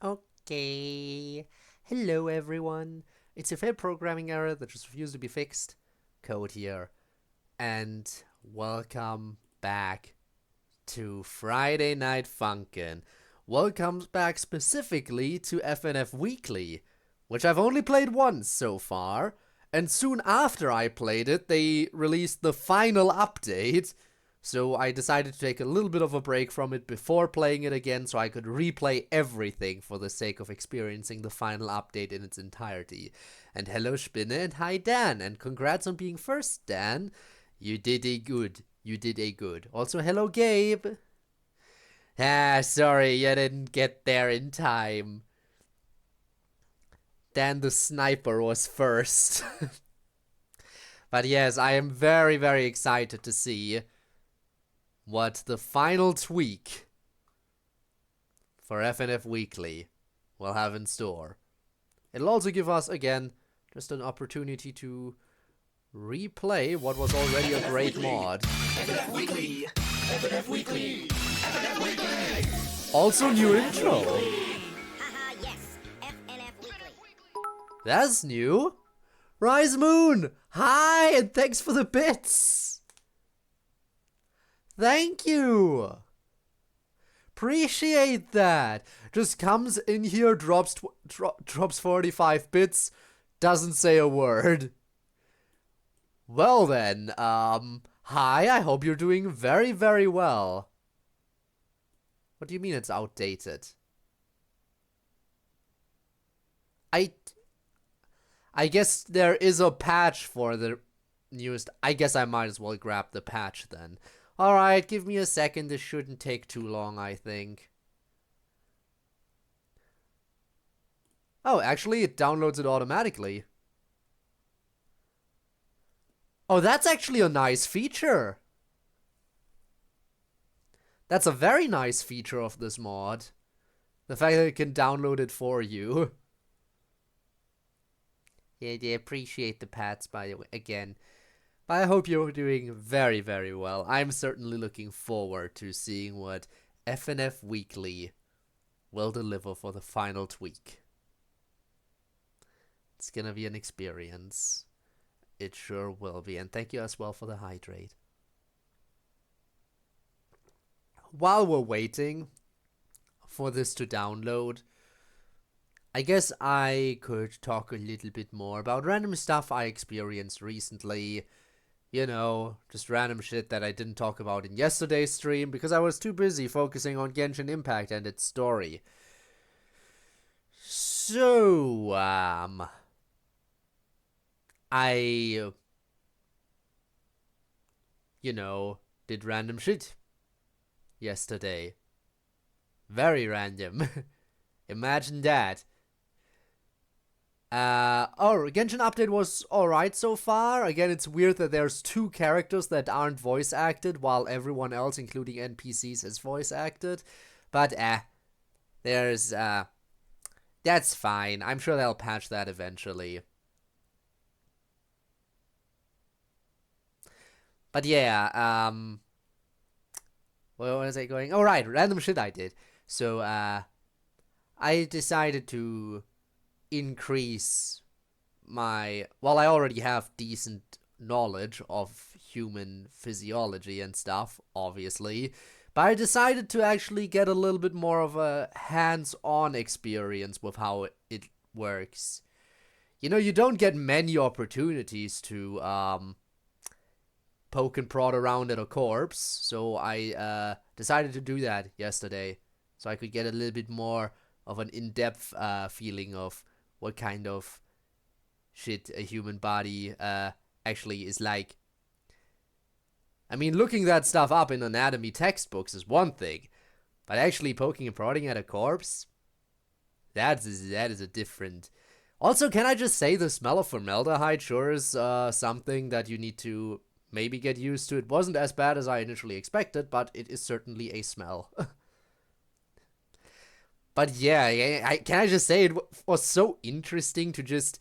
Okay. Hello, everyone. It's a fair programming error that just refused to be fixed. Code here. And welcome back to Friday Night Funkin. Welcome back specifically to FNF Weekly, which I've only played once so far. And soon after I played it, they released the final update. So I decided to take a little bit of a break from it before playing it again so I could replay everything for the sake of experiencing the final update in its entirety. And hello Spinne and hi Dan, and congrats on being first, Dan. You did a good. You did a good. Also hello Gabe. Sorry, you didn't get there in time. Dan the sniper was first. But yes, I am very, very excited to see what the final tweak for FNF Weekly will have in store. It'll also give us, again, just an opportunity to replay what was already a great mod. FNF Weekly! FNF Weekly! FNF Weekly! Also new intro. Haha, yes, FNF Weekly. That's new. Rise Moon, hi, and thanks for the bits. Thank you. Appreciate that. Just comes in here, drops 45 bits, doesn't say a word. Well then, hi, I hope you're doing very, very well. What do you mean it's outdated? I guess there is a patch for the newest. I guess I might as well grab the patch then. Alright, give me a second. This shouldn't take too long, I think. Oh, actually, it downloads it automatically. Oh, that's actually a nice feature. That's a very nice feature of this mod. The fact that it can download it for you. Yeah, they appreciate the pats, by the way, again. But I hope you're doing very, very well. I'm certainly looking forward to seeing what FNF Weekly will deliver for the final tweak. It's gonna be an experience. It sure will be. And thank you as well for the hydrate. While we're waiting for this to download, I guess I could talk a little bit more about random stuff I experienced recently. You know, just random shit that I didn't talk about in yesterday's stream because I was too busy focusing on Genshin Impact and its story. So, I, did random shit yesterday. Very random. Imagine that. Genshin update was alright so far. Again, it's weird that there's two characters that aren't voice acted, while everyone else, including NPCs, is voice acted. But, there's, that's fine. I'm sure they'll patch that eventually. But yeah, where was I going? Oh, right, random shit I did. So, I decided to increase my, well, I already have decent knowledge of human physiology and stuff, obviously, but I decided to actually get a little bit more of a hands-on experience with how it works. You know, you don't get many opportunities to poke and prod around at a corpse, so I decided to do that yesterday, so I could get a little bit more of an in-depth feeling of what kind of shit a human body actually is like. I mean, looking that stuff up in anatomy textbooks is one thing, but actually poking and prodding at a corpse, that is a different. Also, can I just say the smell of formaldehyde sure is something that you need to maybe get used to. It wasn't as bad as I initially expected, but it is certainly a smell. But yeah, can I just say it was so interesting to just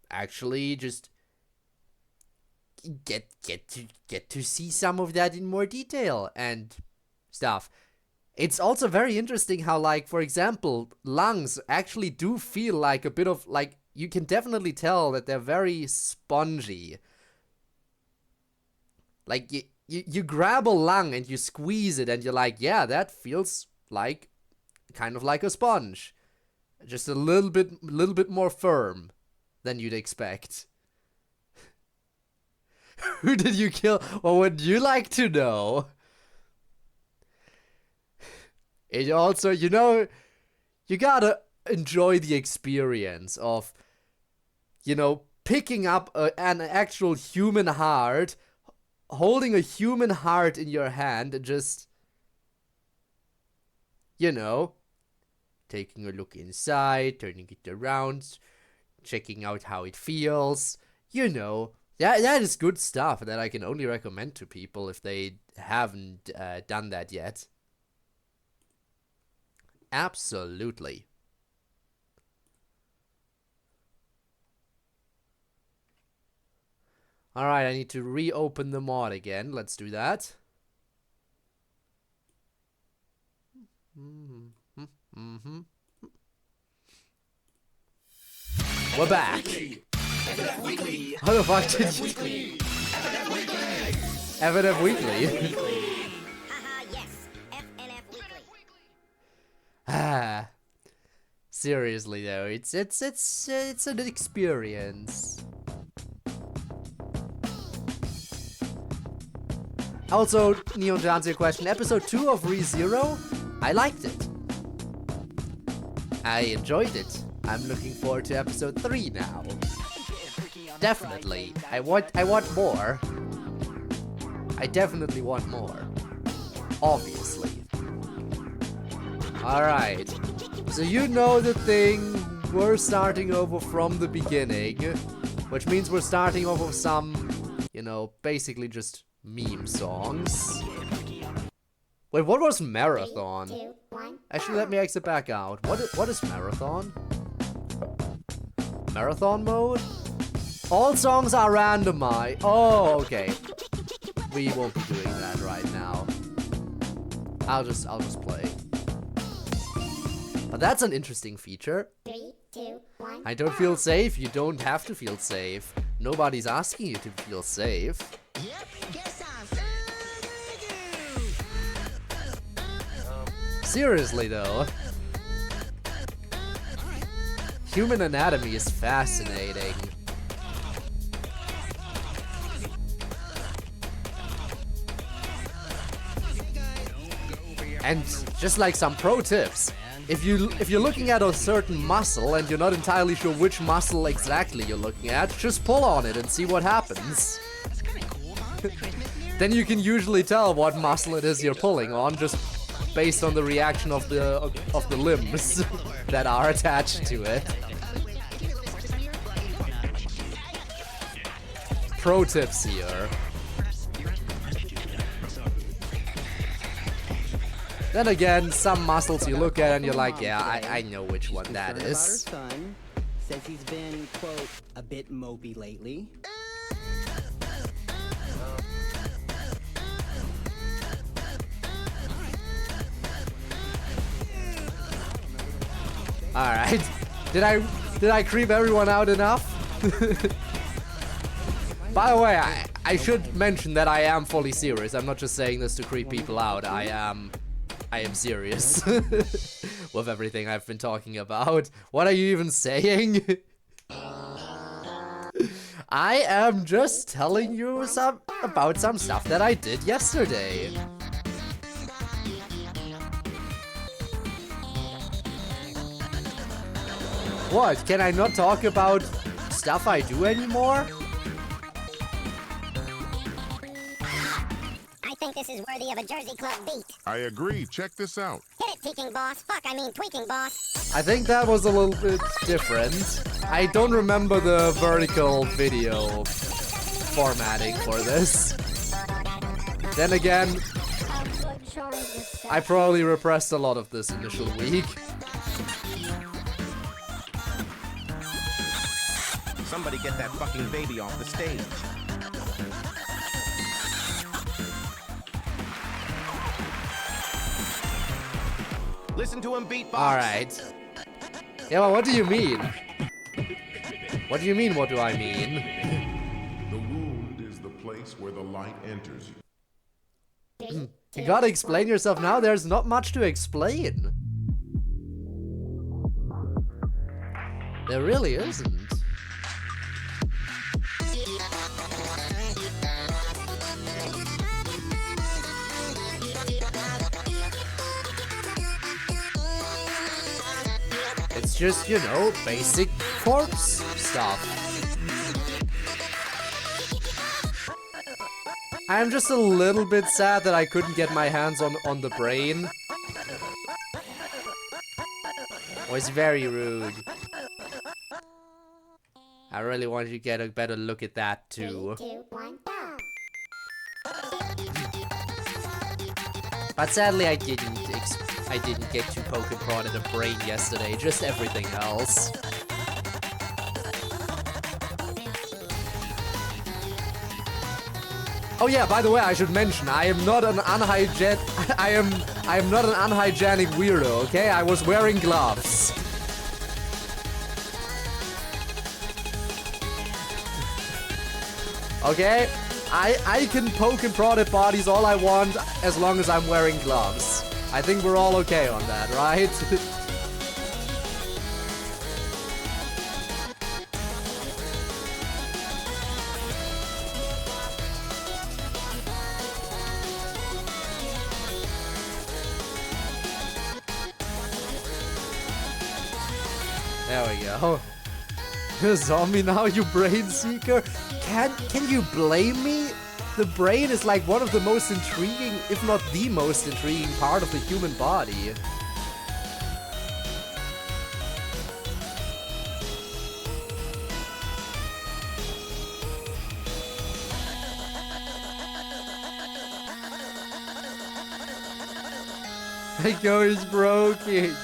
actually just get to see some of that in more detail and stuff. It's also very interesting how, like, for example, lungs actually do feel like a bit of, like, you can definitely tell that they're very spongy. Like, you grab a lung and you squeeze it and you're like, yeah, that feels like, kind of like a sponge. Just a little bit more firm than you'd expect. Who did you kill? What would you like to know? It also, you know, you gotta enjoy the experience of, you know, picking up an actual human heart, holding a human heart in your hand, and just, you know, taking a look inside, turning it around, checking out how it feels. You know, that is good stuff that I can only recommend to people if they haven't done that yet. Absolutely. Alright, I need to reopen the mod again. Let's do that. We're back. FNF Weekly. How the fuck did you... FNF Weekly. FNF Weekly? Haha, yes. FNF Weekly. Ah. Seriously though, it's an experience. Also, Neon, to answer your question, episode 2 of ReZero, I liked it. I enjoyed it. I'm looking forward to episode 3 now. Definitely. I want more. I definitely want more. Obviously. Alright. So you know the thing, we're starting over from the beginning, which means we're starting over with some, you know, basically just meme songs. Wait, what was Marathon? 3, 2, 1. Actually, let me exit back out. What is Marathon? Marathon mode? All songs are randomized. Oh, okay. We won't be doing that right now. I'll just play. But that's an interesting feature. 3, 2, 1. I don't feel safe. You don't have to feel safe. Nobody's asking you to feel safe. Seriously though. Human anatomy is fascinating. And just like some pro tips, if you're looking at a certain muscle and you're not entirely sure which muscle exactly you're looking at, just pull on it and see what happens. Then you can usually tell what muscle it is you're pulling on just based on the reaction of the limbs that are attached to it. Pro tips here. Then again, some muscles you look at and you're like, yeah, I know which one that is. About her son. Says he's been, quote, a bit mopey lately. Alright. Did I creep everyone out enough? By the way, I should mention that I am fully serious. I'm not just saying this to creep people out. I am serious with everything I've been talking about. What are you even saying? I am just telling you about some stuff that I did yesterday. What? Can I not talk about stuff I do anymore? I think this is worthy of a Jersey Club beat. I agree. Check this out. Hit it, peeking boss. Fuck, I mean tweaking boss. I think that was a little bit different. I don't remember the vertical video formatting for this. Then again, I probably repressed a lot of this initial week. Somebody get that fucking baby off the stage. Listen to him beatbox. Alright. Yeah, well, what do you mean? What do you mean, what do I mean? The wound is the place where the light enters you. You gotta explain yourself now, there's not much to explain. There really isn't. It's just, you know, basic corpse stuff. I'm just a little bit sad that I couldn't get my hands on the brain. It was very rude. I really wanted to get a better look at that too. 3, 2, 1, go. But sadly I didn't get to poke and prod at a brain yesterday, just everything else. Oh yeah, by the way, I should mention, I am not an I am not an unhygienic weirdo, okay? I was wearing gloves. Okay? I can poke and prod at bodies all I want as long as I'm wearing gloves. I think we're all okay on that, right? There we go. You're a zombie now, you brain seeker? Can you blame me? The brain is like one of the most intriguing, if not the most intriguing part of the human body. My code is broken.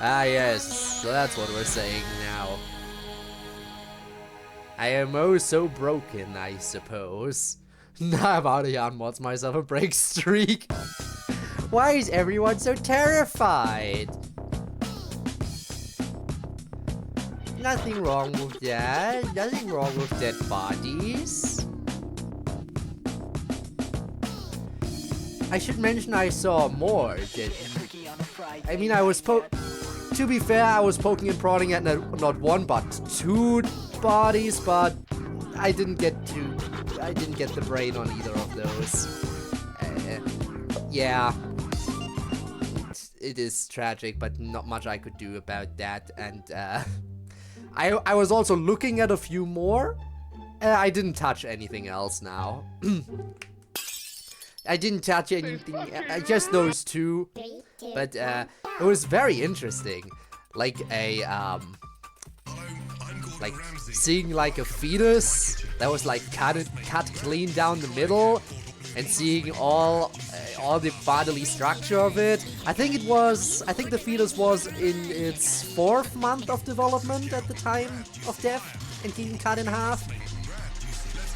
Ah yes, so that's what we're saying now. I am oh so broken, I suppose. Nah, I'm out of here and mods myself a break streak. Why is everyone so terrified? Nothing wrong with that. Nothing wrong with dead bodies. I should mention I saw more. I mean, to be fair, I was poking and prodding at not one but two bodies, but I didn't get the brain on either of those. Yeah, it is tragic, but not much I could do about that. And I was also looking at a few more. I didn't touch anything else now. I didn't touch anything, just those two. But it was very interesting, like seeing like a fetus that was like cut clean down the middle, and seeing all the bodily structure of it. I think the fetus was in its 4th month of development at the time of death and being cut in half.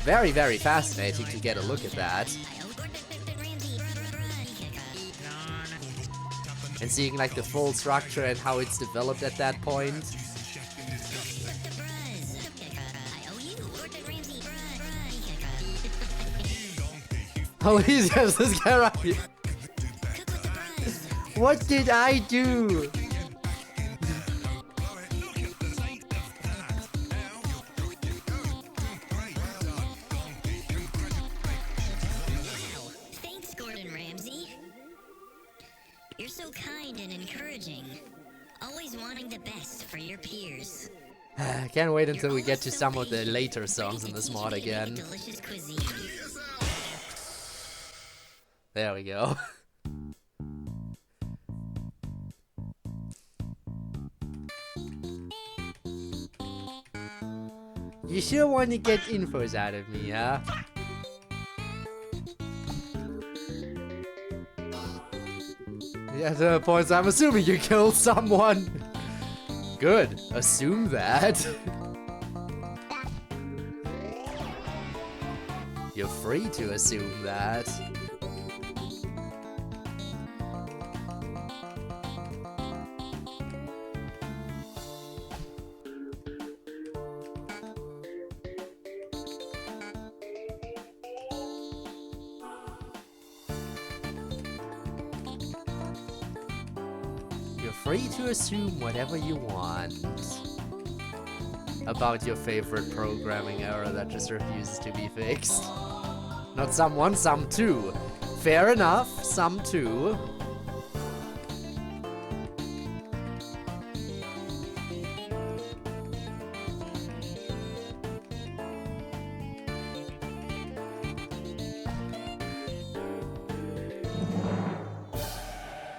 Very, very fascinating to get a look at that. And seeing like the full structure and how it's developed at that point. Oh, he's just this guy right here. What did I do? Thanks, Gordon Ramsay. You're so kind and encouraging. Always wanting the best for your peers. Can't wait until we get to some of the later songs in this mod again. Delicious cuisine. There we go. You sure want to get infos out of me, huh? Yeah, to the points, I'm assuming you killed someone. Good. Assume that. You're free to assume that. free to assume whatever you want about your favorite programming error that just refuses to be fixed. Not someone, some two. Fair enough, some two.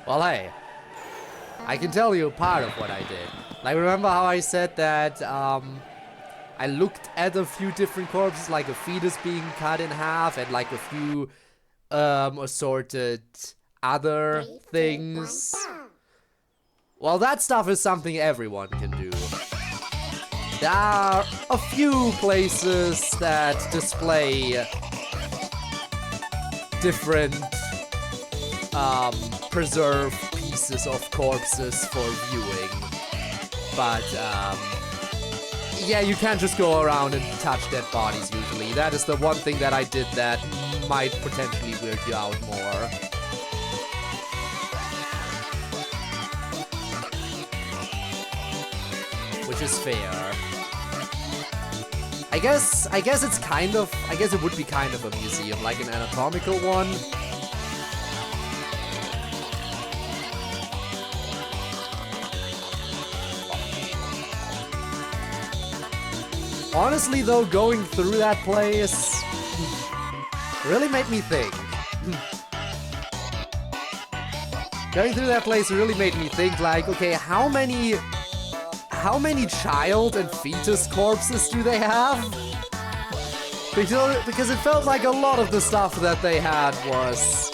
Well, hey, I can tell you part of what I did. Like, remember how I said that I looked at a few different corpses, like a fetus being cut in half and like a few assorted other things? Well, that stuff is something everyone can do. There are a few places that display different preserved pieces of corpses for viewing. But, yeah, you can't just go around and touch dead bodies usually. That is the one thing that I did that might potentially weird you out more. Which is fair. I guess it's kind of, I guess it would be kind of a museum, like an anatomical one. Honestly though, going through that place really made me think. Going through that place really made me think, like, okay, how many child and fetus corpses do they have? Because it felt like a lot of the stuff that they had was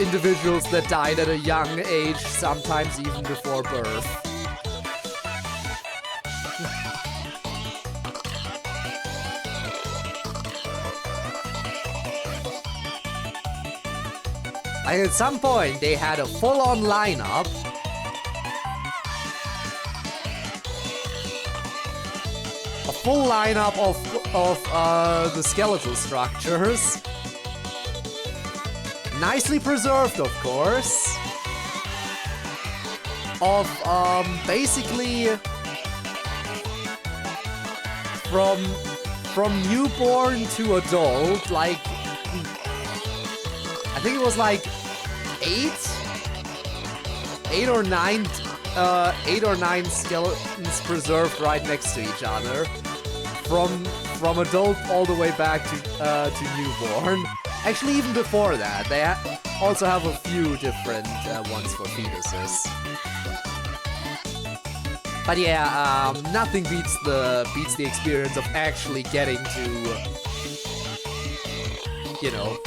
individuals that died at a young age, sometimes even before birth. Like at some point, they had a full-on lineup. A full lineup of the skeletal structures. Nicely preserved, of course. Of, basically... From newborn to adult, like... I think it was like 8 or 9 skeletons preserved right next to each other, from adult all the way back to newborn. Actually, even before that, they also have a few different ones for fetuses. But yeah, nothing beats the experience of actually getting to, you know,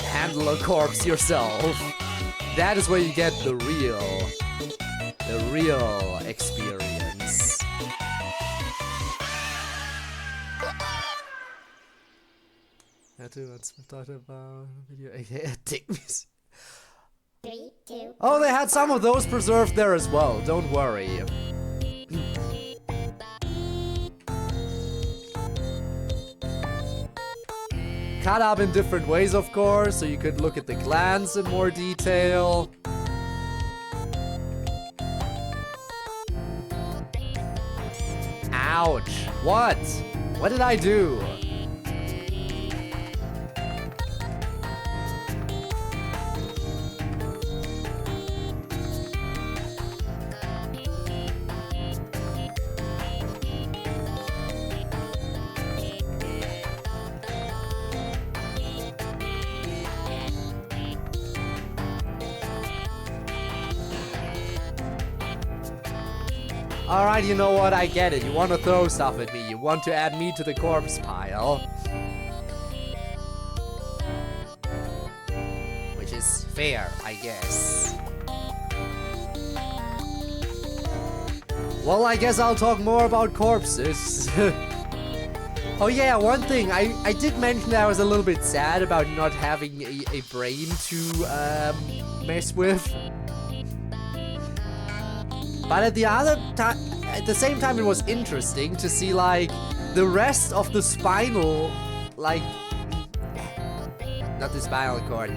handle a corpse yourself. That is where you get the real experience. Let's talk about video. Dick music. 3, 2. Oh, they had some of those preserved there as well. Don't worry. Cut up in different ways, of course, so you could look at the glands in more detail. Ouch! What? What did I do? Alright, you know what, I get it. You want to throw stuff at me. You want to add me to the corpse pile. Which is fair, I guess. Well, I guess I'll talk more about corpses. Oh yeah, one thing. I did mention that I was a little bit sad about not having a brain to mess with. But at the same time, it was interesting to see, like, the rest of the spinal, like, not the spinal cord,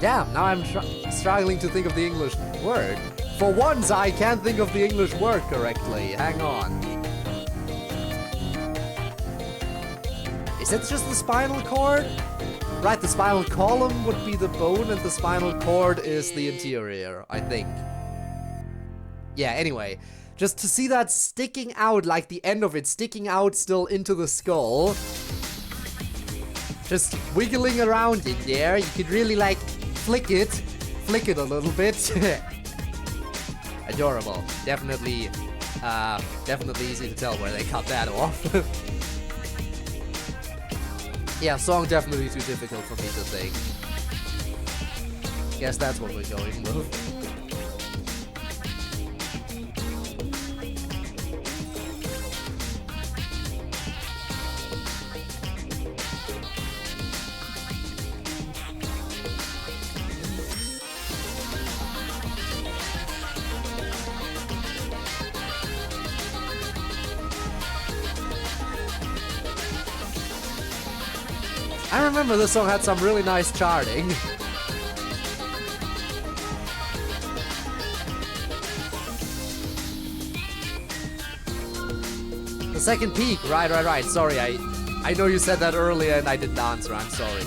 Damn, now I'm struggling to think of the English word. For once, I can't think of the English word correctly. Hang on. Is it just the spinal cord? Right, the spinal column would be the bone and the spinal cord is the interior, I think. Yeah, anyway. Just to see that sticking out, like the end of it sticking out still into the skull. Just wiggling around in there. You could really like flick it a little bit. Adorable. Definitely easy to tell where they cut that off. Yeah, song definitely too difficult for me to think. Guess that's what we're going with. I remember this song had some really nice charting. The second peak, right. Sorry, I know you said that earlier and I didn't answer, I'm sorry.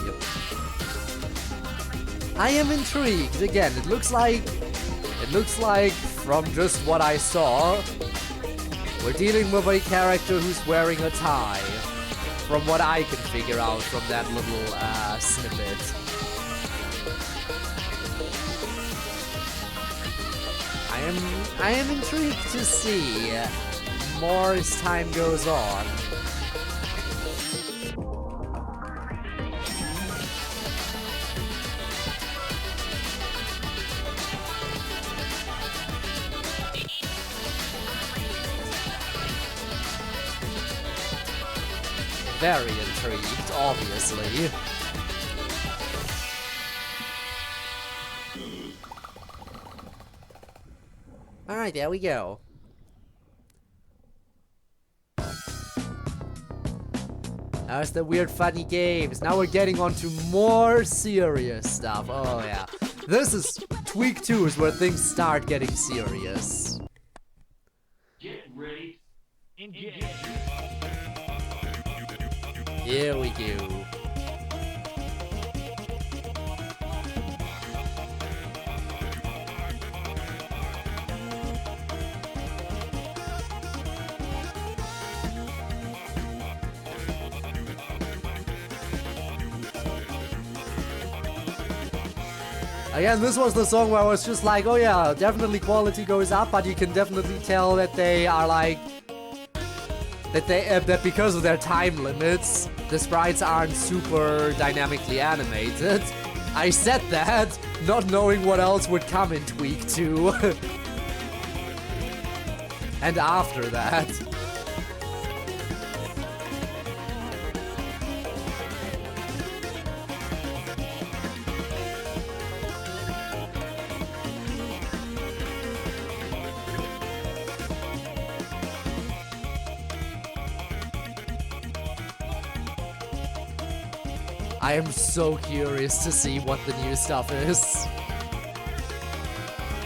I am intrigued. Again, it looks like from just what I saw, we're dealing with a character who's wearing a tie. From what I can figure out from that little snippet. I am intrigued to see more as time goes on. Very intrigued, obviously. Alright, there we go. That's the weird funny games. Now we're getting on to more serious stuff. Oh yeah. This is Tweak 2 is where things start getting serious. Get ready. Engage. Here we go. Again, this was the song where I was just like, oh yeah, definitely quality goes up, but you can definitely tell that they are like, that because of their time limits, the sprites aren't super dynamically animated. I said that, not knowing what else would come in Tweak 2. And after that. I am so curious to see what the new stuff is.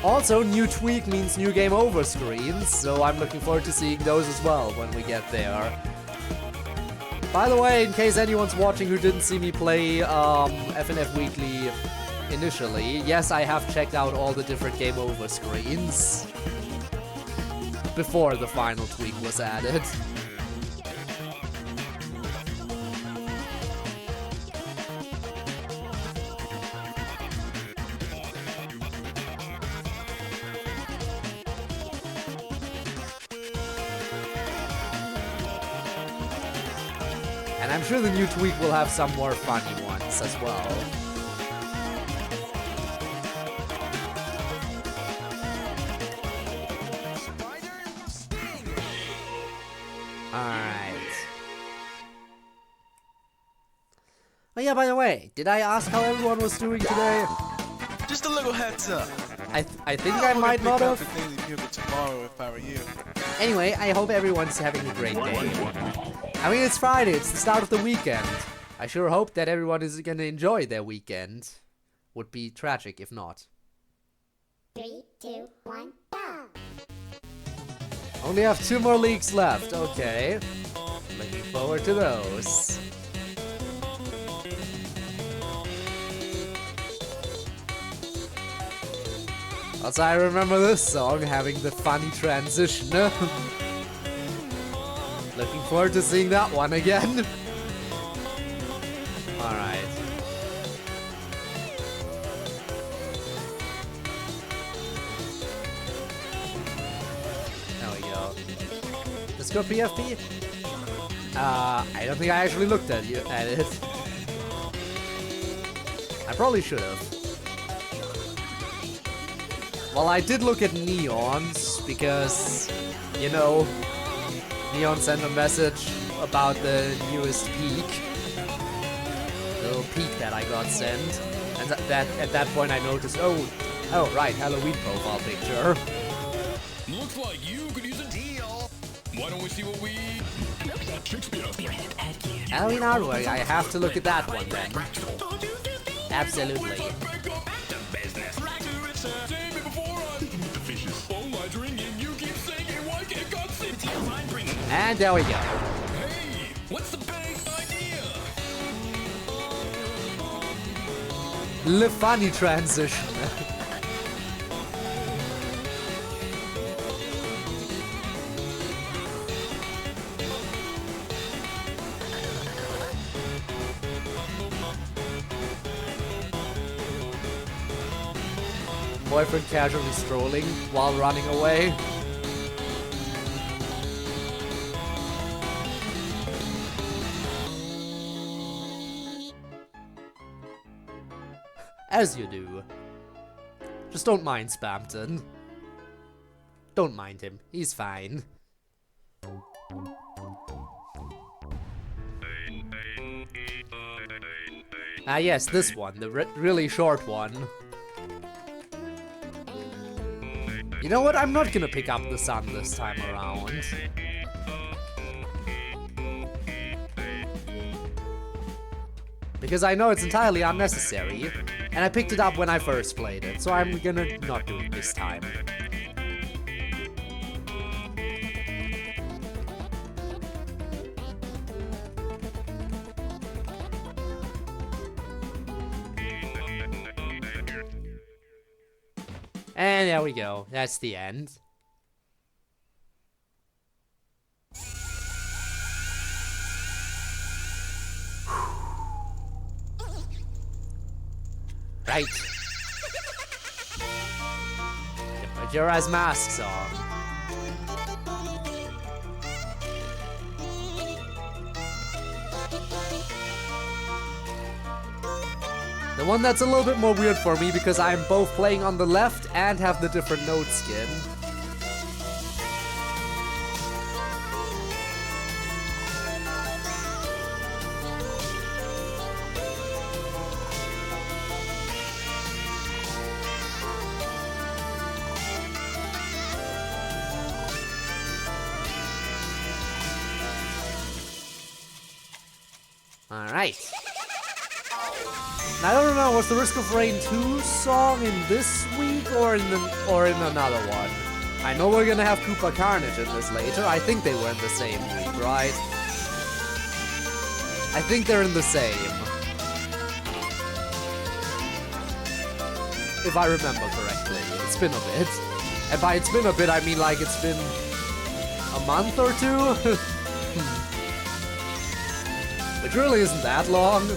Also, new Tweak means new game over screens, so I'm looking forward to seeing those as well when we get there. By the way, in case anyone's watching who didn't see me play FNF Weekly initially, yes, I have checked out all the different game over screens before the final tweak was added. And I'm sure the new tweak will have some more funny ones as well. Alright. Oh yeah, by the way, did I ask how everyone was doing today? Just a little heads up. I think I might not have. Tomorrow if I were you. Anyway, I hope everyone's having a great day. I mean, it's Friday, it's the start of the weekend. I sure hope that everyone is gonna enjoy their weekend. Would be tragic if not. 3, 2, 1, go! Only have 2 more leagues left, okay. Looking forward to those. Also, I remember this song having the funny transition. Looking forward to seeing that one again. Alright. There we go. Let's go PFP. I don't think I actually looked at it. I probably should have. Well, I did look at Neon's because, you know, Neon sent a message about the newest peak. The little peak that I got sent. And that at that point I noticed, oh right, Halloween profile picture. Looks like you could use a deal. Why don't we see what we... Halloween artwork, I have to look at that one then. Absolutely. And there we go. Hey, what's the big idea? The funny transition. Boyfriend casually strolling while running away. As you do. Just don't mind Spampton. Don't mind him. He's fine. Ah yes, this one. The really short one. You know what? I'm not gonna pick up the sun this time around. Because I know it's entirely unnecessary. And I picked it up when I first played it, so I'm gonna not do it this time. And there we go. That's the end. Right. Put your eyes masks on. The one that's a little bit more weird for me because I'm both playing on the left and have the different note skin. Alright. I don't know, was the Risk of Rain 2 song in this week or in another one? I know we're gonna have Koopa Carnage in this later. I think they were in the same week, right? I think they're in the same. If I remember correctly. It's been a bit. And by it's been a bit, I mean like it's been a month or two? Which really isn't that long.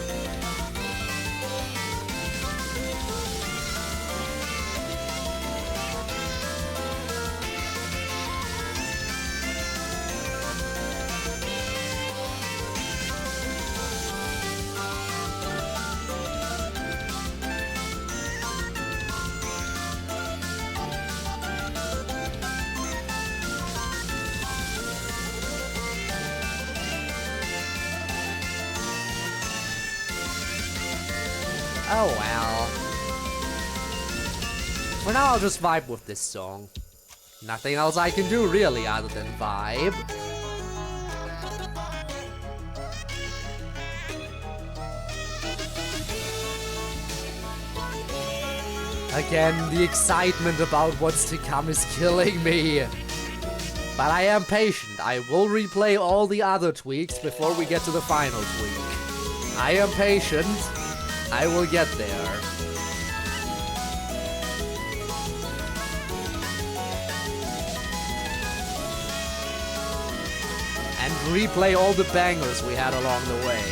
Oh well. For now, I'll just vibe with this song. Nothing else I can do really other than vibe. Again, the excitement about what's to come is killing me. But I am patient. I will replay all the other tweaks before we get to the final tweak. I am patient. I will get there. And replay all the bangers we had along the way.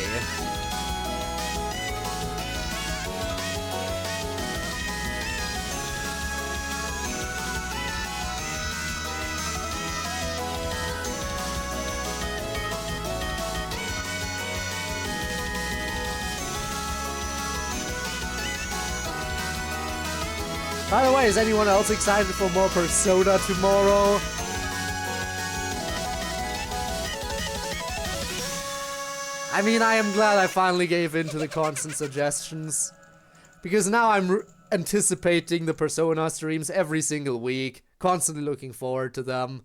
By the way, is anyone else excited for more Persona tomorrow? I mean, I am glad I finally gave in to the constant suggestions. Because now I'm anticipating the Persona streams every single week. Constantly looking forward to them.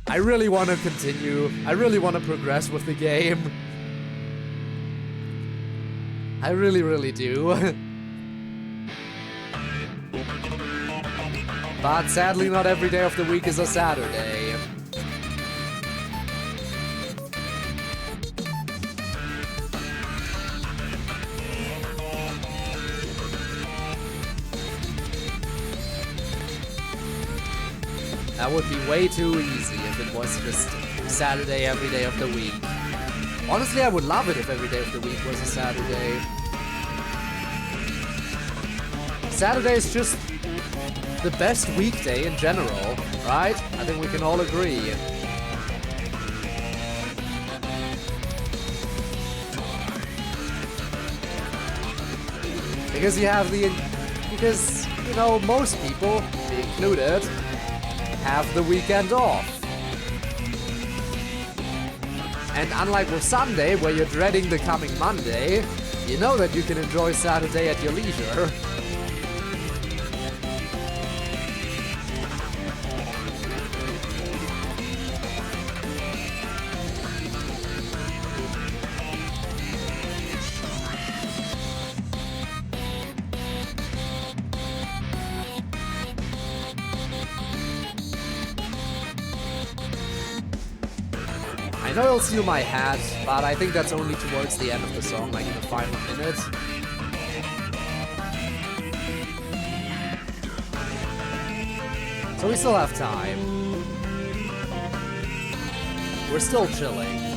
I really want to continue. I really want to progress with the game. I really, really do. But sadly, not every day of the week is a Saturday. That would be way too easy if it was just Saturday every day of the week. Honestly, I would love it if every day of the week was a Saturday. Saturday is just the best weekday in general, right? I think we can all agree. Because you have because, you know, most people, me included, have the weekend off. And unlike with Sunday, where you're dreading the coming Monday, you know that you can enjoy Saturday at your leisure. I know you'll steal my hat, but I think that's only towards the end of the song, like in the final minute. So we still have time. We're still chilling.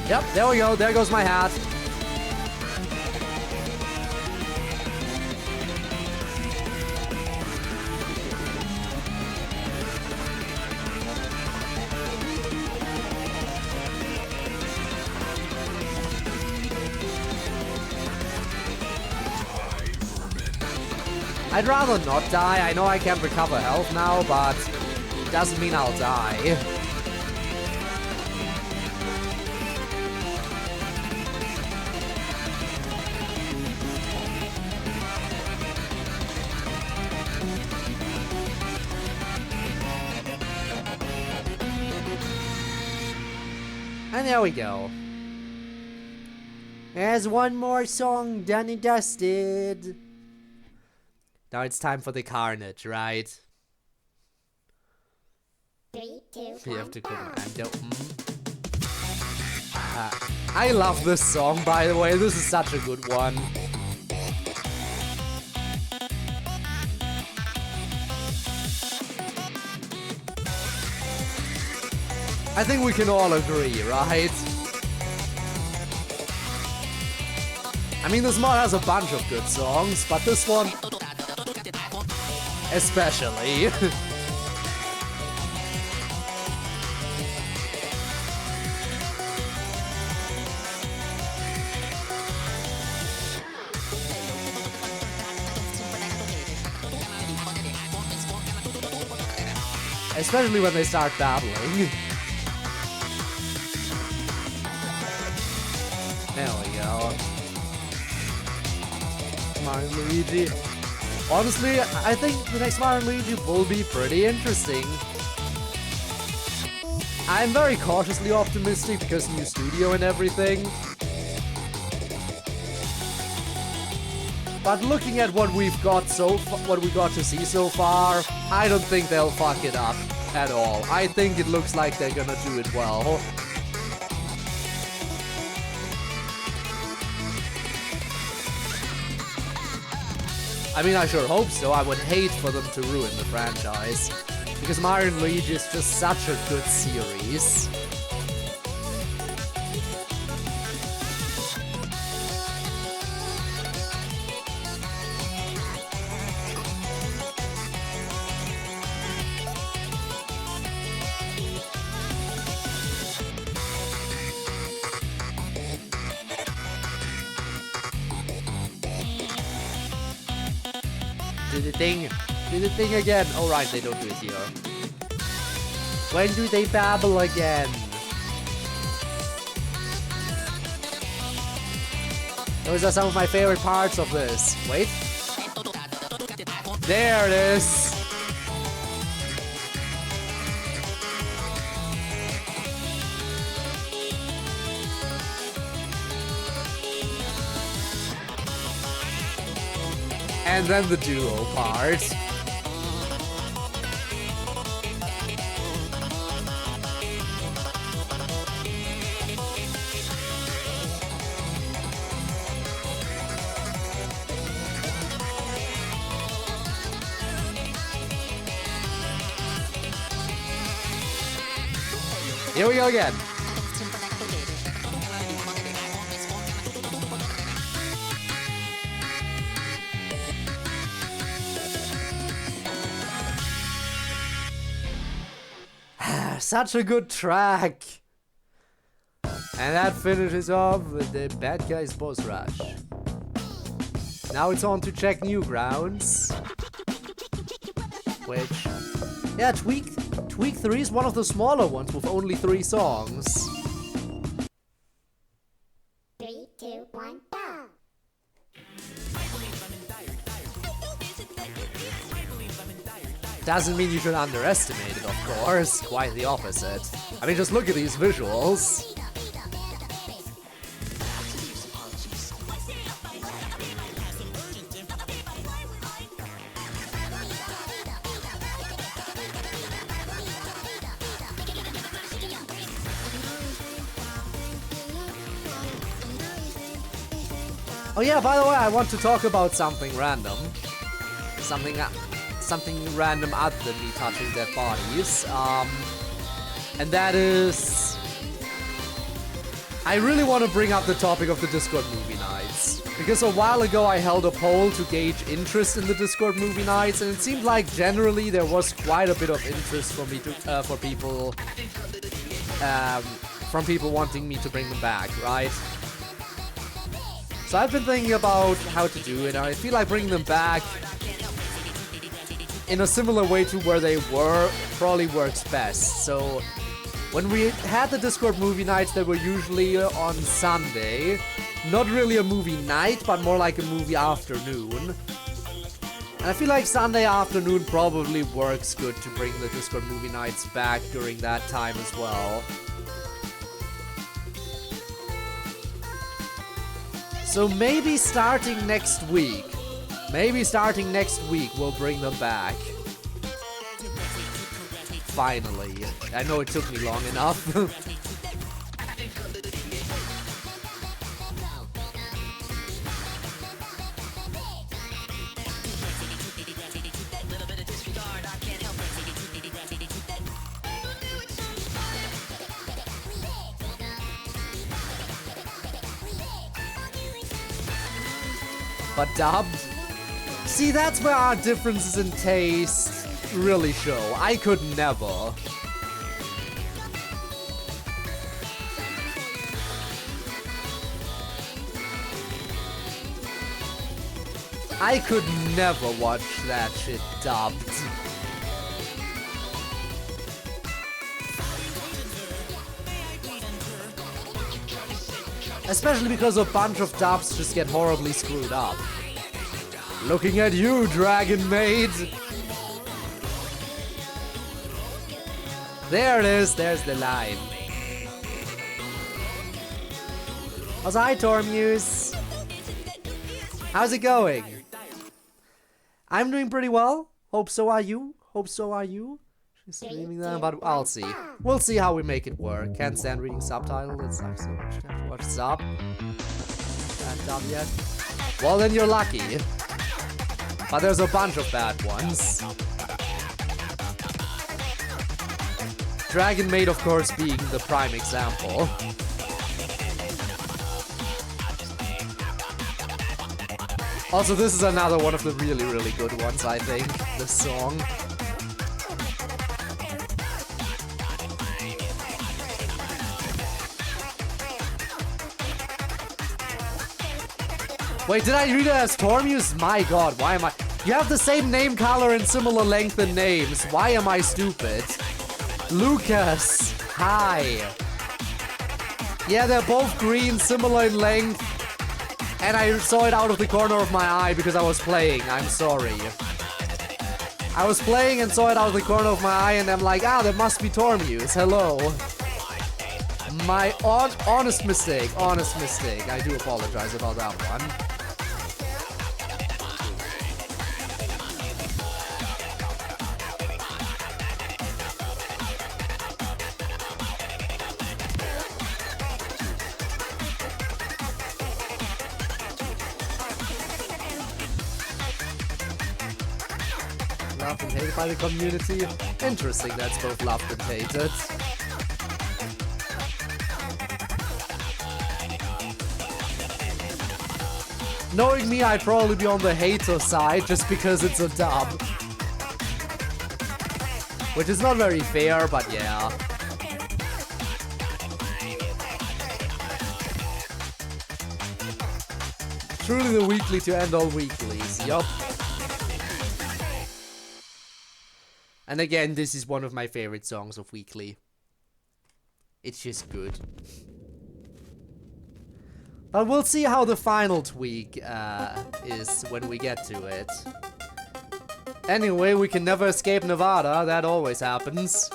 Yep, there we go. There goes my hat. I'd rather not die. I know I can recover health now, but it doesn't mean I'll die. And there we go. There's one more song done and dusted. Now it's time for the carnage, right? 3, 2, 1, You have to go. command. I love this song, by the way. This is such a good one. I think we can all agree, right? I mean, this mod has a bunch of good songs, but this one especially. Especially when they start battling. There we go. Mario and Luigi. Honestly, I think the next Mario and Luigi will be pretty interesting. I'm very cautiously optimistic because new studio and everything. But looking at what we've got what we got to see so far, I don't think they'll fuck it up at all. I think it looks like they're gonna do it well. I mean, I sure hope so. I would hate for them to ruin the franchise. Because Mario and Luigi is just such a good series. Do the thing again. Oh right, they don't do it here. When do they babble again? Those are some of my favorite parts of this. Wait. There it is. And then the duo part. Here we go again. Such a good track. And that finishes off with the Bad Guys boss rush. Now it's on to check new grounds. Which, yeah, Tweak 3 is one of the smaller ones with only 3 songs. 3, 2, 1, go! Doesn't mean you should underestimate it, of course. Quite the opposite. I mean, just look at these visuals. Oh yeah, by the way, I want to talk about something random. Something random other than me touching dead bodies. And that is... I really want to bring up the topic of the Discord movie nights. Because a while ago I held a poll to gauge interest in the Discord movie nights, and it seemed like generally there was quite a bit of interest for me to, from people wanting me to bring them back, right? So I've been thinking about how to do it, and I feel like bringing them back in a similar way to where they were probably works best. So when we had the Discord movie nights, they were usually on Sunday. Not really a movie night, but more like a movie afternoon. And I feel like Sunday afternoon probably works good to bring the Discord movie nights back during that time as well. So maybe starting next week, we'll bring them back. Finally. I know it took me long enough. But dubbed? See, that's where our differences in taste really show. I could never. I could never watch that shit dubbed. Especially because a bunch of dubs just get horribly screwed up. Looking at you, Dragon Maid! There it is, there's the line. Also, hi Tormuse! How's it going? I'm doing pretty well. Hope so are you. Hope so are you. She's streaming that, but I'll see. We'll see how we make it work. Can't stand reading subtitles. It sucks so much. Have to watch sub. Not done yet. Well, then you're lucky. But there's a bunch of bad ones. Dragon Maid, of course, being the prime example. Also, this is another one of the really, really good ones, I think. This song. Wait, did I read it as Tormuse? My god, why am I... You have the same name color and similar length and names. Why am I stupid? Lucas, hi. Yeah, they're both green, similar in length. And I saw it out of the corner of my eye because I was playing. I'm sorry. I was playing and saw it out of the corner of my eye and I'm like, ah, that must be Tormuse. Hello. My honest mistake. Honest mistake. I do apologize about that one. Loved and hated by the community. Interesting, that's both loved and hated. Knowing me, I'd probably be on the hater side just because it's a dub. Which is not very fair, but yeah. Truly the weekly to end all weeklies, yup. And again, this is one of my favorite songs of Weekly. It's just good. But we'll see how the final tweak is when we get to it. Anyway, we can never escape Nevada. That always happens.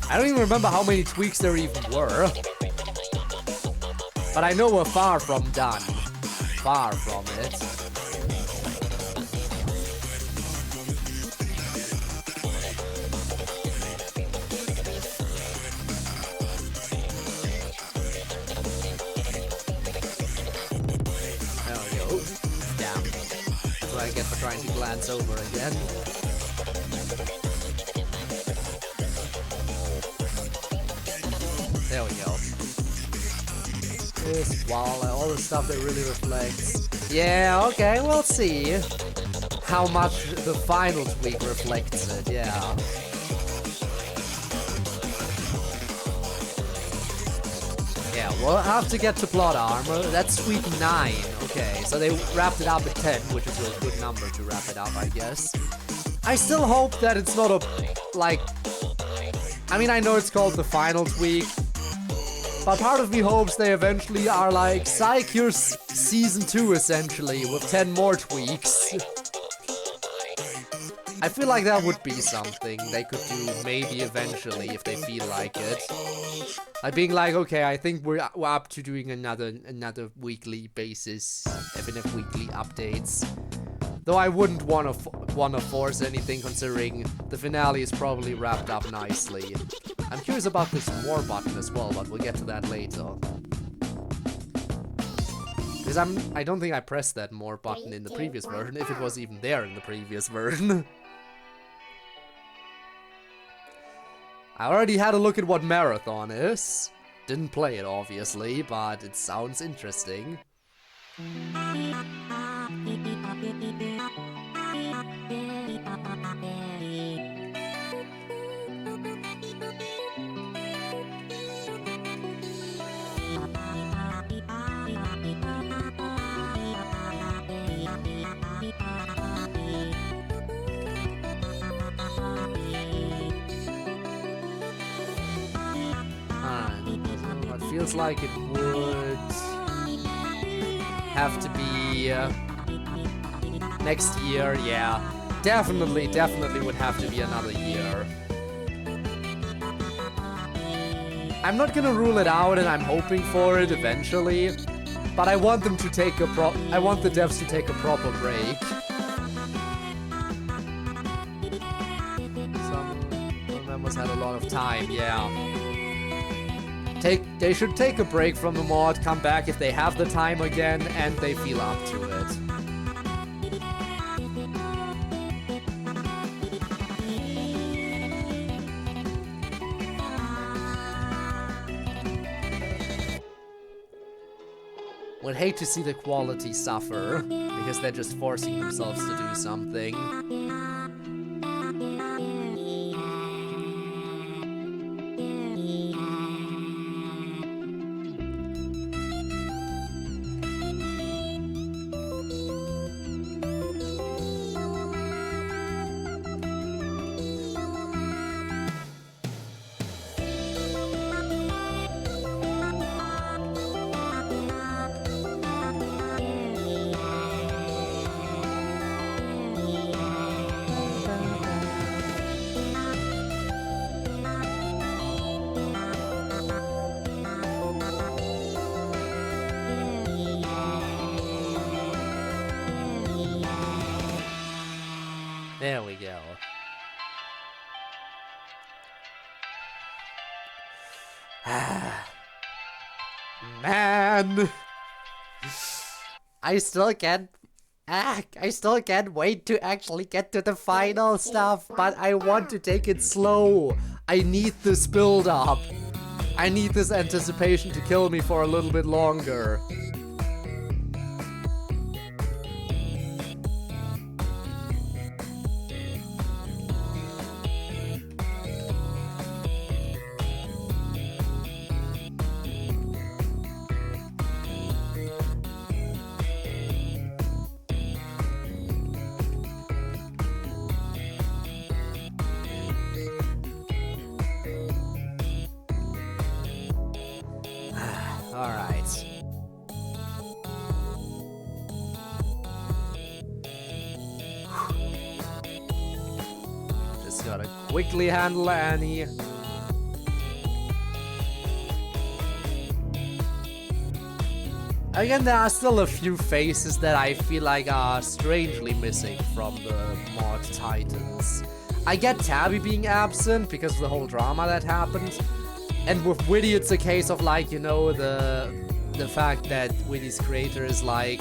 I don't even remember how many tweaks there even were. But I know we're far from done. Far from it. There we go. Damn. That's what I get for trying to glance over again. There we go. This wall, all the stuff that really reflects. Yeah, okay, we'll see how much the final tweak reflects it, yeah. Yeah, we'll have to get to plot armor. That's tweak 9. Okay, so they wrapped it up at 10, which is a good number to wrap it up, I guess. I still hope that it's not a, like... I mean, I know it's called the final tweak, but part of me hopes they eventually are like, Psych, here's Season 2 essentially, with 10 more tweaks. I feel like that would be something they could do maybe eventually if they feel like it. Like being like, okay, I think we're up to doing another weekly basis, FNF Weekly updates. Though I wouldn't wanna force anything, considering the finale is probably wrapped up nicely. I'm curious about this more button as well, but we'll get to that later. Because I don't think I pressed that more button in the previous version, if it was even there in the previous version. I already had a look at what Marathon is. Didn't play it, obviously, but it sounds interesting. It feels like it would have to be next year, yeah. Definitely would have to be another year. I'm not gonna rule it out, and I'm hoping for it eventually, but I want them to take I want the devs to take a proper break. Some members had a lot of time, yeah. They should take a break from the mod, come back if they have the time again, and they feel up to it. Would hate to see the quality suffer, because they're just forcing themselves to do something. There we go. Man, I still can't wait to actually get to the final stuff, but I want to take it slow. I need this build up. I need this anticipation to kill me for a little bit longer. Alright. Just gotta quickly handle Annie. Again, there are still a few faces that I feel like are strangely missing from the mod Titans. I get Tabby being absent because of the whole drama that happened. And with Witty, it's a case of, like, you know, the fact that Witty's creator is like,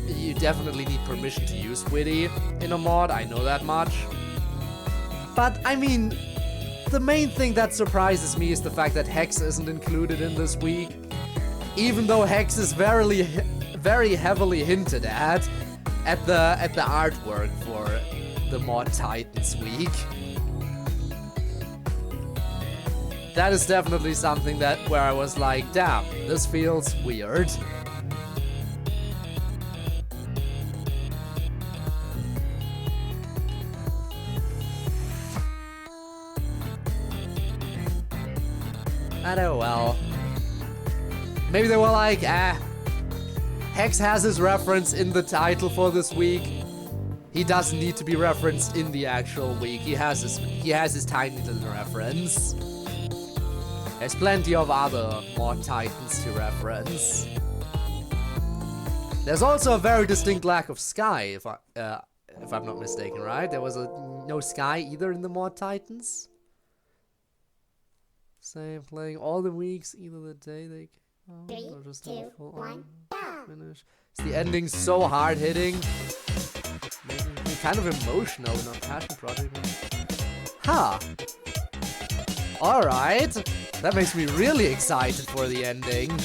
you definitely need permission to use Witty in a mod, I know that much. But, I mean, the main thing that surprises me is the fact that Hex isn't included in this week. Even though Hex is very heavily hinted at the artwork for the mod Titans week. That is definitely something where I was like, damn, this feels weird. Oh well. Maybe they were like, Hex has his reference in the title for this week. He doesn't need to be referenced in the actual week. He has his tiny little reference. There's plenty of other mod Titans to reference. There's also a very distinct lack of sky, if I'm not mistaken, right? There was no sky either in the Mod Titans. Same, playing all the weeks, either the day they came out or just have a full on finish. Is the ending so hard hitting? Making me kind of emotional in our passion project. Huh. Alright. That makes me really excited for the ending.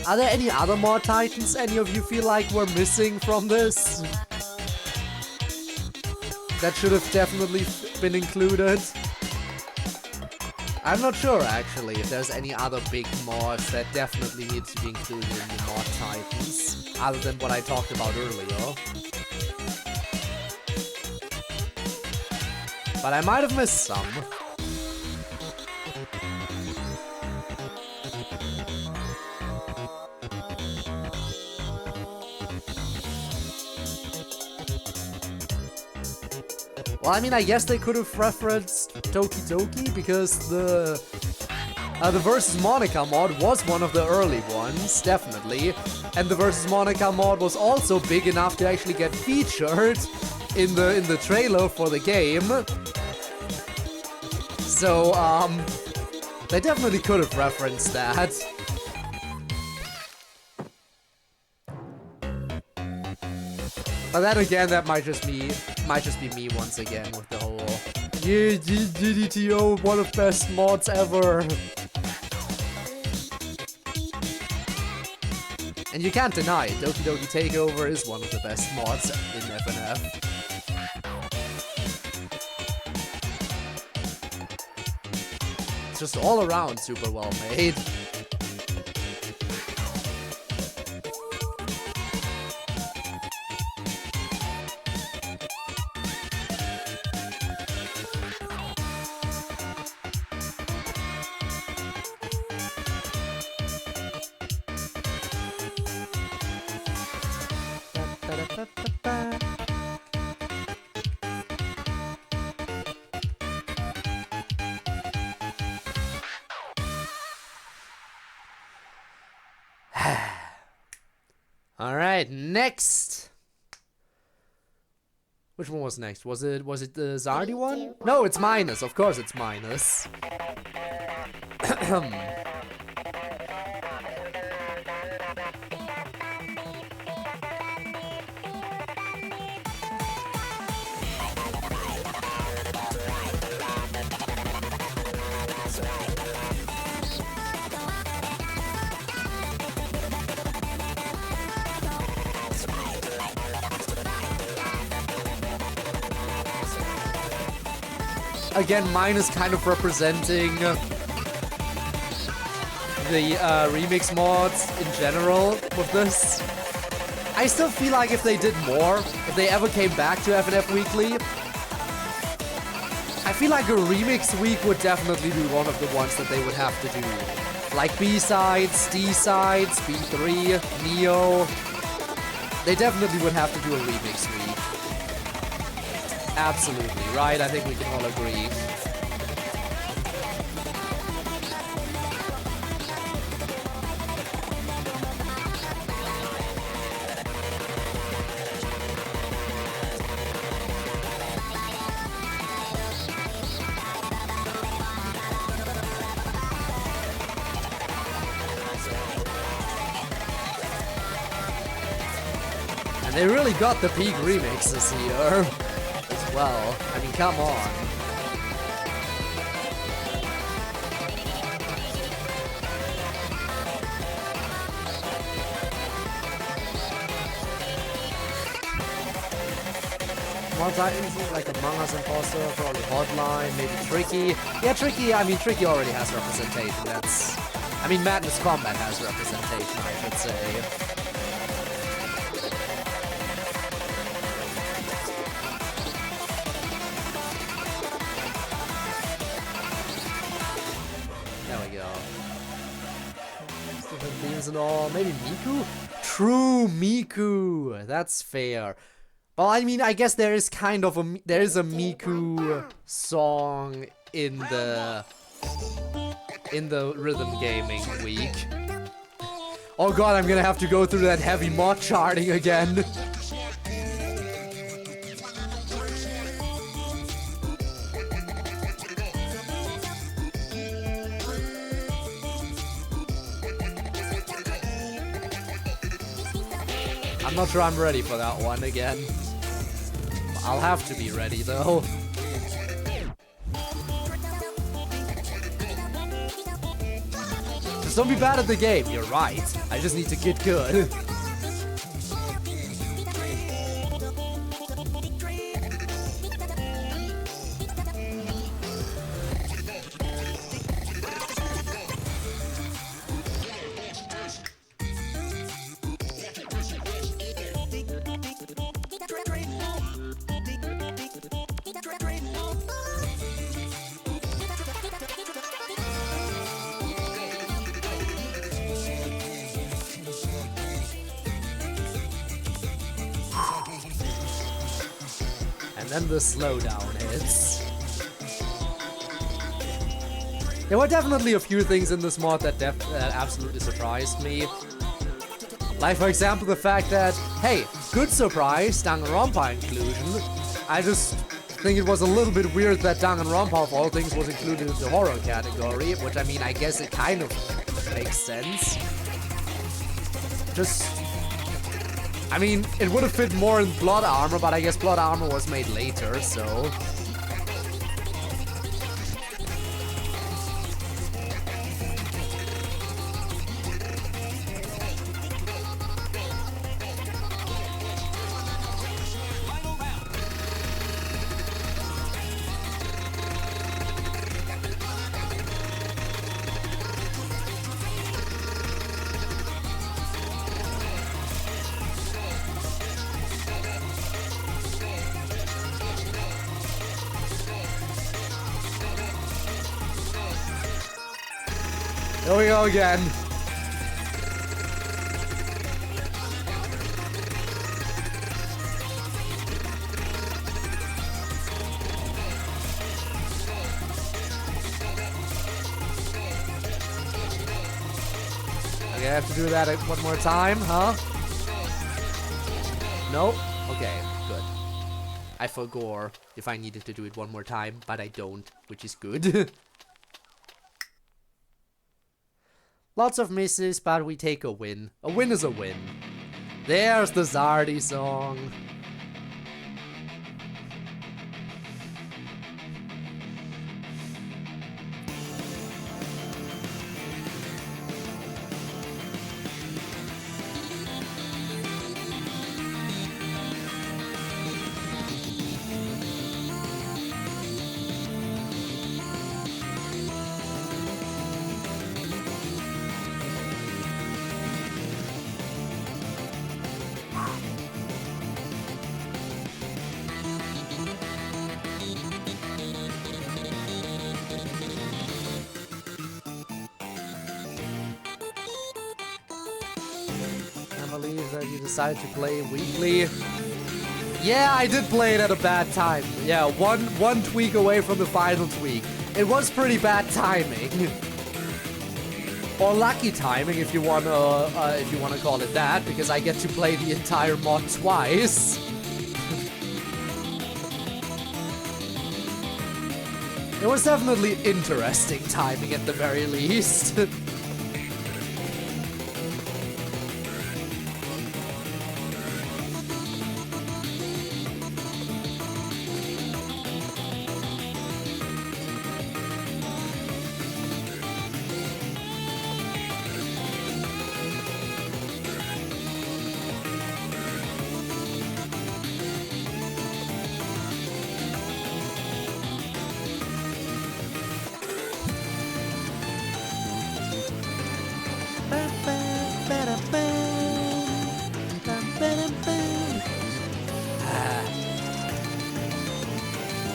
Are there any other Mod Titans any of you feel like were missing from this? That should have definitely been included. I'm not sure actually if there's any other big mods that definitely need to be included in the Mod Titans, other than what I talked about earlier. But I might have missed some. Well, I mean, I guess they could have referenced Toki Toki because the Versus Monica mod was one of the early ones, definitely. And the Versus Monica mod was also big enough to actually get featured in the trailer for the game. So, they definitely could have referenced that. But then again, that might just be me once again with the whole yeah, DDTO, one of best mods ever. And you can't deny it, Doki Doki Takeover is one of the best mods in FNF. It's just all around super well made. All right, next. Which one was next? Was it the Zardi one? No, it's Minus. Of course, it's Minus. Again, mine is kind of representing the remix mods in general with this. I still feel like if they did more, if they ever came back to FNF Weekly, I feel like a remix week would definitely be one of the ones that they would have to do. Like B-sides, D-sides, B3, Neo. They definitely would have to do a remix week. Absolutely, right? I think we can all agree. And they really got the peak remixes here. Well, I mean, come on. Mod Titans like Among Us Imposter, probably Hotline, maybe Tricky. Yeah, Tricky, I mean, Tricky already has representation, that's I mean, Madness Combat has representation, I should say. There we go. Different themes and all. Maybe Miku? True, Miku. That's fair. Well, I mean, I guess there is kind of a Miku song in the rhythm gaming week. Oh god, I'm gonna have to go through that heavy mod charting again. I'm not sure I'm ready for that one again. I'll have to be ready though. Just don't be bad at the game, you're right. I just need to get good. Then the slowdown hits. There were definitely a few things in this mod that absolutely surprised me. Like, for example, the fact that, hey, good surprise, Danganronpa inclusion. I just think it was a little bit weird that Danganronpa, of all things, was included in the horror category, which, I mean, I guess it kind of makes sense. Just... I mean, it would have fit more in Blood Armor, but I guess Blood Armor was made later, so... Here we go again. Okay, I have to do that one more time, huh? No? Okay, good. I forgot if I needed to do it one more time, but I don't, which is good. Lots of misses, but we take a win. A win is a win. There's the Zardy song. That you decided to play weekly. Yeah, I did play it at a bad time. Yeah, one tweak away from the final tweak. It was pretty bad timing, or lucky timing, if you wanna call it that, because I get to play the entire mod twice. It was definitely interesting timing at the very least.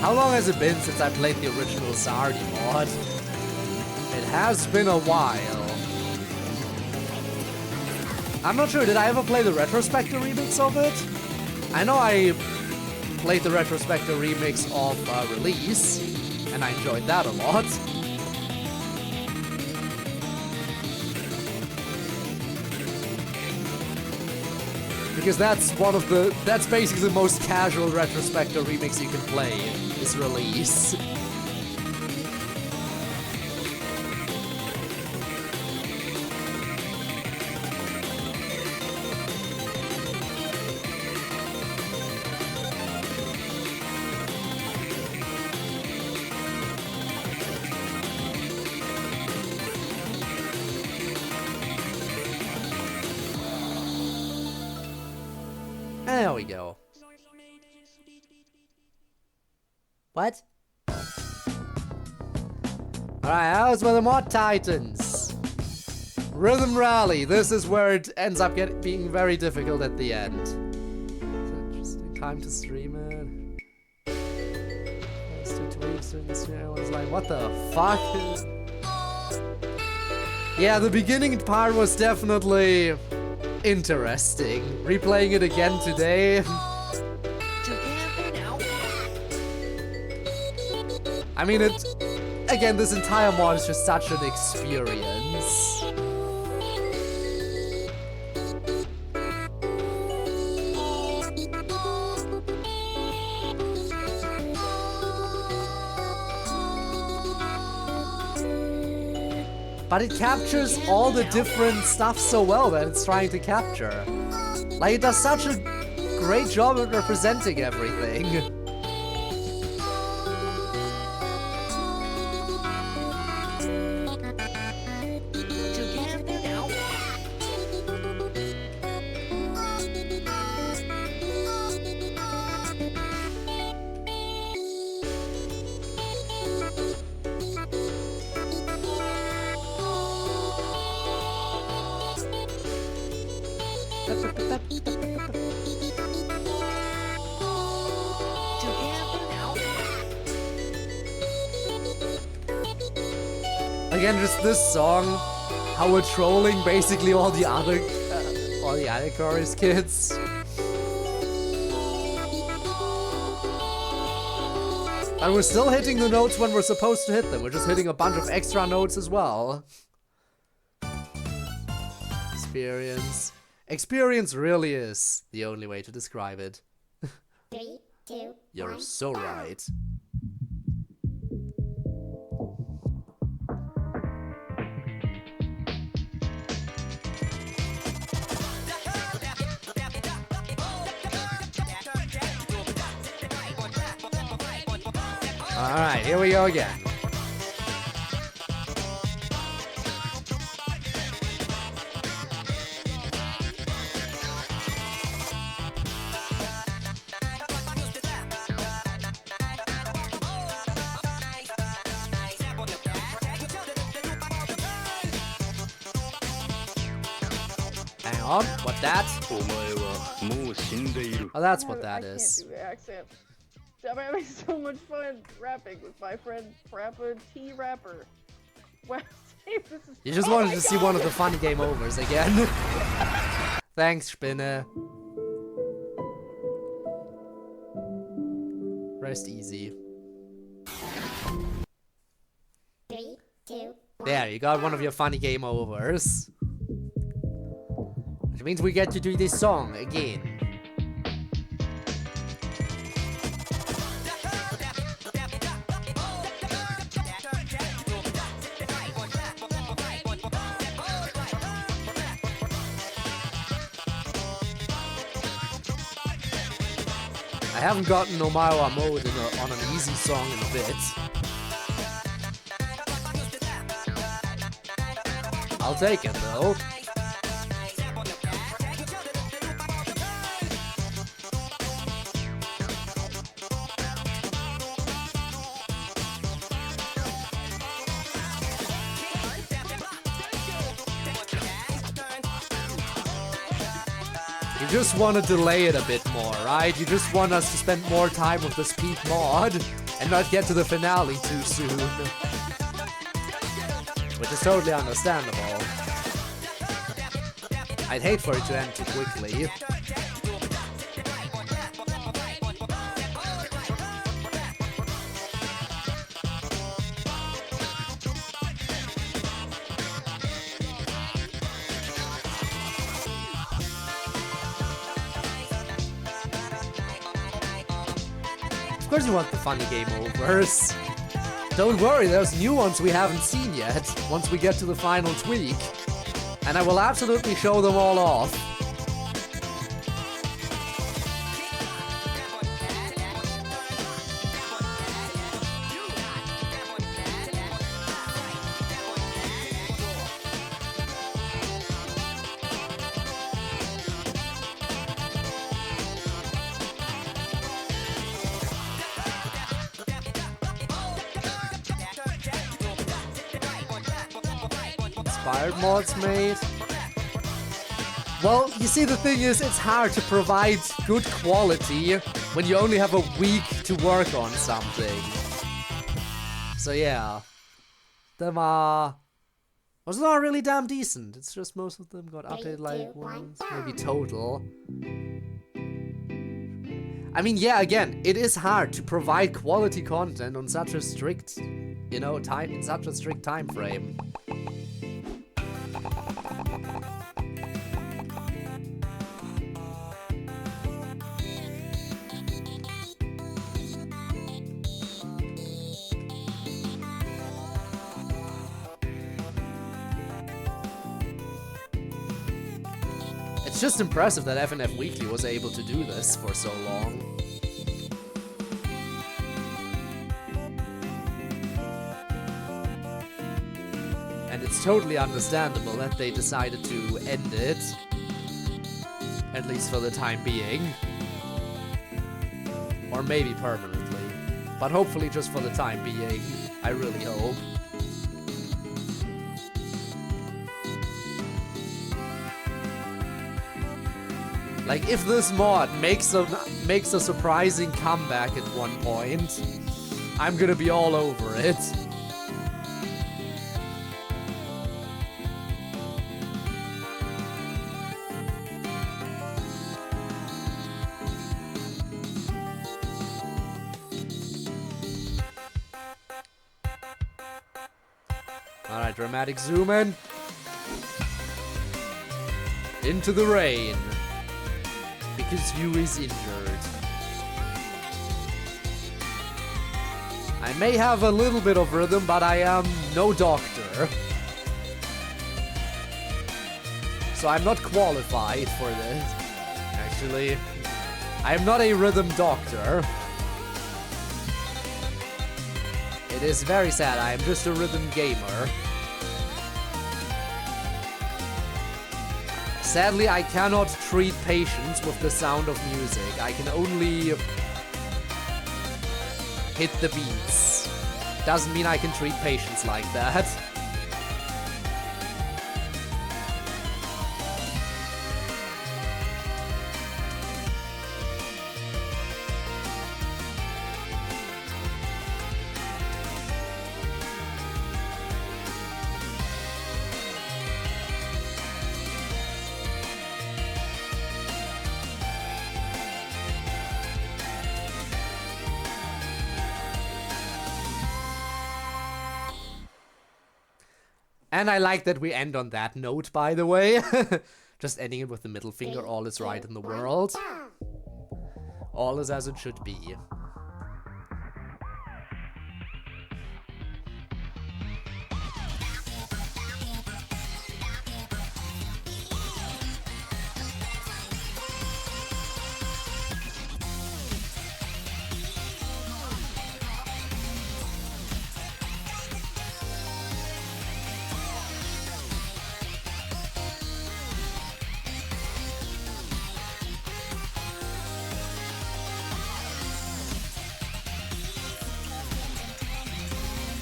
How long has it been since I played the original Zardy mod? It has been a while. I'm not sure, did I ever play the Retrospector remix of it? I know I played the Retrospector remix of Release, and I enjoyed that a lot. Because that's basically the most casual Retrospector remix you can play, is Release. There we go. What? Alright, how's with the Mod Titans? Rhythm Rally. This is where it ends up being very difficult at the end. Interesting time to stream it. First 2 weeks during this year, I was like, what the fuck? Yeah, the beginning part was definitely interesting. Replaying it again today. I mean, again, this entire mod is just such an experience. But it captures all the different stuff so well that it's trying to capture. Like, it does such a great job at representing everything. Again, just this song, how we're trolling basically all the other chorus kids. And we're still hitting the notes when we're supposed to hit them. We're just hitting a bunch of extra notes as well. Experience. Experience really is the only way to describe it. 3, 2, You're 1, so go. right. Alright, here we go again. Hang on, what that? Oh, that's what that is. I can't do the accent. I'm having so much fun rapping with my friend Frappa T Rapper. Wow, this is. You just wanted to see one of the funny game overs again. Thanks, Spinner. Rest easy. 3, 2, 1. There, you got one of your funny game overs. Which means we get to do this song again. I haven't gotten Omawa mode on an easy song in a bit. I'll take it though. You just want to delay it a bit more, right? You just want us to spend more time with this peak mod. and not get to the finale too soon. Which is totally understandable. I'd hate for it to end too quickly. Of course you want the funny game overs. Don't worry, there's new ones we haven't seen yet, once we get to the final tweak. And I will absolutely show them all off. Inspired mods made. Well, you see, the thing is, it's hard to provide good quality when you only have a week to work on something. So yeah, them was not really damn decent. It's just most of them got updated like once, maybe total. I mean, yeah, again, it is hard to provide quality content on such a strict, you know, time in such a strict time frame. It's just impressive that FNF Weekly was able to do this for so long. And it's totally understandable that they decided to end it, at least for the time being. Or maybe permanently, but hopefully just for the time being, I really hope. Like, if this mod makes a surprising comeback at one point, I'm gonna be all over it. Alright, dramatic zoom in. Into the rain. Because Hugh is injured. I may have a little bit of rhythm, but I am no doctor. So I'm not qualified for this. Actually, I am not a rhythm doctor. It is very sad, I am just a rhythm gamer. Sadly, I cannot treat patients with the sound of music. I can only hit the beats. Doesn't mean I can treat patients like that. And I like that we end on that note, by the way. Just ending it with the middle finger, all is right in the world. All is as it should be.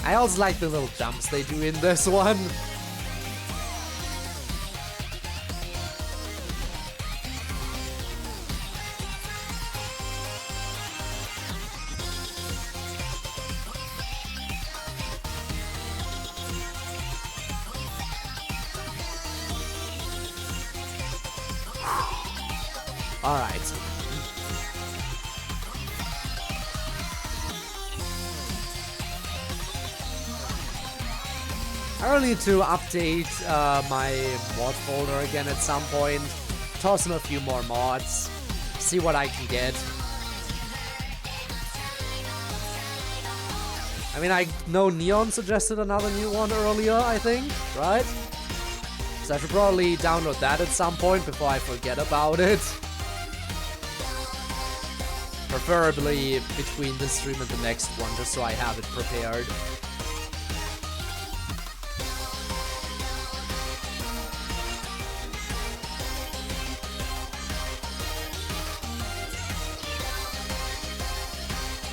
I also like the little jumps they do in this one. Alright. I will need to update my mod folder again at some point. Toss in a few more mods. See what I can get. I mean, I know Neon suggested another new one earlier, I think, right? So I should probably download that at some point before I forget about it. Preferably between this stream and the next one, just so I have it prepared.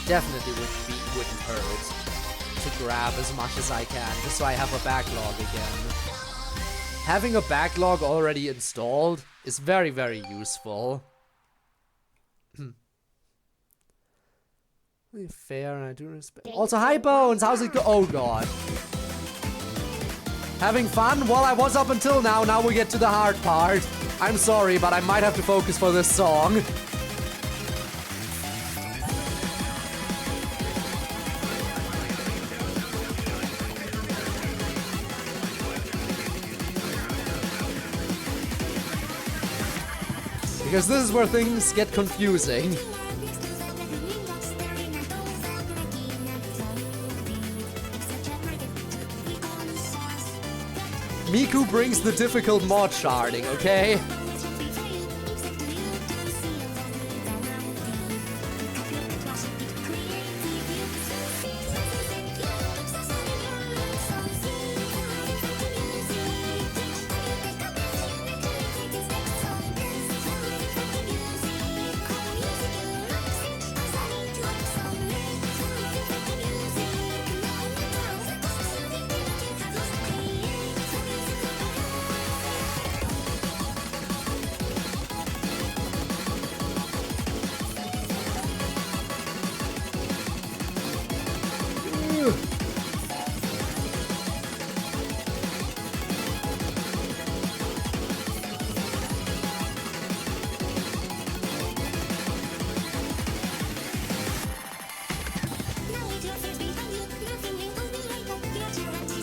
Definitely wouldn't hurt to grab as much as I can, just so I have a backlog again. Having a backlog already installed is very, very useful. Fair, and I do respect. Also, hi Bones, how's it go? Oh god. Having fun? Well, I was up until now. Now we get to the hard part. I'm sorry, but I might have to focus for this song. Because this is where things get confusing. Miku brings the difficult mod sharding, okay?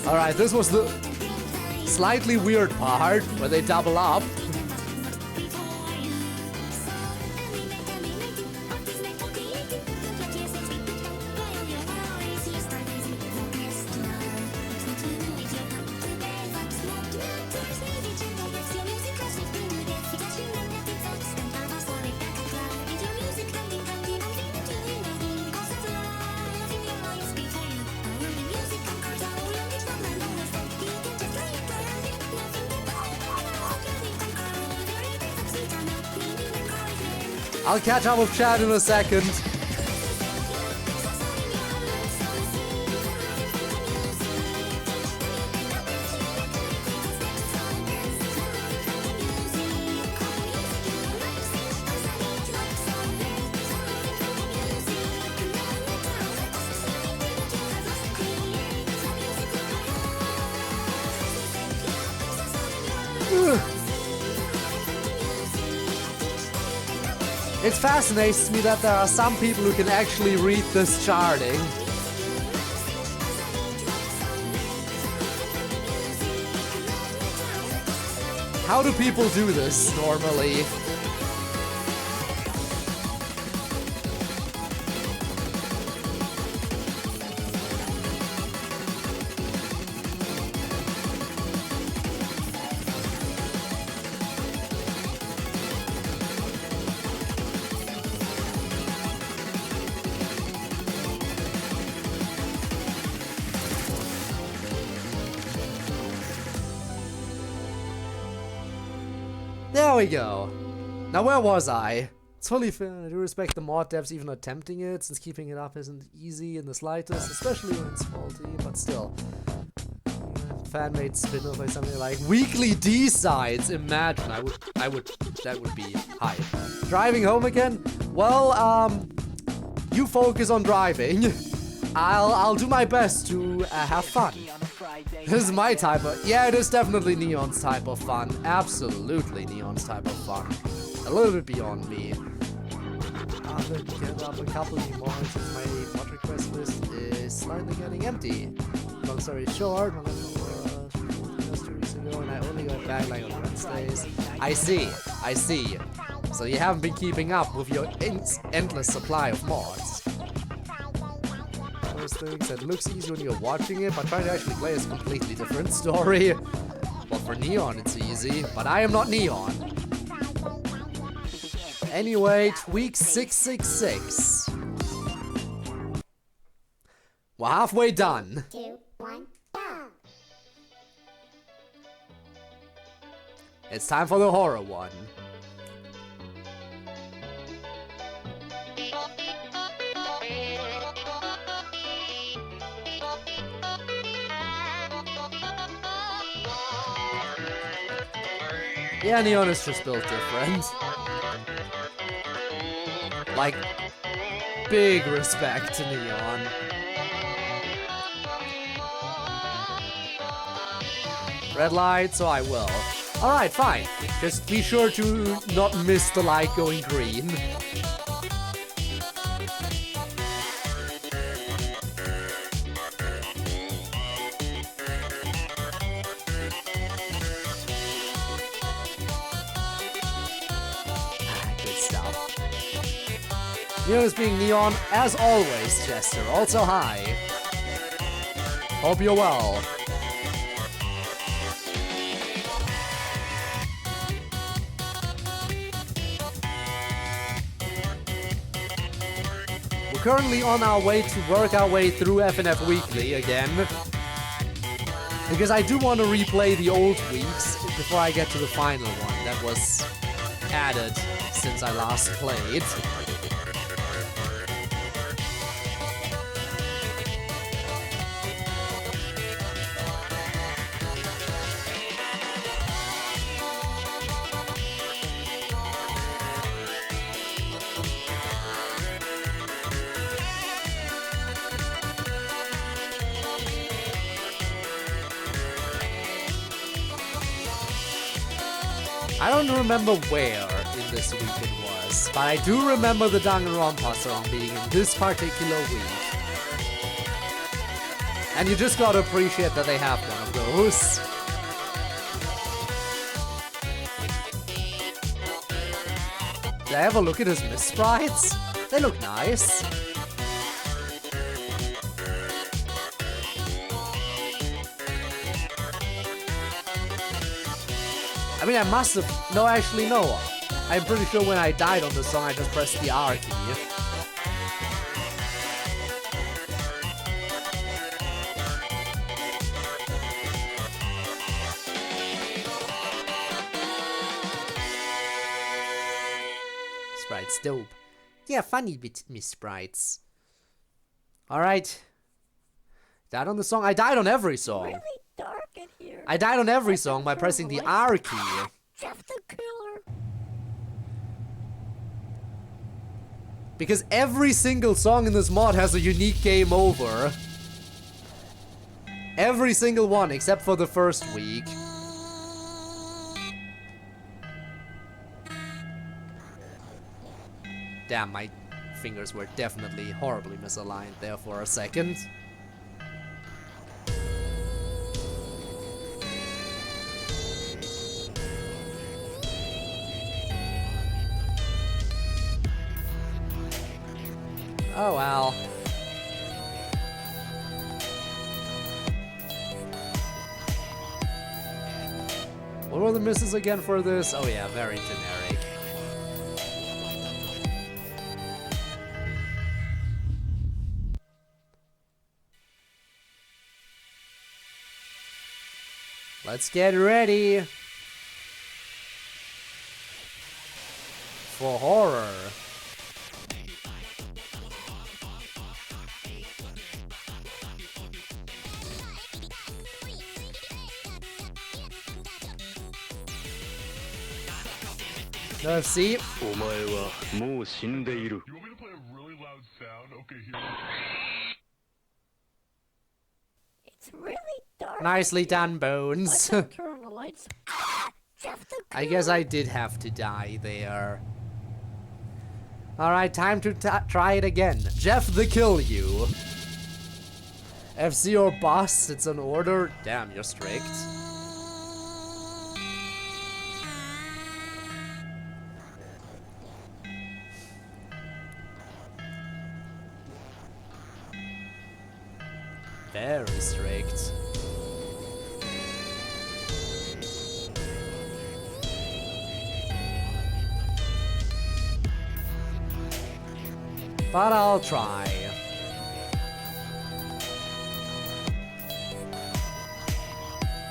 Alright, this was the slightly weird part where they double up. I'll catch up with Chad in a second. It fascinates me that there are some people who can actually read this charting. How do people do this normally? There we go. Now where was I? It's totally fair. I do respect the mod devs even attempting it, since keeping it up isn't easy in the slightest, especially when it's faulty, but still. Fan-made spin-off or something like Weekly D-sides. Imagine, that would be hype. Driving home again? Well, you focus on driving. I'll do my best to have fun. Friday. This is night, my yeah. type of... Yeah, it is definitely Neon's type of fun. Absolutely Neon's type of fun. A little bit beyond me. I'll get up a couple more since my mod request list is slightly getting empty. Long story short, I left just 2 weeks ago and I only got back like on Wednesdays. I see. So you haven't been keeping up with your endless supply of mods. Those things that looks easy when you're watching it, but trying to actually play is a completely different story. Well, for Neon it's easy, but I am not Neon. Anyway, Tweak 666. We're halfway done. 2, 1, go! It's time for the horror one. Yeah, Neon is just built different. Like, big respect to Neon. Red light, so I will. Alright, fine. Just be sure to not miss the light going green. Good stuff. Neon is being Neon, as always, Chester. Also, hi. Hope you're well. We're currently on our way to work our way through FNF Weekly again. Because I do want to replay the old weeks before I get to the final one that was added since I last played. I don't remember where in this week it was, but I do remember the Danganronpa song being in this particular week. And you just gotta appreciate that they have one of those. Did I ever look at his Miss Sprites? They look nice. I mean, I must have... No, actually, no. I'm pretty sure when I died on the song, I just pressed the R key. Sprites dope. Yeah, funny bit, Miss Sprites. Alright. Died on the song? I died on every song. Really dark in here. I died on every song by pressing the R key. Jeff the Killer. Because every single song in this mod has a unique game over. Every single one, except for the first week. Damn, my fingers were definitely horribly misaligned there for a second. Oh well. What were the misses again for this? Oh yeah, very generic. Let's get ready for horror. Let's see. You want me to play a really loud sound? Okay, here. It's really dark. Nicely done, Bones. I can't turn on the lights. Jeff the I guess I did have to die there. Alright, time to try it again. Jeff the Kill You. FC or bust, it's an order. Damn, you're strict. Very strict. But I'll try.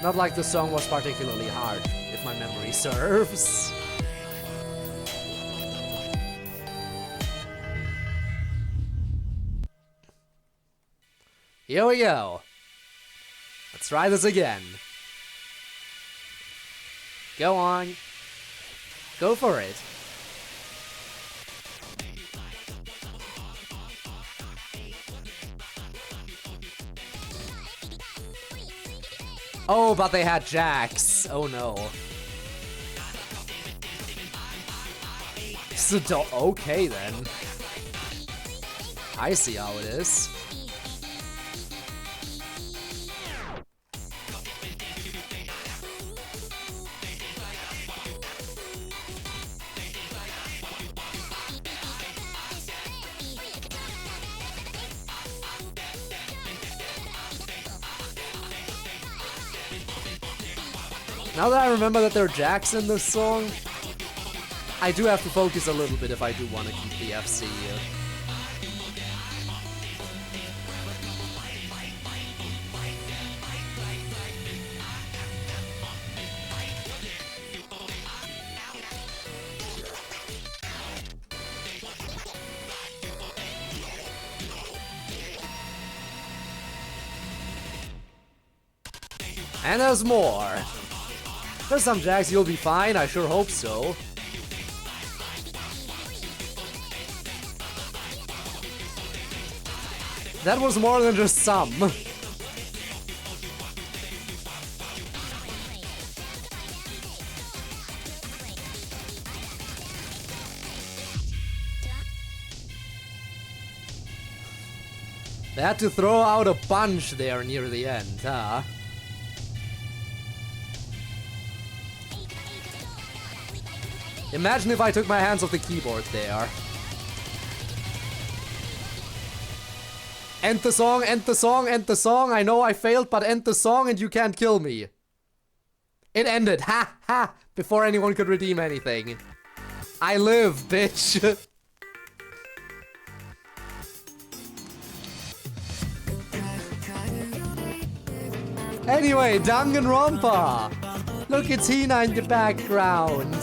Not like the song was particularly hard, if my memory serves. Here we go. Let's try this again. Go on. Go for it. Oh, but they had jacks. Oh no. So okay then. I see how it is. Now that I remember that there are jacks in this song, I do have to focus a little bit if I do want to keep the FC here. And there's more. There's some jacks, you'll be fine, I sure hope so. That was more than just some. They had to throw out a bunch there near the end, huh? Imagine if I took my hands off the keyboard there. End the song, end the song, end the song. I know I failed, but end the song and you can't kill me. It ended. Ha ha. Before anyone could redeem anything. I live, bitch. Anyway, Danganronpa. Look, it's Hina in the background.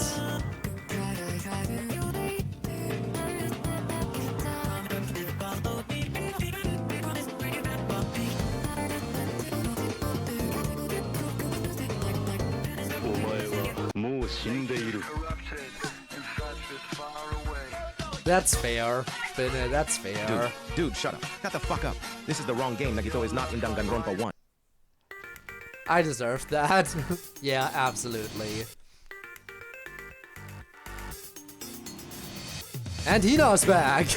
That's fair. That's fair. Dude, shut up. Shut the fuck up. This is the wrong game. Nagito is not in Danganronpa 1. I deserved that. Yeah, absolutely. And Hina's back.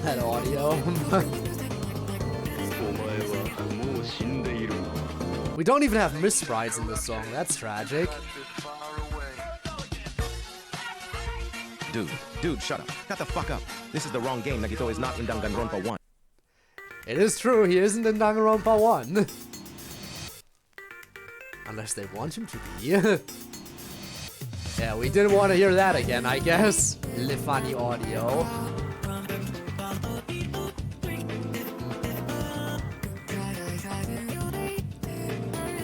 That audio. We don't even have misrides in this song. That's tragic. Dude, shut up. Shut the fuck up. This is the wrong game. Nagito is not in Danganronpa 1. It is true, he isn't in Danganronpa 1. Unless they want him to be. Yeah, we didn't want to hear that again, I guess. Funny audio.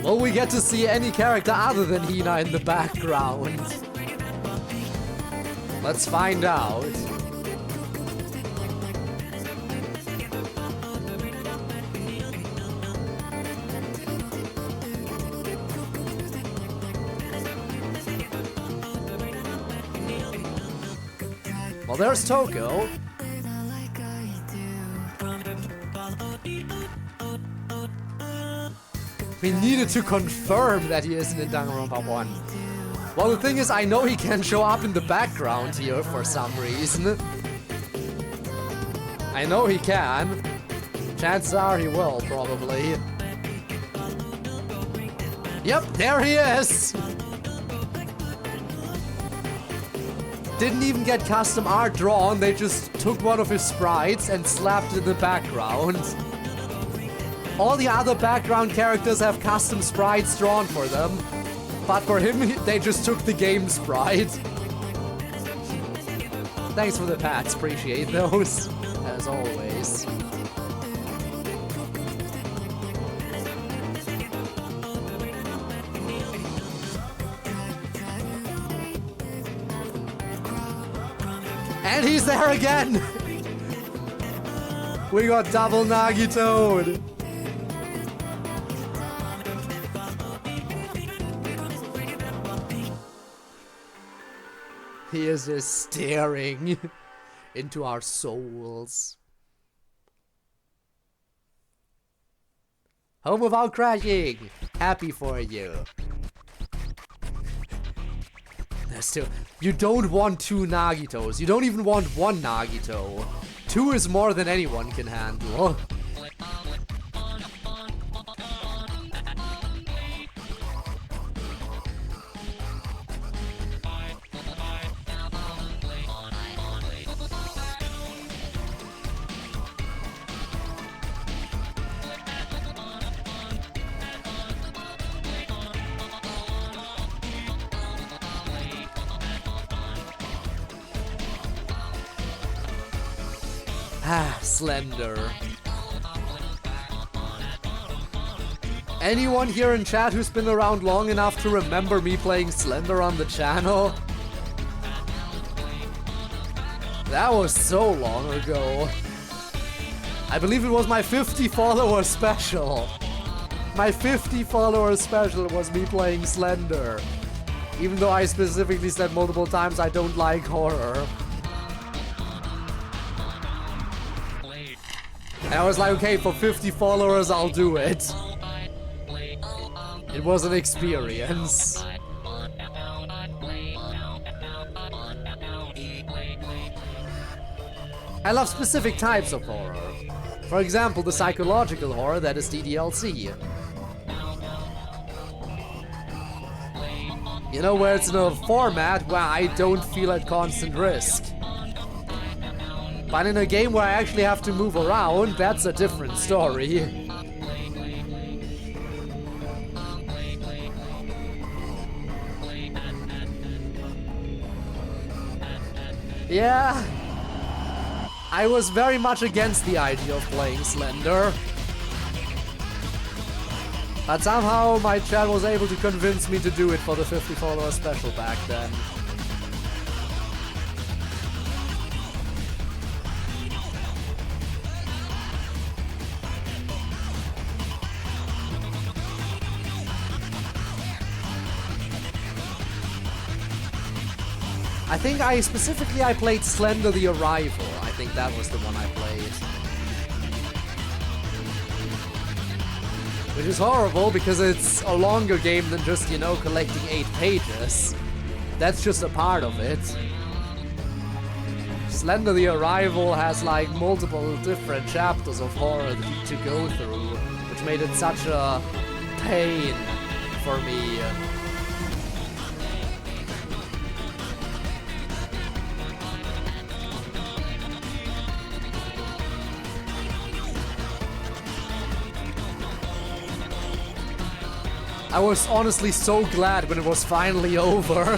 Will we get to see any character other than Hina in the background? Let's find out. Well, there's Toko. We needed to confirm that he isn't in Danganronpa 1. Well, the thing is, I know he can show up in the background here for some reason. I know he can. Chances are he will, probably. Yep, there he is! Didn't even get custom art drawn, they just took one of his sprites and slapped it in the background. All the other background characters have custom sprites drawn for them, but for him, they just took the game sprite. Thanks for the pats, appreciate those, as always. And he's there again! We got double Nagi-Toad! He is just staring into our souls. Home without crashing! Happy for you. Still, you don't want 2 Nagitos. You don't even want 1 Nagito. 2 is more than anyone can handle. Slender. Anyone here in chat who's been around long enough to remember me playing Slender on the channel? That was so long ago. I believe it was my 50 follower special. My 50 follower special was me playing Slender. Even though I specifically said multiple times I don't like horror. And I was like, okay, for 50 followers, I'll do it. It was an experience. I love specific types of horror. For example, the psychological horror that is DDLC. You know, where it's in a format where I don't feel at constant risk. But in a game where I actually have to move around, that's a different story. Yeah, I was very much against the idea of playing Slender. But somehow my chat was able to convince me to do it for the 50 follower special back then. I think I played Slender the Arrival. I think that was the one I played. Which is horrible because it's a longer game than just, you know, collecting 8 pages. That's just a part of it. Slender the Arrival has like multiple different chapters of horror to go through, which made it such a pain for me. I was honestly so glad when it was finally over.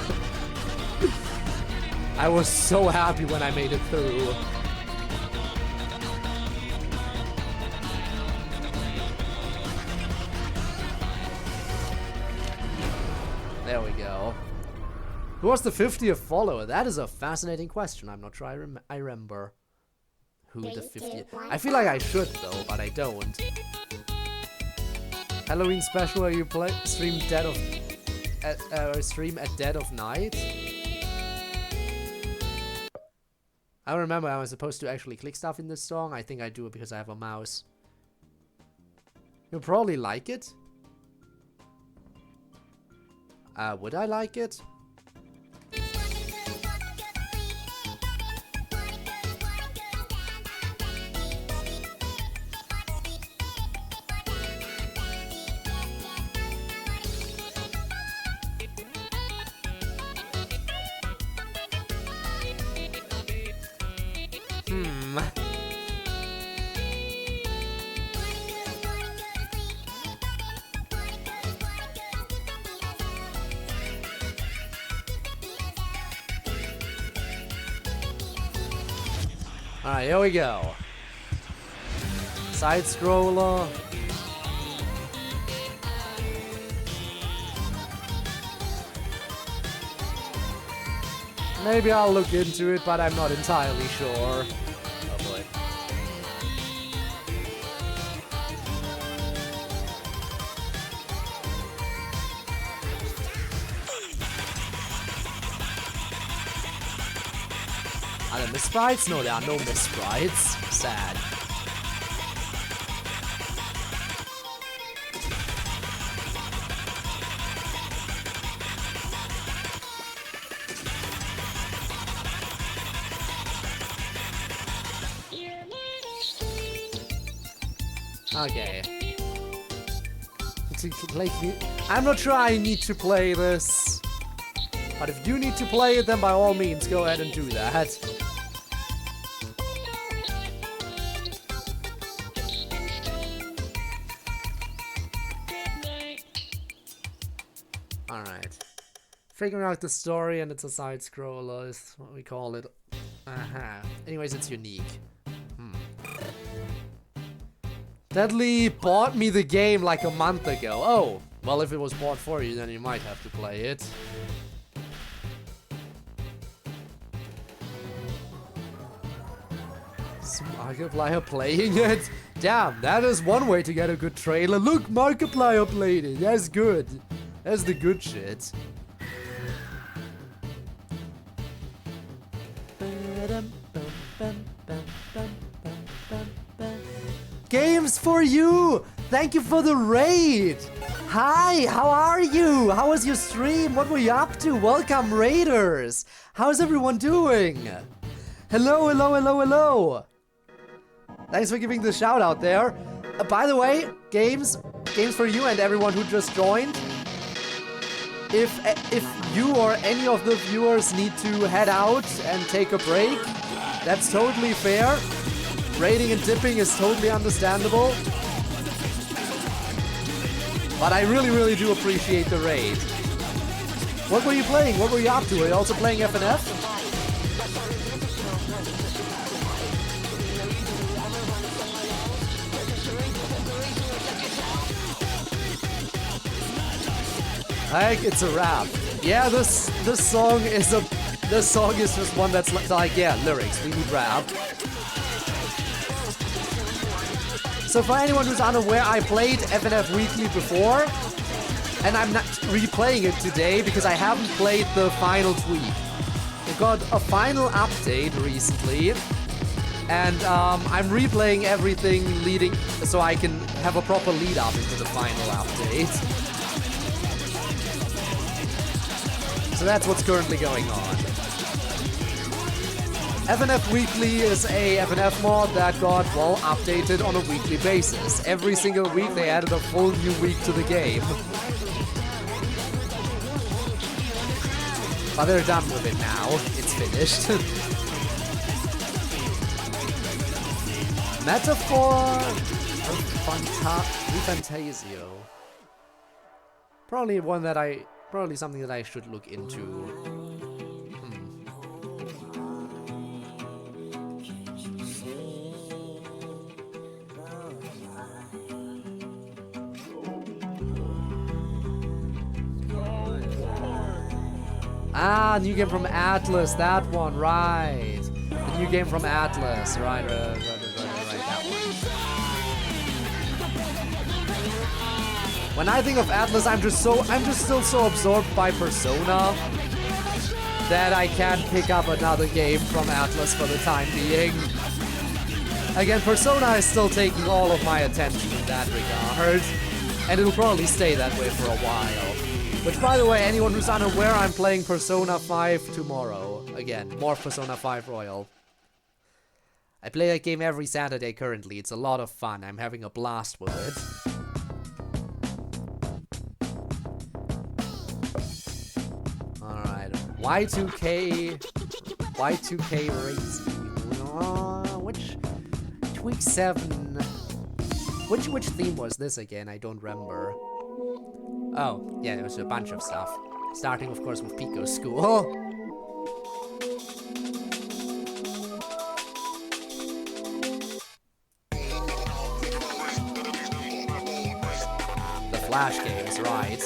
I was so happy when I made it through. There we go. Who was the 50th follower? That is a fascinating question. I'm not sure I remember who the 50th... I feel like I should though, but I don't. Halloween special where you stream stream at dead of night? I don't remember. I was supposed to actually click stuff in this song. I think I do it because I have a mouse. You'll probably like it. Would I like it? Alright, here we go. Side scroller. Maybe I'll look into it, but I'm not entirely sure. Oh boy. Are there miss sprites? No, there are no miss sprites. Sad. Okay. I'm not sure I need to play this. But if you need to play it, then by all means, go ahead and do that. Alright. Figuring out the story, and it's a side scroller is what we call it. Anyways, it's unique. Deadly bought me the game like a month ago. Oh, well, if it was bought for you, then you might have to play it. Markiplier playing it? Damn, that is one way to get a good trailer. Look, Markiplier played it. That's good. That's the good shit. Games for you! Thank you for the raid! Hi, how are you? How was your stream? What were you up to? Welcome, raiders! How's everyone doing? Hello, hello, hello, hello! Thanks for giving the shout out there. By the way, games for you and everyone who just joined. If you or any of the viewers need to head out and take a break, that's totally fair. Raiding and dipping is totally understandable. But I really, really do appreciate the raid. What were you playing? What were you up to? Were you also playing FNF? Like, it's a rap. Yeah, this song is just one that's like, yeah, lyrics. We need rap. So for anyone who's unaware, I played FNF Weekly before, and I'm not replaying it today because I haven't played the final tweak. I got a final update recently, and I'm replaying everything leading so I can have a proper lead up into the final update. So that's what's currently going on. FNF Weekly is a FNF mod that got, well, updated on a weekly basis. Every single week they added a full new week to the game. But they're done with it now. It's finished. Metaphor Fantasio. Probably something that I should look into. Ah, new game from Atlas, that one, right. The new game from Atlas, right, that one. When I think of Atlas, I'm just still so absorbed by Persona that I can't pick up another game from Atlas for the time being. Again, Persona is still taking all of my attention in that regard, and it'll probably stay that way for a while. Which, by the way, anyone who's unaware, I'm playing Persona 5 tomorrow. Again, more Persona 5 Royal. I play that game every Saturday currently. It's a lot of fun. I'm having a blast with it. Alright. Y2K Racing. Which Week 7? Which theme was this again? I don't remember. Oh, yeah, it was a bunch of stuff. Starting, of course, with Pico School. The Flash games, right.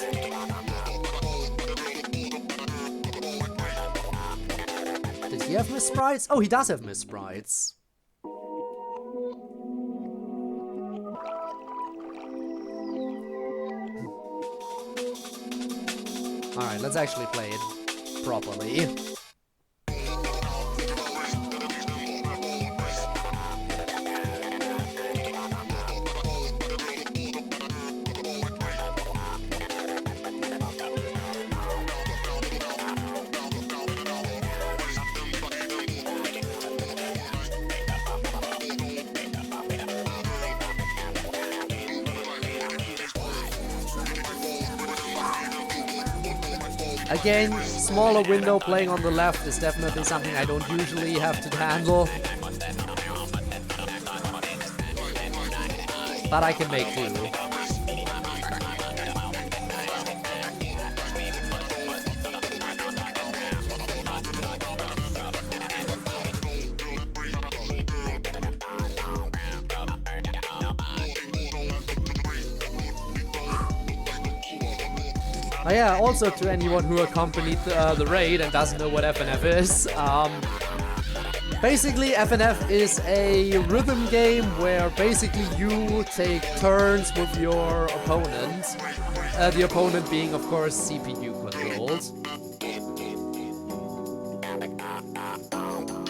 Did he have Miss Sprites? Oh, he does have Miss Sprites. Alright, let's actually play it properly. Again, smaller window playing on the left is definitely something I don't usually have to handle. But I can make do. Oh yeah, also to anyone who accompanied the raid and doesn't know what FNF is, basically FNF is a rhythm game where basically you take turns with your opponent, the opponent being of course CPU controlled.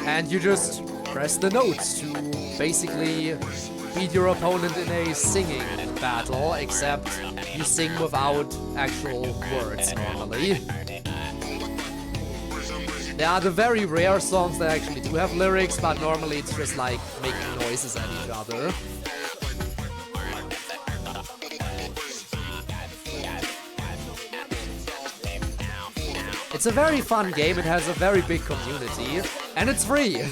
And you just press the notes to basically beat your opponent in a singing battle, except you sing without actual words normally. There are the very rare songs that actually do have lyrics, but normally it's just like making noises at each other. It's a very fun game, it has a very big community, and it's free!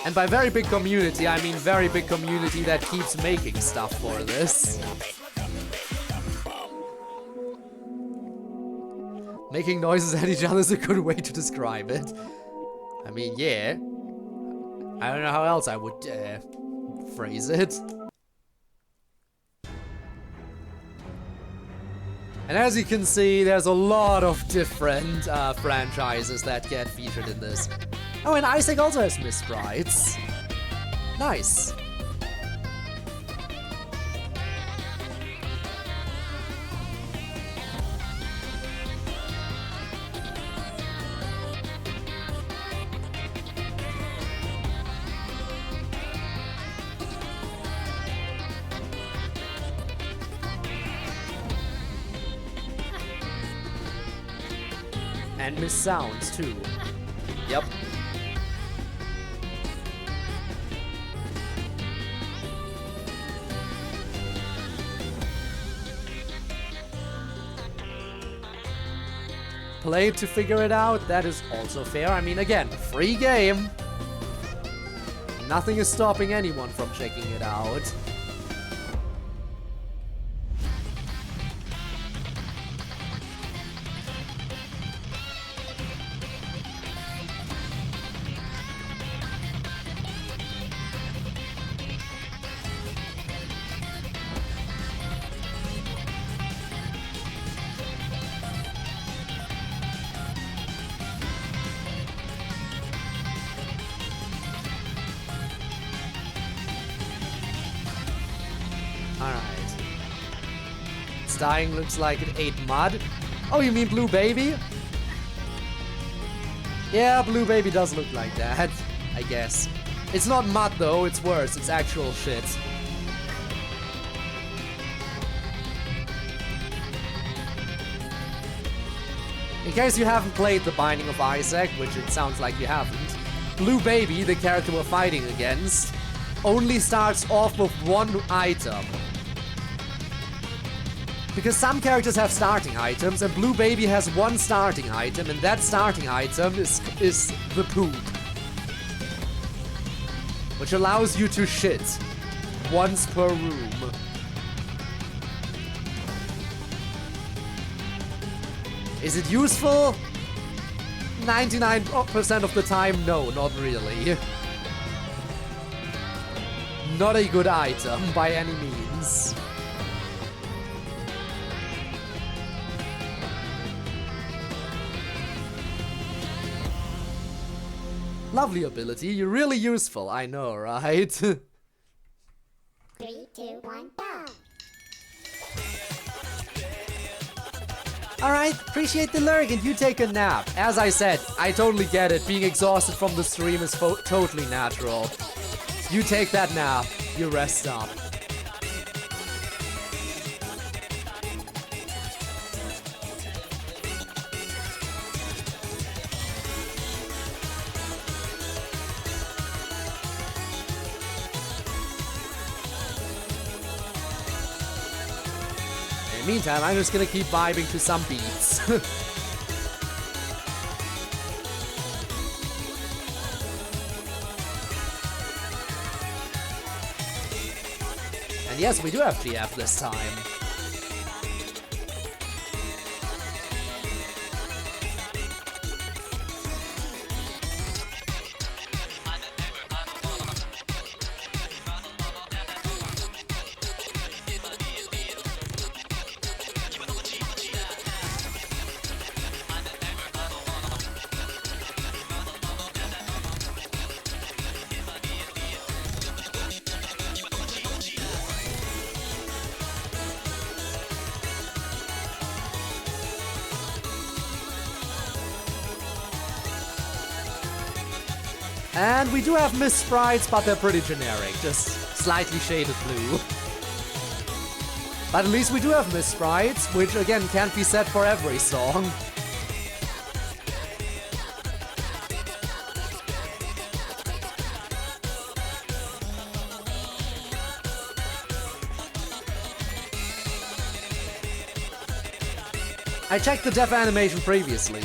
And by very big community, I mean very big community that keeps making stuff for this. Making noises at each other is a good way to describe it. I mean, yeah. I don't know how else I would phrase it. And as you can see, there's a lot of different franchises that get featured in this. Oh, and Isaac also has Miss Sprites. Nice. And Miss Sounds, too. Yep. Play to figure it out, that is also fair. I mean, again, free game. Nothing is stopping anyone from checking it out. dying looks like it ate mud. Oh, you mean Blue Baby? Yeah, Blue Baby does look like that, I guess. It's not mud though, it's worse, it's actual shit. In case you haven't played The Binding of Isaac, which it sounds like you haven't, Blue Baby, the character we're fighting against, only starts off with one item. Because some characters have starting items, and Blue Baby has one starting item, and that starting item is the poop. Which allows you to shit once per room. Is it useful? 99% of the time, no, not really. Not a good item by any means. Lovely ability, you're really useful, I know, right? 3, 2, 1, go! Alright, appreciate the lurk and you take a nap. As I said, I totally get it, being exhausted from the stream is totally natural. You take that nap, you rest up. Meantime, I'm just gonna keep vibing to some beats. And yes, we do have GF this time. And we do have Miss Sprites, but they're pretty generic, just slightly shaded blue. But at least we do have Miss Sprites, which again can't be said for every song. I checked the death animation previously.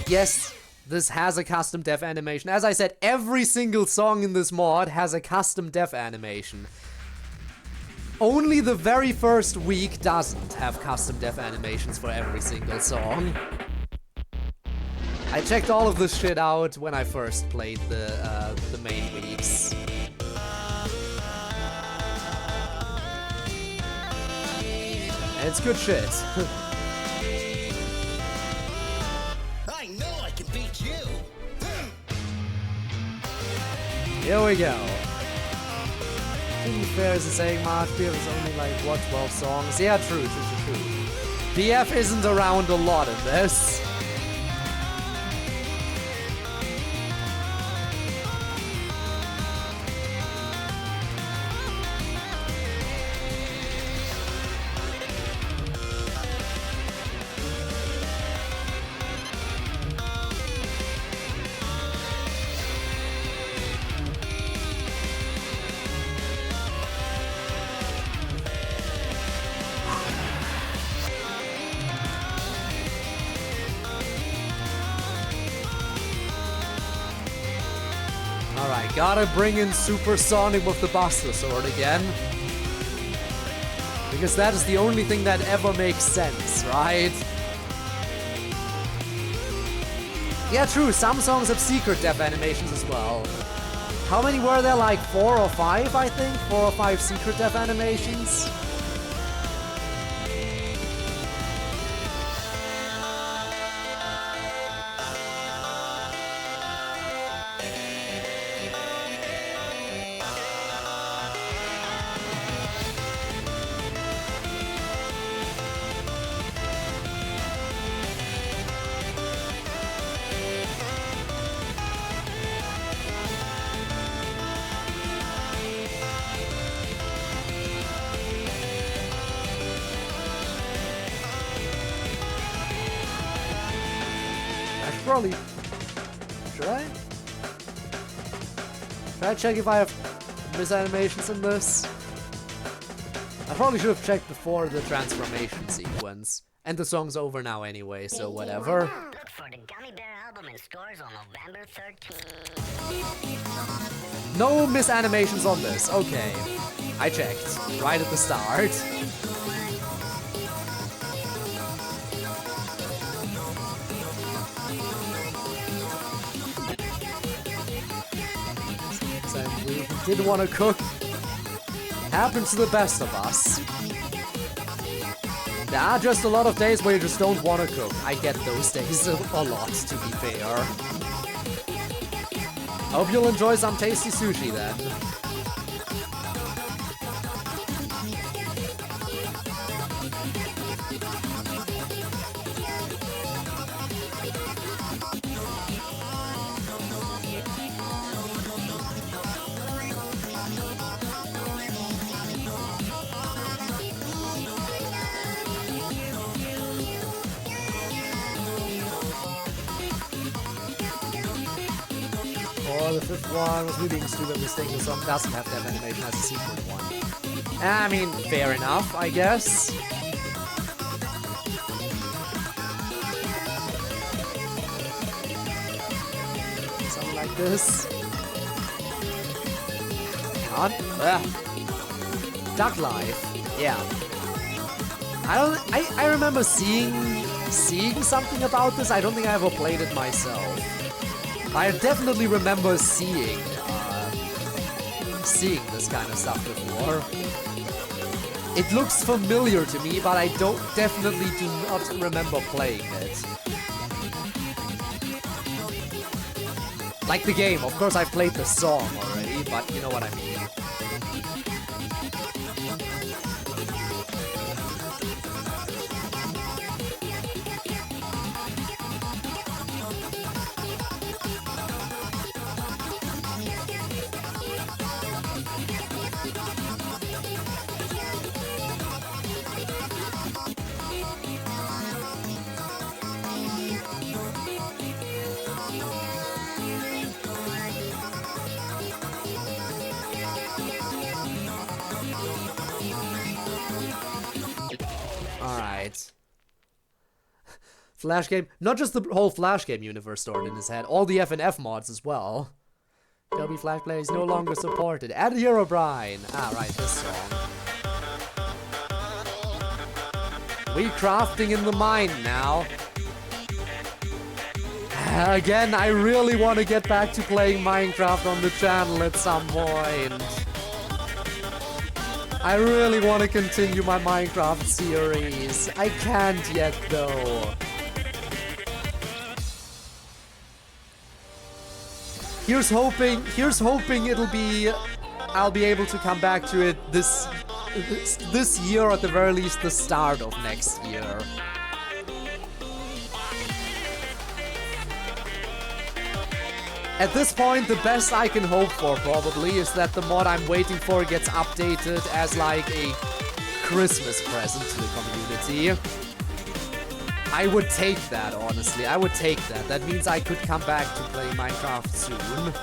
Yes, this has a custom death animation. As I said, every single song in this mod has a custom death animation. Only the very first week doesn't have custom death animations for every single song. I checked all of this shit out when I first played the main weeks. And it's good shit. Here we go. To be fair, is saying March BF is only like, what, 12 songs? Yeah, true. BF isn't around a lot in this. Alright, gotta bring in Supersonic with the Buster Sword again. Because that is the only thing that ever makes sense, right? Yeah, true, some songs have secret death animations as well. How many were there? Like 4 or 5, I think? 4 or 5 secret death animations? probably... Should I? Should I check if I have misanimations in this? I probably should have checked before the transformation sequence. And the song's over now anyway, so whatever. Look for the Gummy Bear album and scores on November 13th. No misanimations on this. Okay. I checked. Right at the start. We didn't want to cook. Happens to the best of us. There are just a lot of days where you just don't want to cook. I get those days a lot, to be fair. Hope you'll enjoy some tasty sushi then. Oh, the fifth one was me being stupid mistake. The song doesn't have that animation as a secret one. I mean, fair enough, I guess. Something like this. Hang on. Duck Life. Yeah. I remember seeing something about this. I don't think I ever played it myself. I definitely remember seeing this kind of stuff before. It looks familiar to me, but I definitely do not remember playing it. Like the game, of course I've played the song already, but you know what I mean. Alright. Flash game. Not just the whole Flash game universe stored in his head, all the FNF mods as well. Dolby Flash Play is no longer supported. Add Herobrine. Ah, right, this song. We crafting in the mine now. Again, I really want to get back to playing Minecraft on the channel at some point. I really want to continue my Minecraft series. I can't yet, though. Here's hoping I'll be able to come back to it this year, or at the very least the start of next year. At this point, the best I can hope for probably is that the mod I'm waiting for gets updated as like a Christmas present to the community. I would take that, honestly. I would take that. That means I could come back to play Minecraft soon.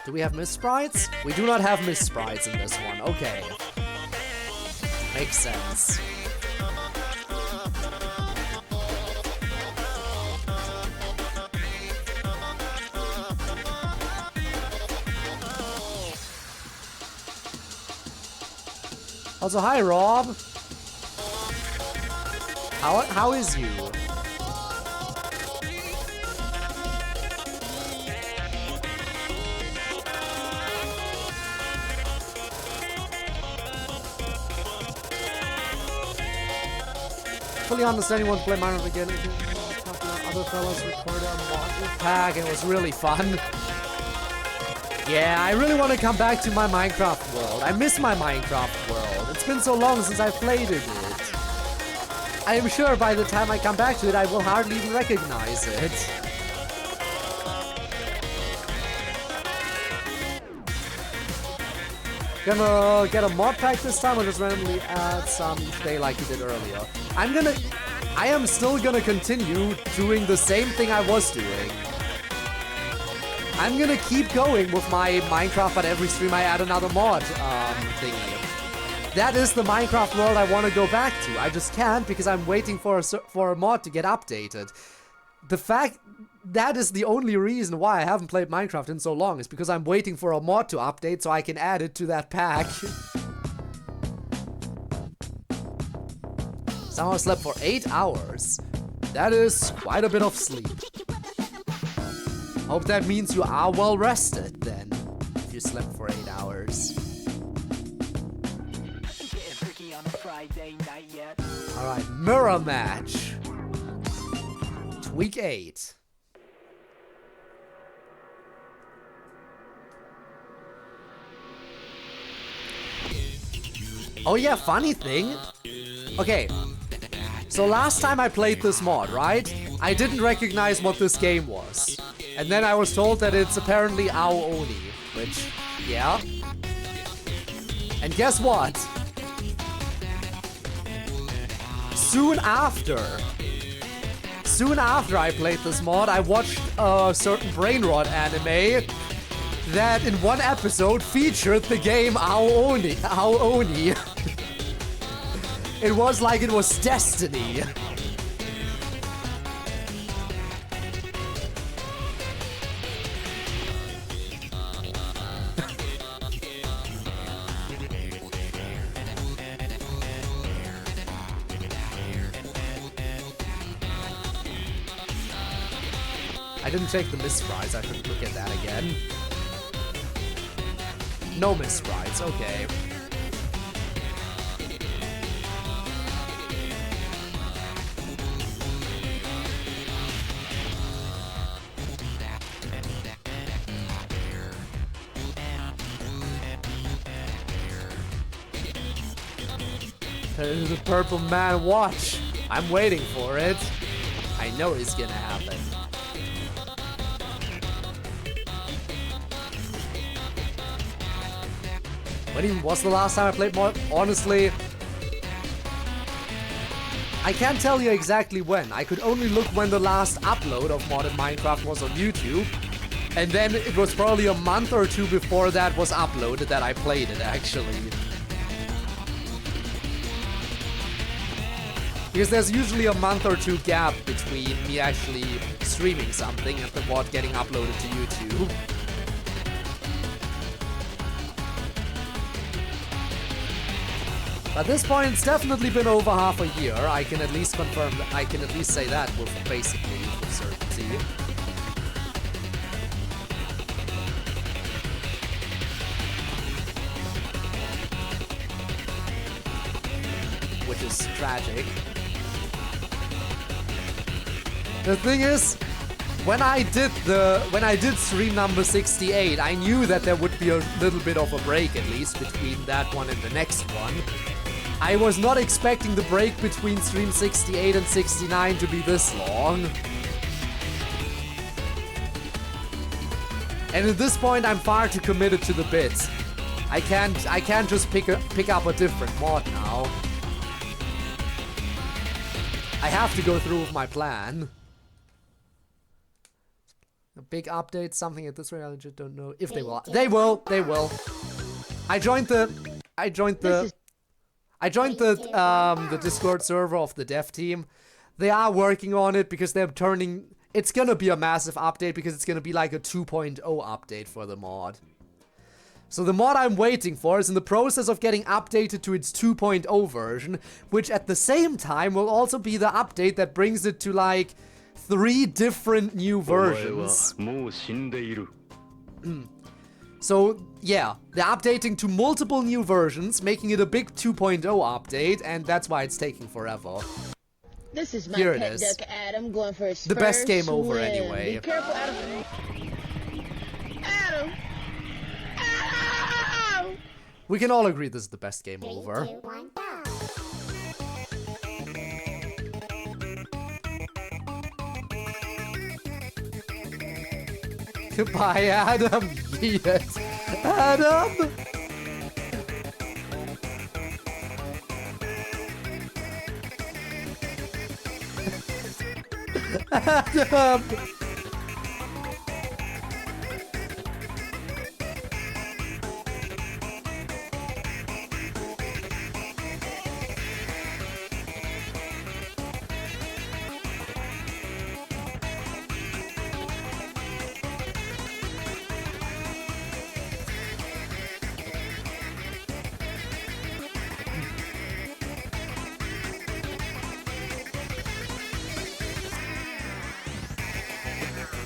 Do we have Miss Sprites? We do not have Miss Sprites in this one. Okay. Makes sense. Also, hi Rob. How is you? Fully understanding want to play Minecraft again. Other fellows recorded a mod pack. It was really fun. Yeah, I really want to come back to my Minecraft world. I miss my Minecraft world. It's been so long since I played it. I am sure by the time I come back to it, I will hardly even recognize it. Gonna get a mod pack this time or just randomly add some each day like you did earlier. I am still gonna continue doing the same thing I was doing. I'm gonna keep going with my Minecraft, but every stream I add another mod thingy. That is the Minecraft world I want to go back to. I just can't because I'm waiting for a mod to get updated. The fact that is the only reason why I haven't played Minecraft in so long is because I'm waiting for a mod to update so I can add it to that pack. Somehow slept for 8 hours. That is quite a bit of sleep. Hope that means you are well rested then, if you slept for 8 hours. Alright, mirror match. Week 8. Oh yeah, funny thing. Okay. So last time I played this mod, right? I didn't recognize what this game was. And then I was told that it's apparently Ao Oni, which, yeah. And guess what? Soon after I played this mod, I watched a certain Brainrot anime that in one episode featured the game Ao Oni. It was like it was destiny. I didn't take the miss prize, I should look at that again. No miss prize, okay. There's a purple man watch. I'm waiting for it. I know it's gonna happen. When was the last time I played mod? Honestly, I can't tell you exactly when. I could only look when the last upload of modded Minecraft was on YouTube. And then it was probably a month or two before that was uploaded that I played it, actually. Because there's usually a month or two gap between me actually streaming something and the mod getting uploaded to YouTube. At this point, it's definitely been over half a year. I can at least confirm that. I can at least say that with basically with certainty. Which is tragic. The thing is, when I did stream number 68, I knew that there would be a little bit of a break at least between that one and the next one. I was not expecting the break between stream 68 and 69 to be this long. And at this point I'm far too committed to the bit. I can't just pick up a different mod now. I have to go through with my plan. A big update, something at this rate, I just don't know if they will. They will. I joined the Discord server of the dev team. They are working on it because they're turning... It's gonna be a massive update because it's gonna be like a 2.0 update for the mod. So the mod I'm waiting for is in the process of getting updated to its 2.0 version, which at the same time will also be the update that brings it to like 3 different new versions. So, yeah, they're updating to multiple new versions, making it a big 2.0 update, and that's why it's taking forever. This is my Here it pet is. duck Adam going for his The best first game over swim. anyway. Be careful, Adam. Adam! Adam! We can all agree this is the best game 3, over. 2, 1, go. Goodbye, Adam. Yes. Adam. Adam.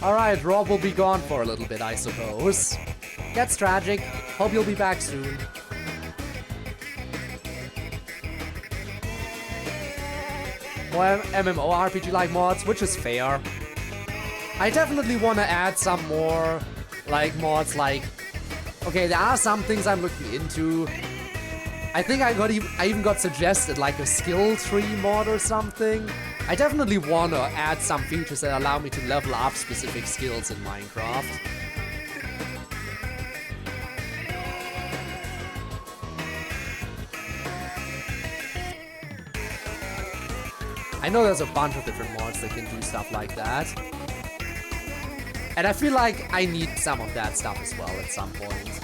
Alright, Rob will be gone for a little bit, I suppose. That's tragic. Hope you'll be back soon. More MMORPG-like mods, which is fair. I definitely want to add some more, like, mods like... Okay, there are some things I'm looking into. I think I even got suggested, like, a skill tree mod or something. I definitely want to add some features that allow me to level up specific skills in Minecraft. I know there's a bunch of different mods that can do stuff like that. And I feel like I need some of that stuff as well at some point.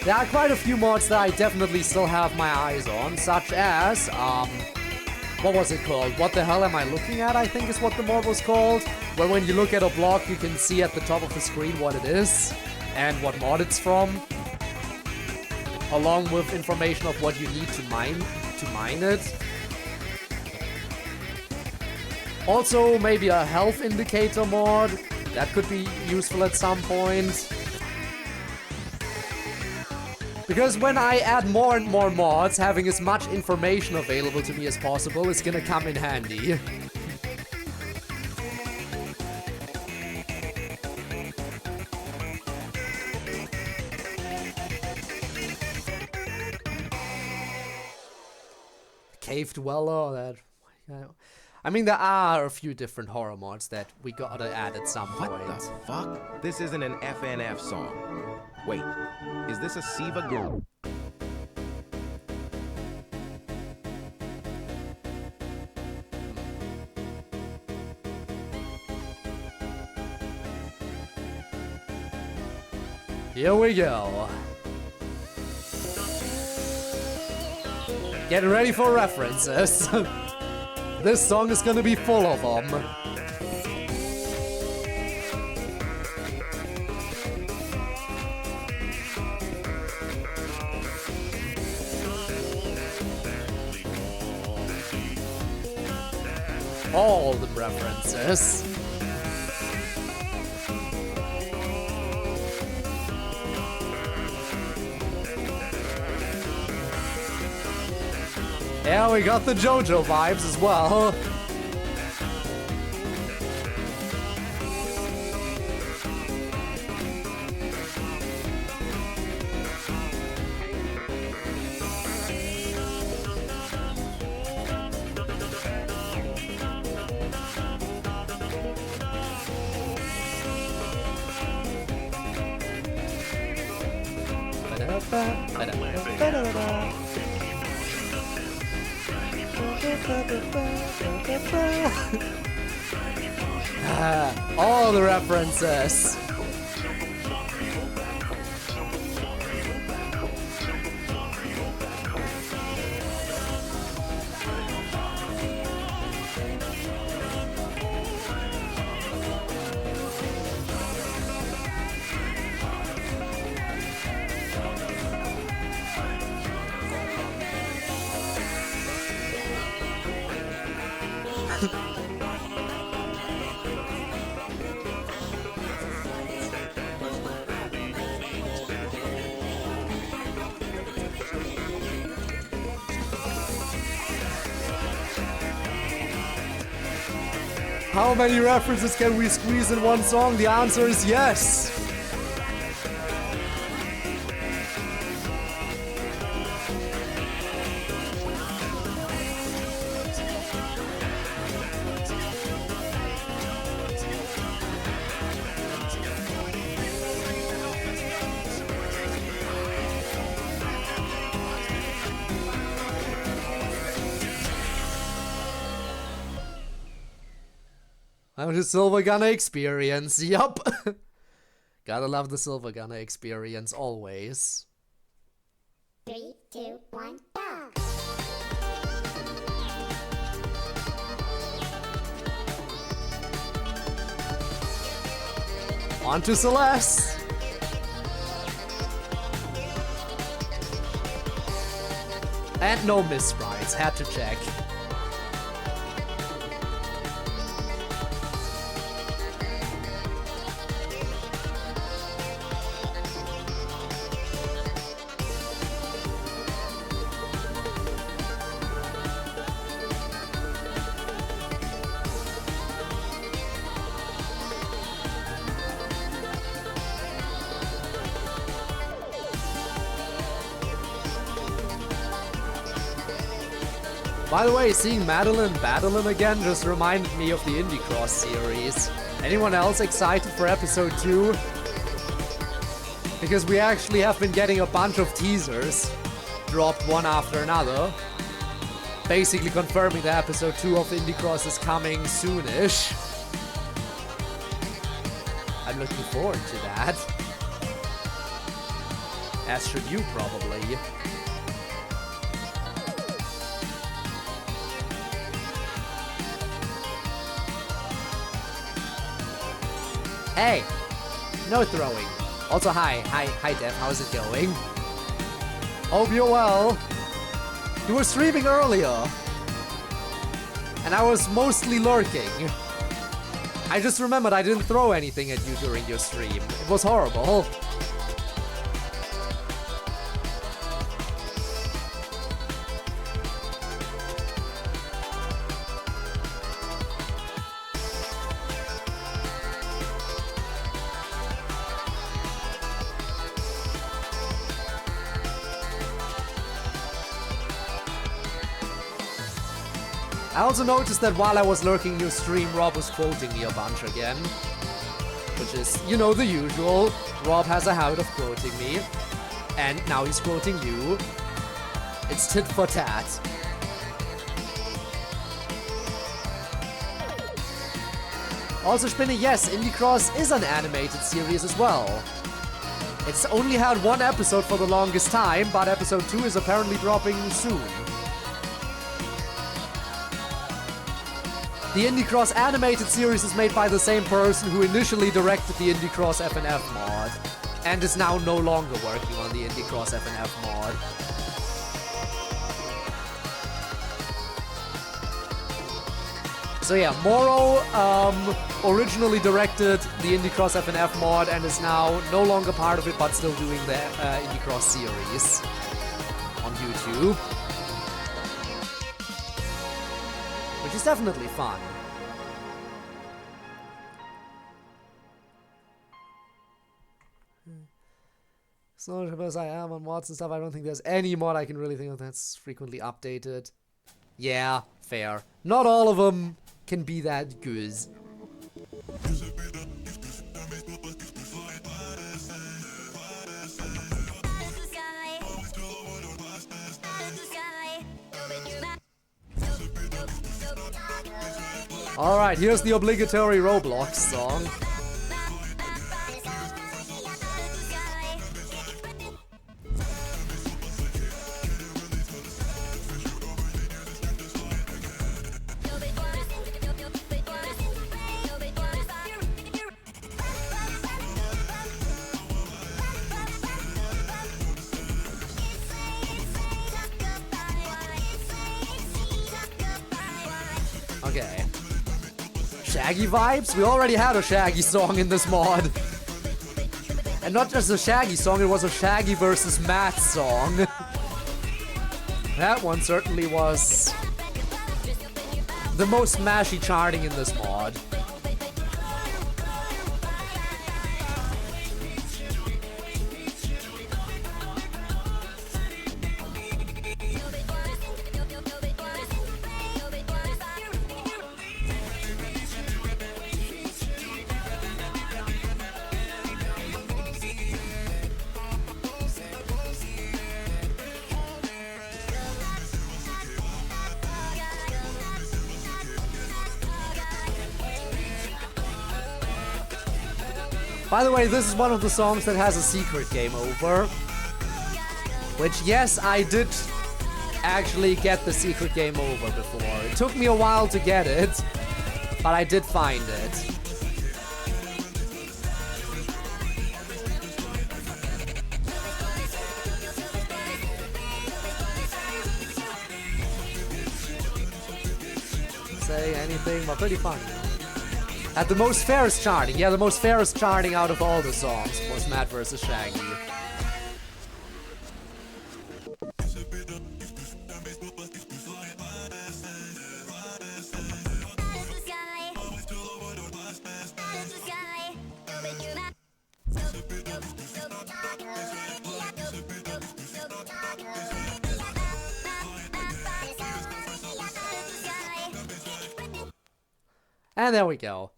There are quite a few mods that I definitely still have my eyes on, such as, what was it called? What the hell am I looking at, I think is what the mod was called. Where when you look at a block, you can see at the top of the screen what it is and what mod it's from. Along with information of what you need to mine it. Also, maybe a health indicator mod. That could be useful at some point. Because when I add more and more mods, having as much information available to me as possible is gonna come in handy. Cave Dweller, that... I mean, there are a few different horror mods that we gotta add at some point. What the fuck? This isn't an FNF song. Wait, is this a Siva girl? Here we go. Get ready for references. This song is gonna be full of them. All the references. Yeah, we got the JoJo vibes as well. All the references. How many references can we squeeze in one song? The answer is yes. I'm the Silver Gunner experience. Yup. Gotta love the Silver Gunner experience always. 3, 2, 1, go! On to Celeste. And no missprites, had to check. By the way, seeing Madeline battling again just reminded me of the Indie Cross series. Anyone else excited for episode 2? Because we actually have been getting a bunch of teasers, dropped one after another, basically confirming that episode 2 of Indie Cross is coming soonish. I'm looking forward to that. As should you, probably. Hey! No throwing. Also, hi, Dev, how's it going? Hope you're well. You were streaming earlier. And I was mostly lurking. I just remembered I didn't throw anything at you during your stream. It was horrible. I also noticed that while I was lurking in your stream, Rob was quoting me a bunch again. Which is, you know, the usual. Rob has a habit of quoting me. And now he's quoting you. It's tit for tat. Also, Spinny, yes, Indie Cross is an animated series as well. It's only had one episode for the longest time, but episode 2 is apparently dropping soon. The Indie Cross animated series is made by the same person who initially directed the Indie Cross FNF mod, and is now no longer working on the Indie Cross FNF mod. So yeah, Moro originally directed the Indie Cross FNF mod and is now no longer part of it, but still doing the Indie Cross series on YouTube. Which is definitely fun. So as I am on mods and stuff, I don't think there's any mod I can really think of that's frequently updated. Yeah, fair. Not all of them can be that good. Alright, here's the obligatory Roblox song. Okay. Shaggy vibes? We already had a Shaggy song in this mod. And not just a Shaggy song, it was a Shaggy versus Matt song. That one certainly was the most mashy charting in this mod. By the way, this is one of the songs that has a secret game over. Which, yes, I did actually get the secret game over before. It took me a while to get it, but I did find it. Say anything, but pretty funny. At the most fairest charting. Yeah, the most fairest charting out of all the songs was Matt vs. Shaggy. And there we go.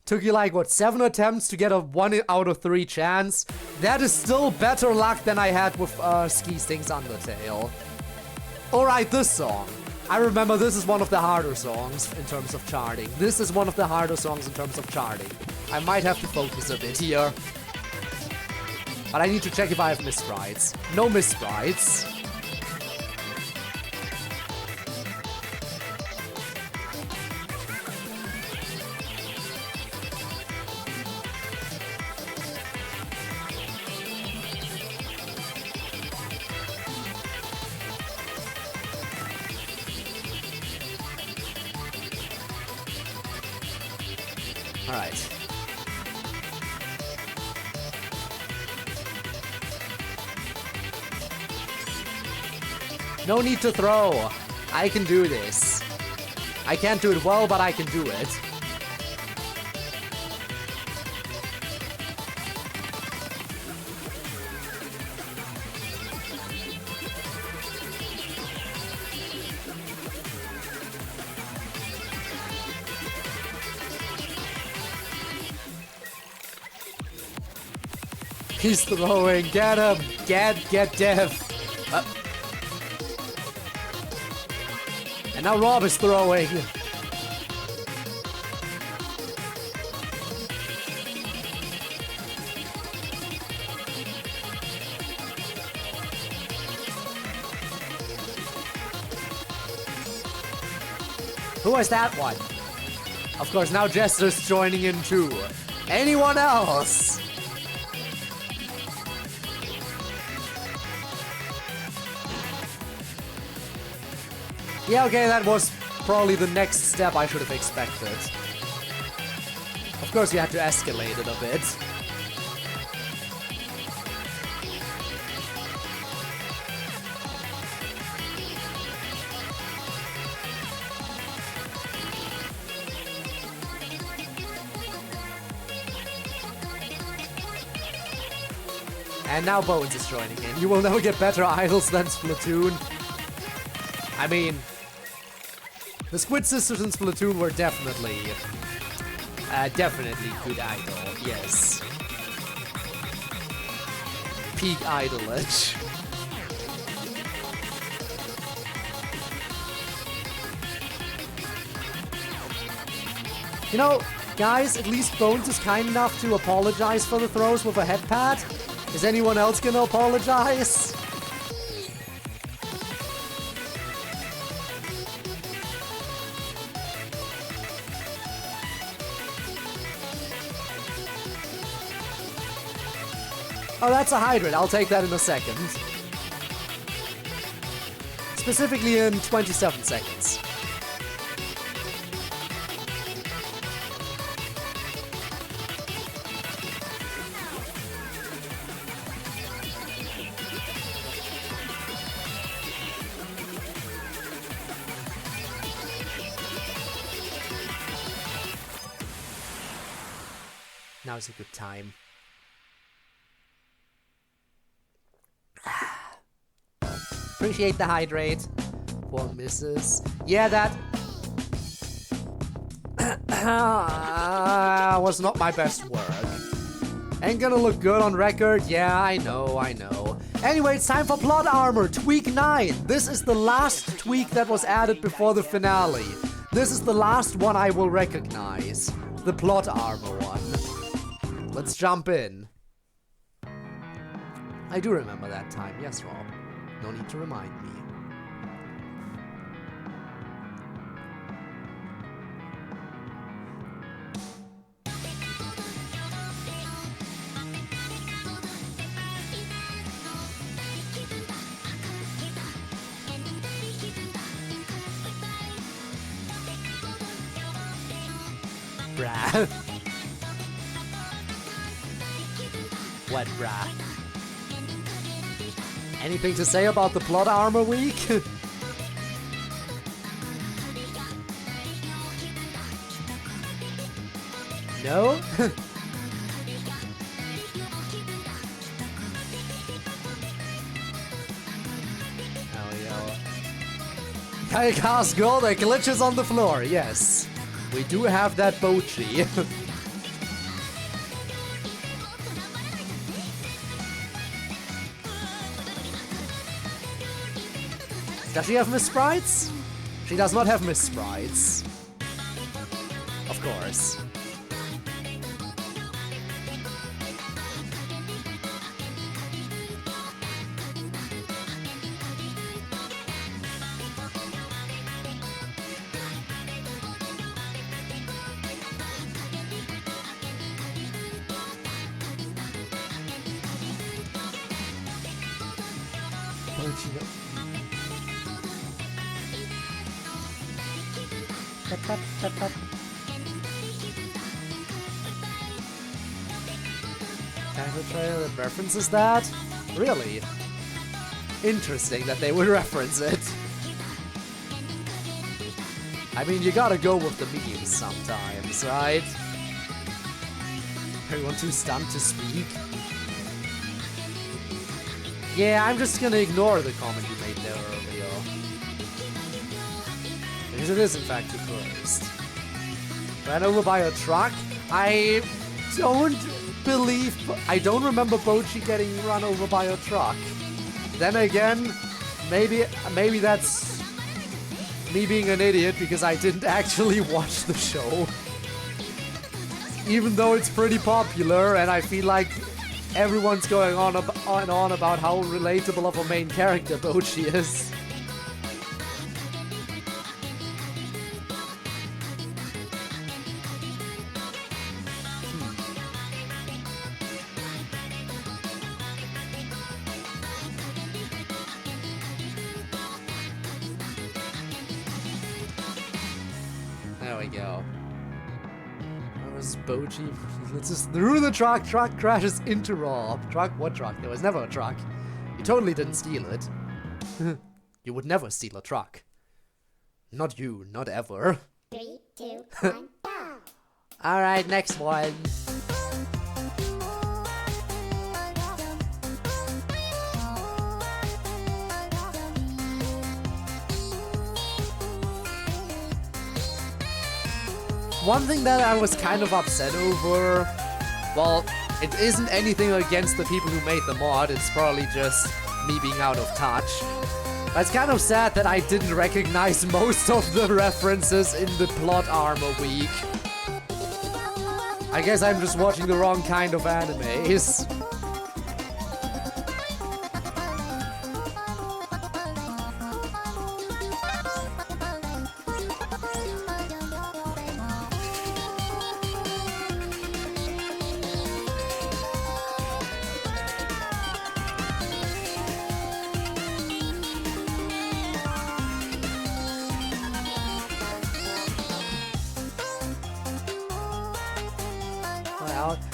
Took you like, what, 7 attempts to get a 1 out of 3 chance? That is still better luck than I had with Ski Sting's Undertale. Alright, this song. I remember this is one of the harder songs in terms of charting. This is one of the harder songs in terms of charting. I might have to focus a bit here. But I need to check if I have missprites. No missprites. Alright. No need to throw. I can do this. I can't do it well, but I can do it. He's throwing. Get him. Get Dev. And now Rob is throwing. Who is that one? Of course, now Jester's joining in too. Anyone else? Yeah, okay, that was probably the next step I should have expected. Of course, you had to escalate it a bit. And now Bones is joining in. You will never get better idols than Splatoon. I mean, the Squid Sisters in Splatoon were definitely good idol, yes. Peak idolage. You know, guys, at least Bones is kind enough to apologize for the throws with a head pat. Is anyone else gonna apologize? Oh, that's a hydrant. I'll take that in a second. Specifically in 27 seconds. Now's a good time. Appreciate the hydrate. Poor misses. Yeah, that was not my best work. Ain't gonna look good on record. Yeah, I know. Anyway, it's time for Plot Armor, Tweak 9. This is the last tweak that was added before the finale. This is the last one I will recognize. The Plot Armor one. let's jump in. I do remember that time, yes, Rob. No need to remind me. Brah. What, brah? Anything to say about the plot armor week? No? Kaika's girl, there glitches on the floor, yes. We do have that Bochi. Does she have Miss Sprites? She does not have Miss Sprites. Of course. Character trailer that references that? Really? Interesting that they would reference it. I mean, you gotta go with the memes sometimes, right? Everyone too stunned to speak? Yeah, I'm just gonna ignore the comment you made there earlier. Because it is in fact the first. Ran over by a truck? I don't remember Bochi getting run over by a truck. Then again, maybe that's me being an idiot because I didn't actually watch the show. Even though it's pretty popular and I feel like everyone's going on about how relatable of a main character Bochi is. There we go. Where was Bochi? Let's just through the truck. Truck crashes into Rob. Truck? What truck? There was never a truck. You totally didn't steal it. You would never steal a truck. Not you, not ever. 3, 2, 1, go! Alright, next one. One thing that I was kind of upset over, well, it isn't anything against the people who made the mod, it's probably just me being out of touch. But it's kind of sad that I didn't recognize most of the references in the plot armor week. I guess I'm just watching the wrong kind of animes.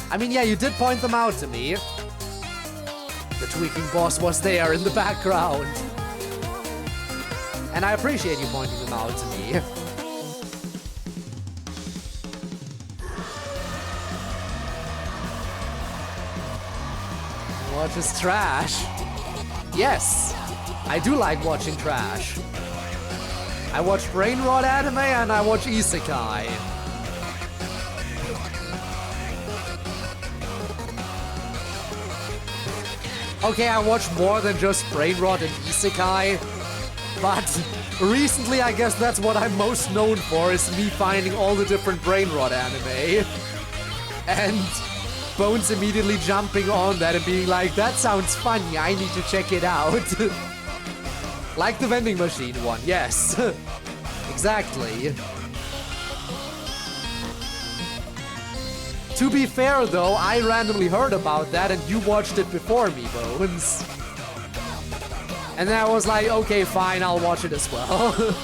I mean, yeah, you did point them out to me. The tweaking boss was there in the background. And I appreciate you pointing them out to me. Watches trash. Yes, I do like watching trash. I watch brain rot anime and I watch isekai. Okay, I watch more than just brain rot and isekai, but recently I guess that's what I'm most known for, is me finding all the different brain rot anime. And Bones immediately jumping on that and being like, that sounds funny, I need to check it out. Like the vending machine one, yes. Exactly. To be fair though, I randomly heard about that and you watched it before me, Bones. And then I was like, okay, fine, I'll watch it as well.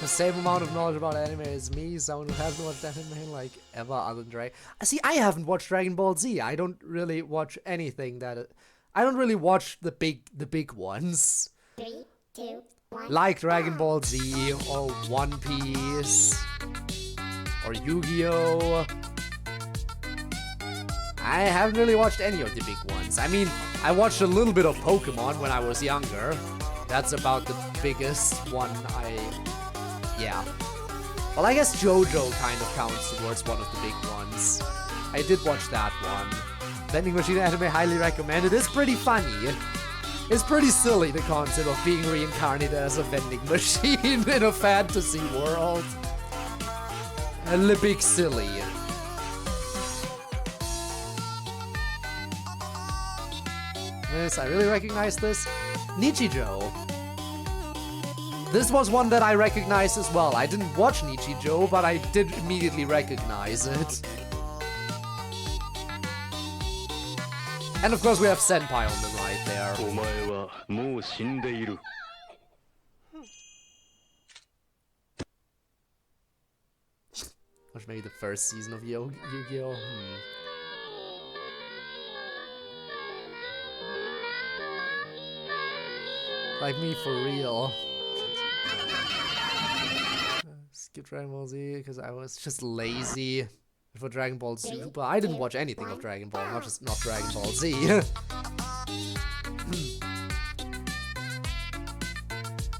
The same amount of knowledge about anime as me, someone who hasn't watched anime like ever other than Dragon. See, I haven't watched Dragon Ball Z. I don't really watch anything that. I don't really watch the big ones. 3, 2, 1. Like Dragon Ball Z or One Piece or Yu-Gi-Oh. I haven't really watched any of the big ones. I mean, I watched a little bit of Pokemon when I was younger. That's about the biggest one yeah. Well, I guess JoJo kind of counts towards one of the big ones. I did watch that one. Vending machine anime, highly recommended. It's pretty funny. It's pretty silly, the concept of being reincarnated as a vending machine in a fantasy world. A little bit silly. This, I really recognize this. Nichijou. This was one that I recognized as well. I didn't watch Nichijou, but I did immediately recognize it. And of course we have Senpai on the right there. Which maybe the first season of Yu-Gi-Oh! Like me for real. Skip Dragon Ball Z because I was just lazy for Dragon Ball Super. I didn't watch anything of Dragon Ball, not Dragon Ball Z.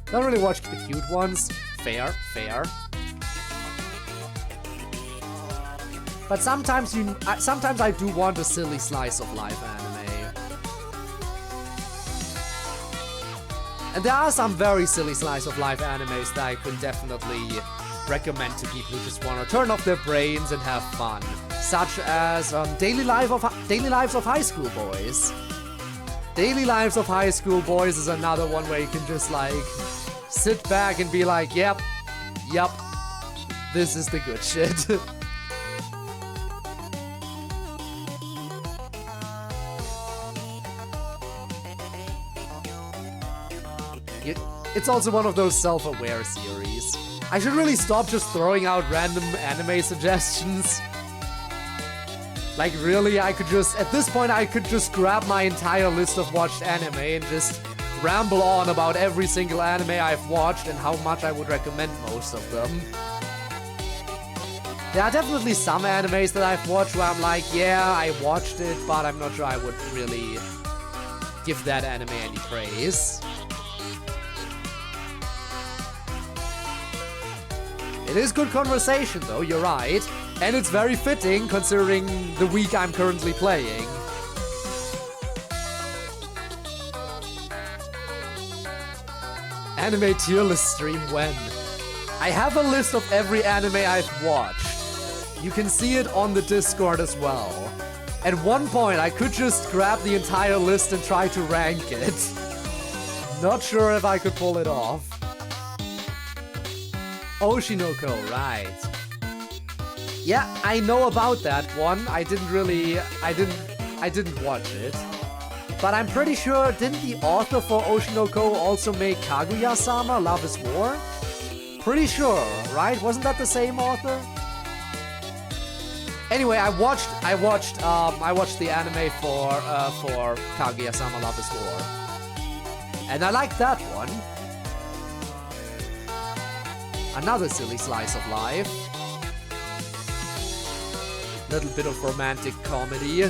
Don't really watch the cute ones. Fair. But sometimes I do want a silly slice of life anime. And there are some very silly slice of life animes that I could definitely recommend to people who just want to turn off their brains and have fun, such as Daily Lives of High School Boys. Daily Lives of High School Boys is another one where you can just like sit back and be like, yep, this is the good shit. It's also one of those self-aware series. I should really stop just throwing out random anime suggestions. Like really, at this point I could just grab my entire list of watched anime and just ramble on about every single anime I've watched and how much I would recommend most of them. There are definitely some animes that I've watched where I'm like, yeah, I watched it, but I'm not sure I would really give that anime any praise. It is good conversation though, you're right. And it's very fitting considering the week I'm currently playing. Anime tier list stream when? I have a list of every anime I've watched. You can see it on the Discord as well. At one point I could just grab the entire list and try to rank it. Not sure if I could pull it off. Oshinoko, right. Yeah, I know about that one. I didn't watch it. But I'm pretty sure, didn't the author for Oshinoko also make Kaguya-sama, Love is War? Pretty sure, right? Wasn't that the same author? Anyway, I watched the anime for Kaguya-sama, Love is War. And I liked that one. Another silly slice of life. Little bit of romantic comedy.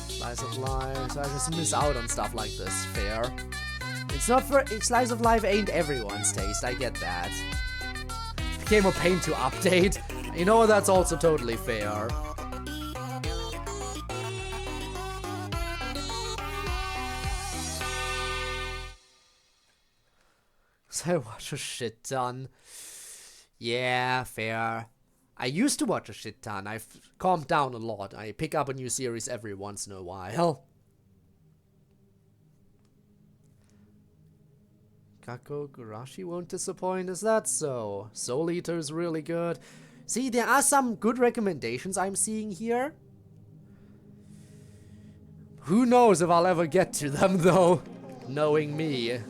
Slice of life, so I just miss out on stuff like this. Fair. It's not for slice of life ain't everyone's taste. I get that. Became a pain to update. You know, that's also totally fair. So I watch a shit ton. Yeah, fair. I used to watch a shit ton. I've calmed down a lot. I pick up a new series every once in a while. Kako Gurashi won't disappoint, is that so? Soul Eater's really good. See, there are some good recommendations I'm seeing here. Who knows if I'll ever get to them, though, knowing me.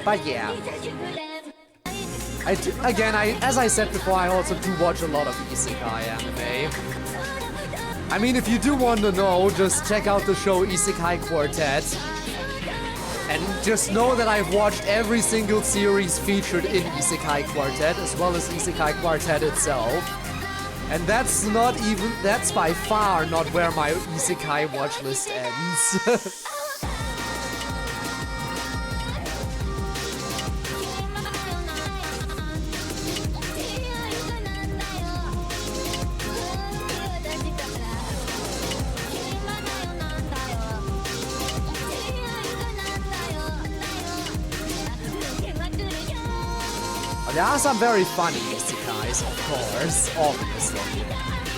But yeah. As I said before, I also do watch a lot of isekai anime. I mean, if you do want to know, just check out the show Isekai Quartet. And just know that I've watched every single series featured in Isekai Quartet, as well as Isekai Quartet itself. And that's by far not where my Isekai watch list ends. There are some very funny isekais, of course, obviously.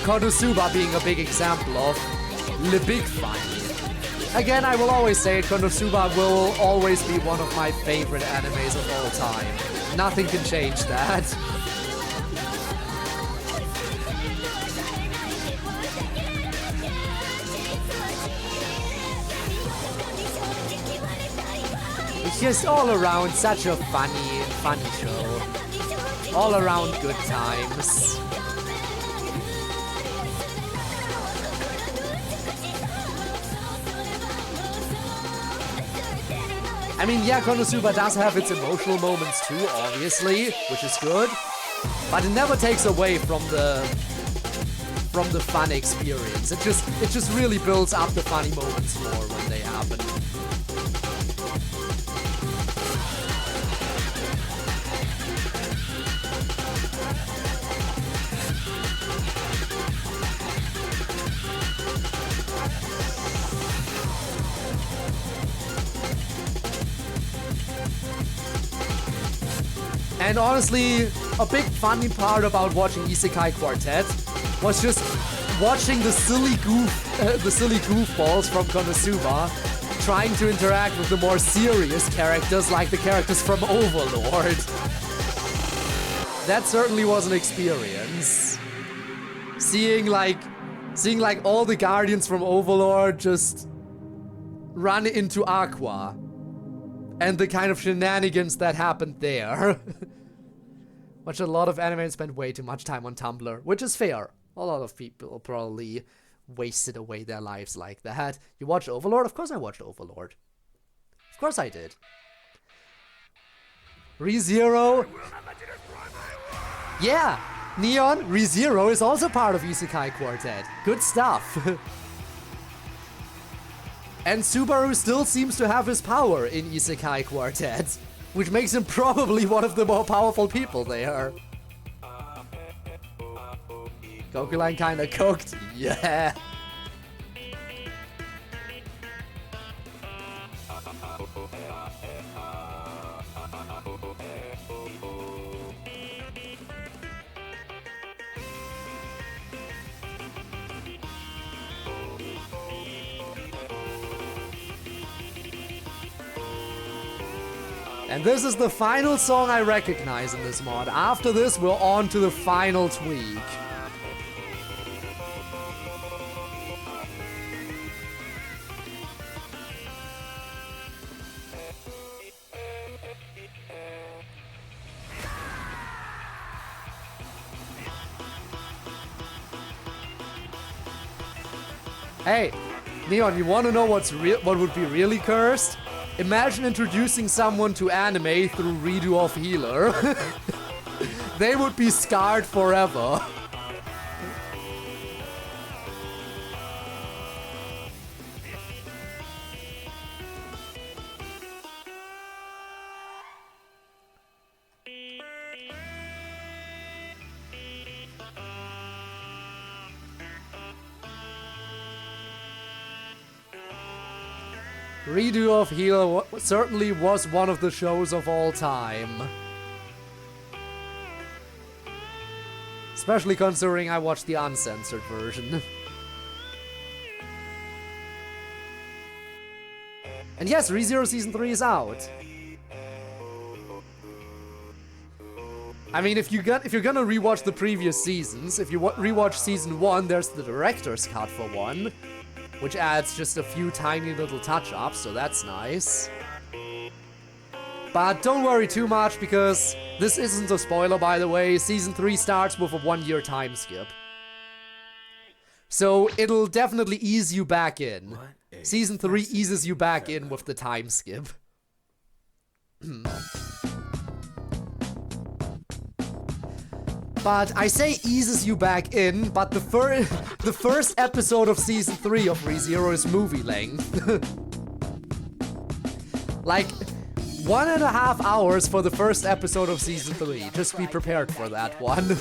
Konosuba being a big example of the big funny. Again, I will always say Konosuba will always be one of my favorite animes of all time. Nothing can change that. It's just all around such a funny show. All around good times. I mean, yeah, Konosuba does have its emotional moments too, obviously, which is good. But it never takes away from the fun experience. It just really builds up the funny moments more when they happen. And honestly, a big funny part about watching Isekai Quartet was just watching the silly goofballs from Konosuba trying to interact with the more serious characters, like the characters from Overlord. That certainly was an experience. Seeing like all the guardians from Overlord just run into Aqua. And the kind of shenanigans that happened there. Watch a lot of anime and spend way too much time on Tumblr, which is fair. A lot of people probably wasted away their lives like that. You watched Overlord? Of course I watched Overlord. Of course I did. ReZero? Yeah! Neon, ReZero is also part of Isekai Quartet. Good stuff. And Subaru still seems to have his power in Isekai Quartet, which makes him probably one of the more powerful people there. Gokuline kinda cooked? Yeah! And this is the final song I recognize in this mod. After this, we're on to the final tweak. Hey, Neon, you want to know what would be really cursed? Imagine introducing someone to anime through redo of Healer. They would be scarred forever. Redo of Healer certainly was one of the shows of all time. Especially considering I watched the uncensored version. And yes, ReZero Season 3 is out. I mean, if you're gonna rewatch the previous seasons, if you rewatch Season 1, there's the director's cut for one, which adds just a few tiny little touch-ups, so that's nice. But don't worry too much, because this isn't a spoiler, by the way. Season 3 starts with a 1-year time skip. So it'll definitely ease you back in. Season 3 eases you back in with the time skip. But I say eases you back in, but the first episode of Season 3 of ReZero is movie length. Like, 1.5 hours for the first episode of Season 3. Just be prepared for that one.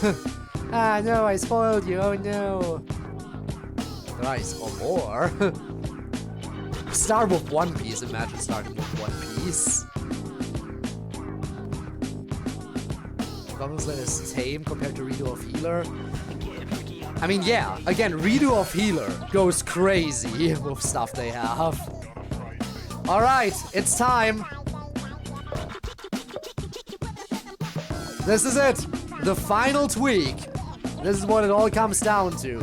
Ah, no, I spoiled you, oh no. Nice, or more. Start with One Piece, imagine starting with One Piece. That is tame compared to Redo of Healer. I mean, yeah, again, Redo of Healer goes crazy with stuff they have. Alright, it's time. This is it. The final tweak. This is what it all comes down to.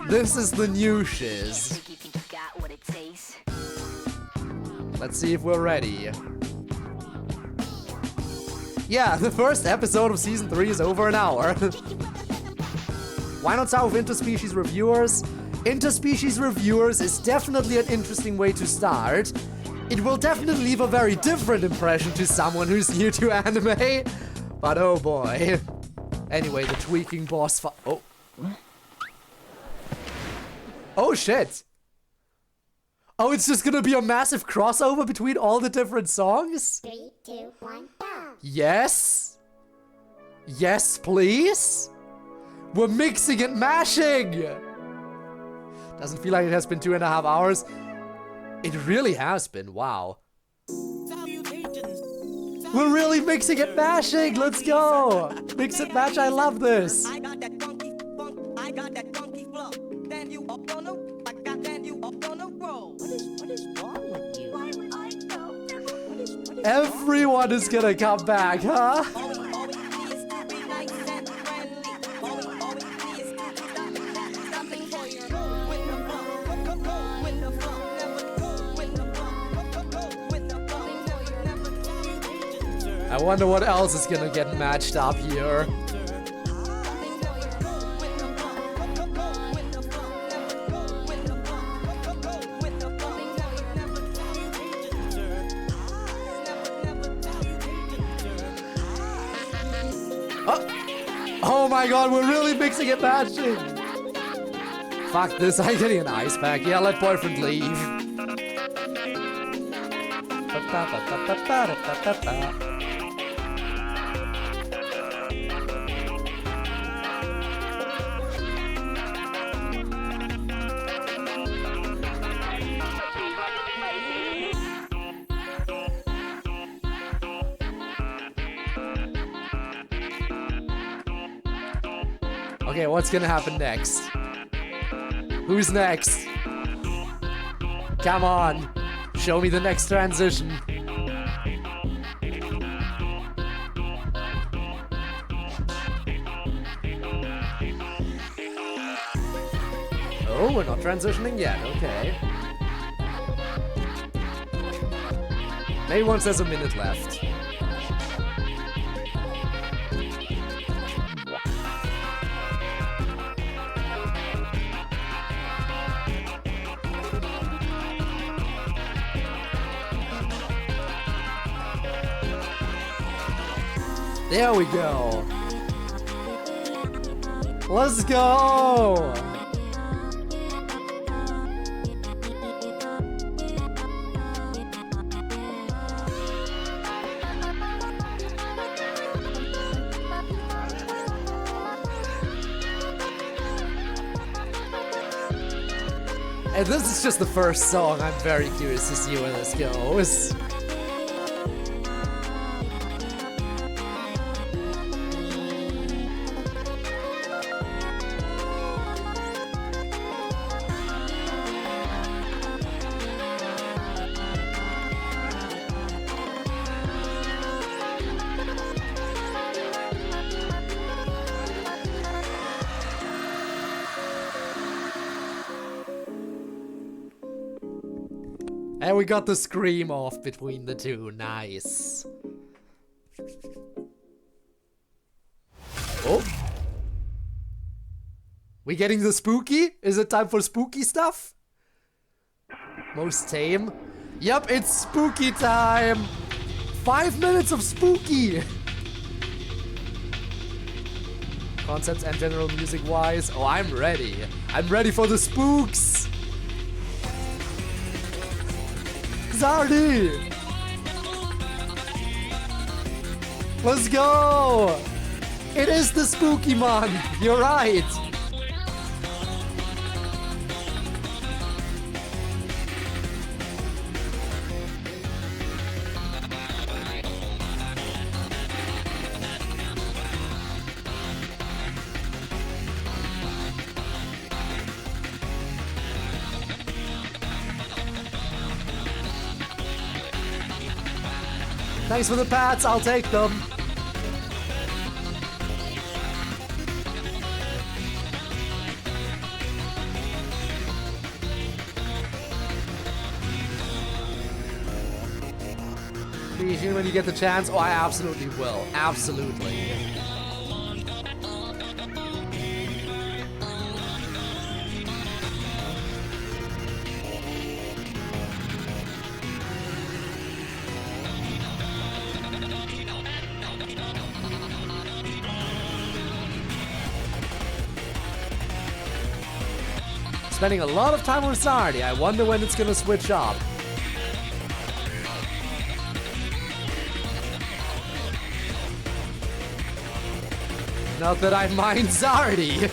This is the new shiz. Let's see if we're ready. Yeah, the first episode of Season 3 is over an hour. Why not start with Interspecies Reviewers? Interspecies Reviewers is definitely an interesting way to start. It will definitely leave a very different impression to someone who's new to anime. But oh boy. Anyway, the tweaking boss fight. Oh. Oh shit. Oh, it's just gonna be a massive crossover between all the different songs? 3, 2, 1, go! Yes? Yes, please? We're mixing and mashing! Doesn't feel like it has been 2.5 hours. It really has been, wow. We're really mixing and mashing, let's go! Mix and match, I love this! Everyone is gonna come back, huh? I wonder what else is gonna get matched up here. Oh my god, we're really mixing and matching! Fuck this, I'm getting an ice pack. Yeah, let boyfriend leave. Okay, what's gonna happen next? Who's next? Come on, show me the next transition. Oh, we're not transitioning yet, okay. Maybe once there's a minute left. There we go. Let's go. And this is just the first song. I'm very curious to see where this goes. And we got the scream off between the two. Nice. Oh. We getting the spooky? Is it time for spooky stuff? Most tame? Yep, it's spooky time. 5 minutes of spooky. Concepts and general music wise. Oh, I'm ready. I'm ready for the spooks. Zardy! Let's go! It is the spooky month! You're right! Thanks for the pats, I'll take them. Please, when you get the chance. Oh, I absolutely will. Absolutely. Spending a lot of time on Sardi. I wonder when it's gonna switch up. Not that I mind Zardy.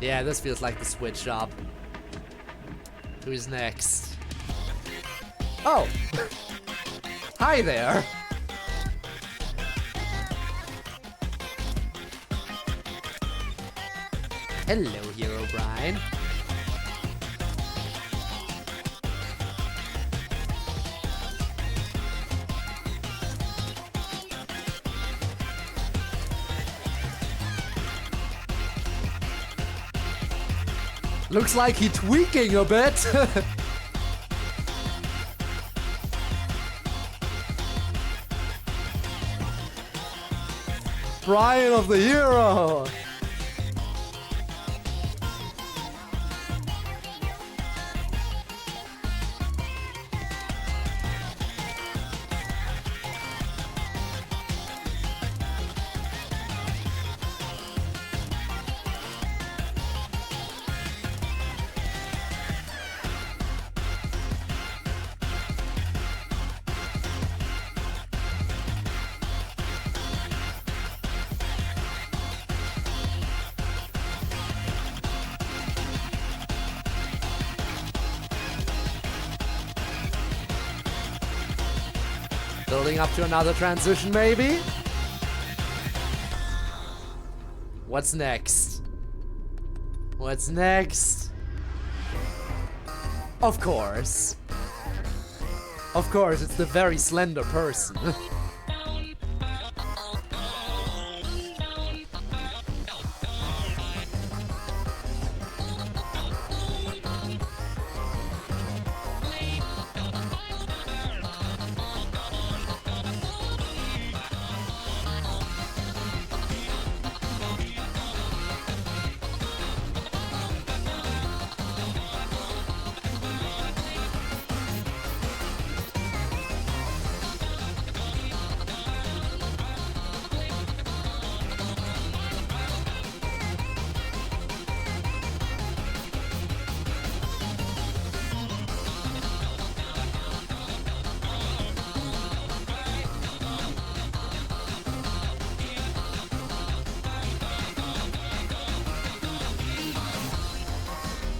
Yeah, this feels like the switch up. Who's next? Oh! Hi there! Hello, Hero Brian. Looks like he's tweaking a bit. Brian of the Hero. Building up to another transition, maybe? What's next? What's next? Of course. Of course, it's the very slender person.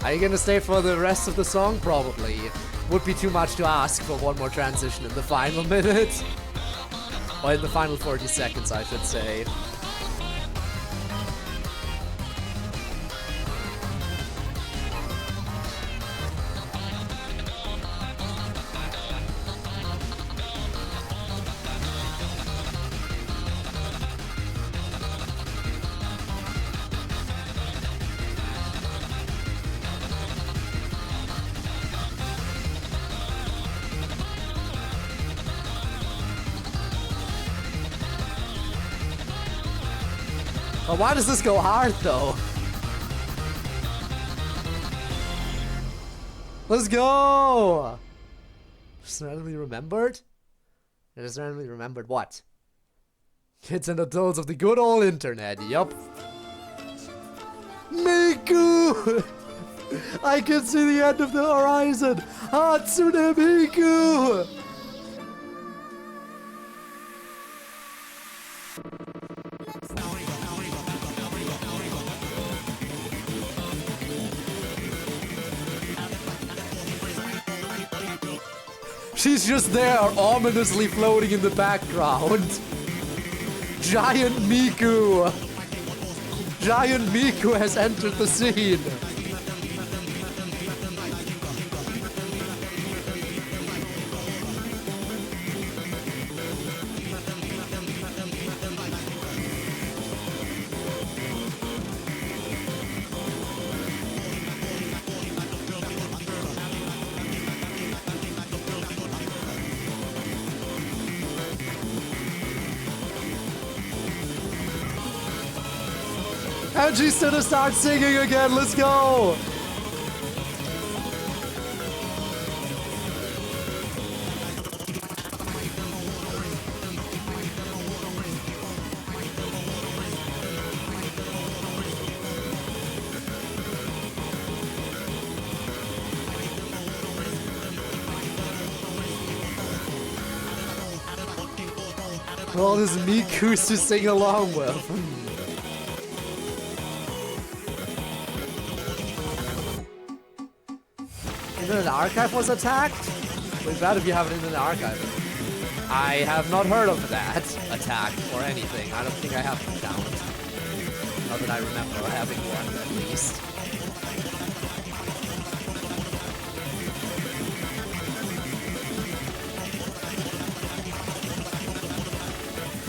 Are you gonna stay for the rest of the song? Probably. Would be too much to ask for one more transition in the final minute. Or in the final 40 seconds, I should say. But why does this go hard, though? Let's go! Just randomly remembered? I just randomly remembered what? Kids and adults of the good old internet, yup. Miku! I can see the end of the horizon! Hatsune Miku! She's just there, ominously floating in the background. Giant Miku! Giant Miku has entered the scene! And she's gonna start singing again, let's go! All this Miku's to sing along with. Internet Archive was attacked? Wait, bad if you have an Internet Archive. I have not heard of that attack or anything. I don't think I have an account. Not that I remember having one, at least.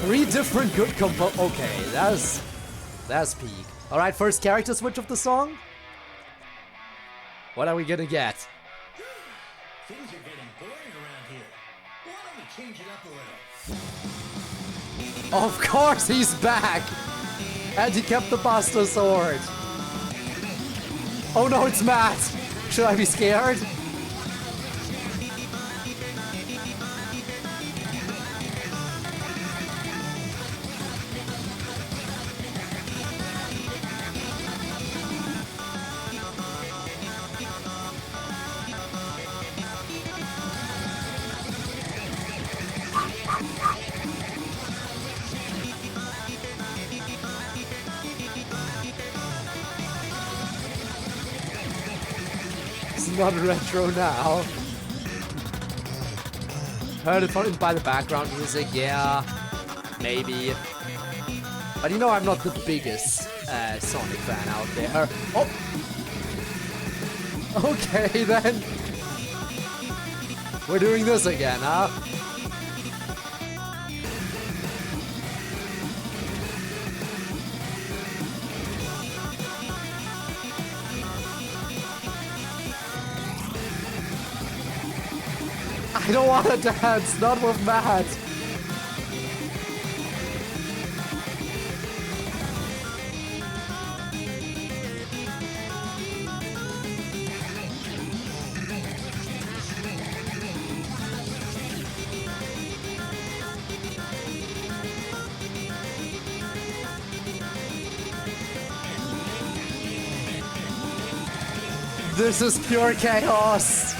Three different good compo- Okay, that's peak. Alright, first character switch of the song? What are we gonna get? Things are getting boring around here. Why don't we change it up a little? Of course he's back! And he kept the Buster Sword. Oh no, it's Matt! Should I be scared? Not retro now. Heard it by the background music, yeah, maybe. But you know I'm not the biggest Sonic fan out there. Oh! Okay then. We're doing this again, huh? I don't want to dance, not with Matt. This is pure chaos.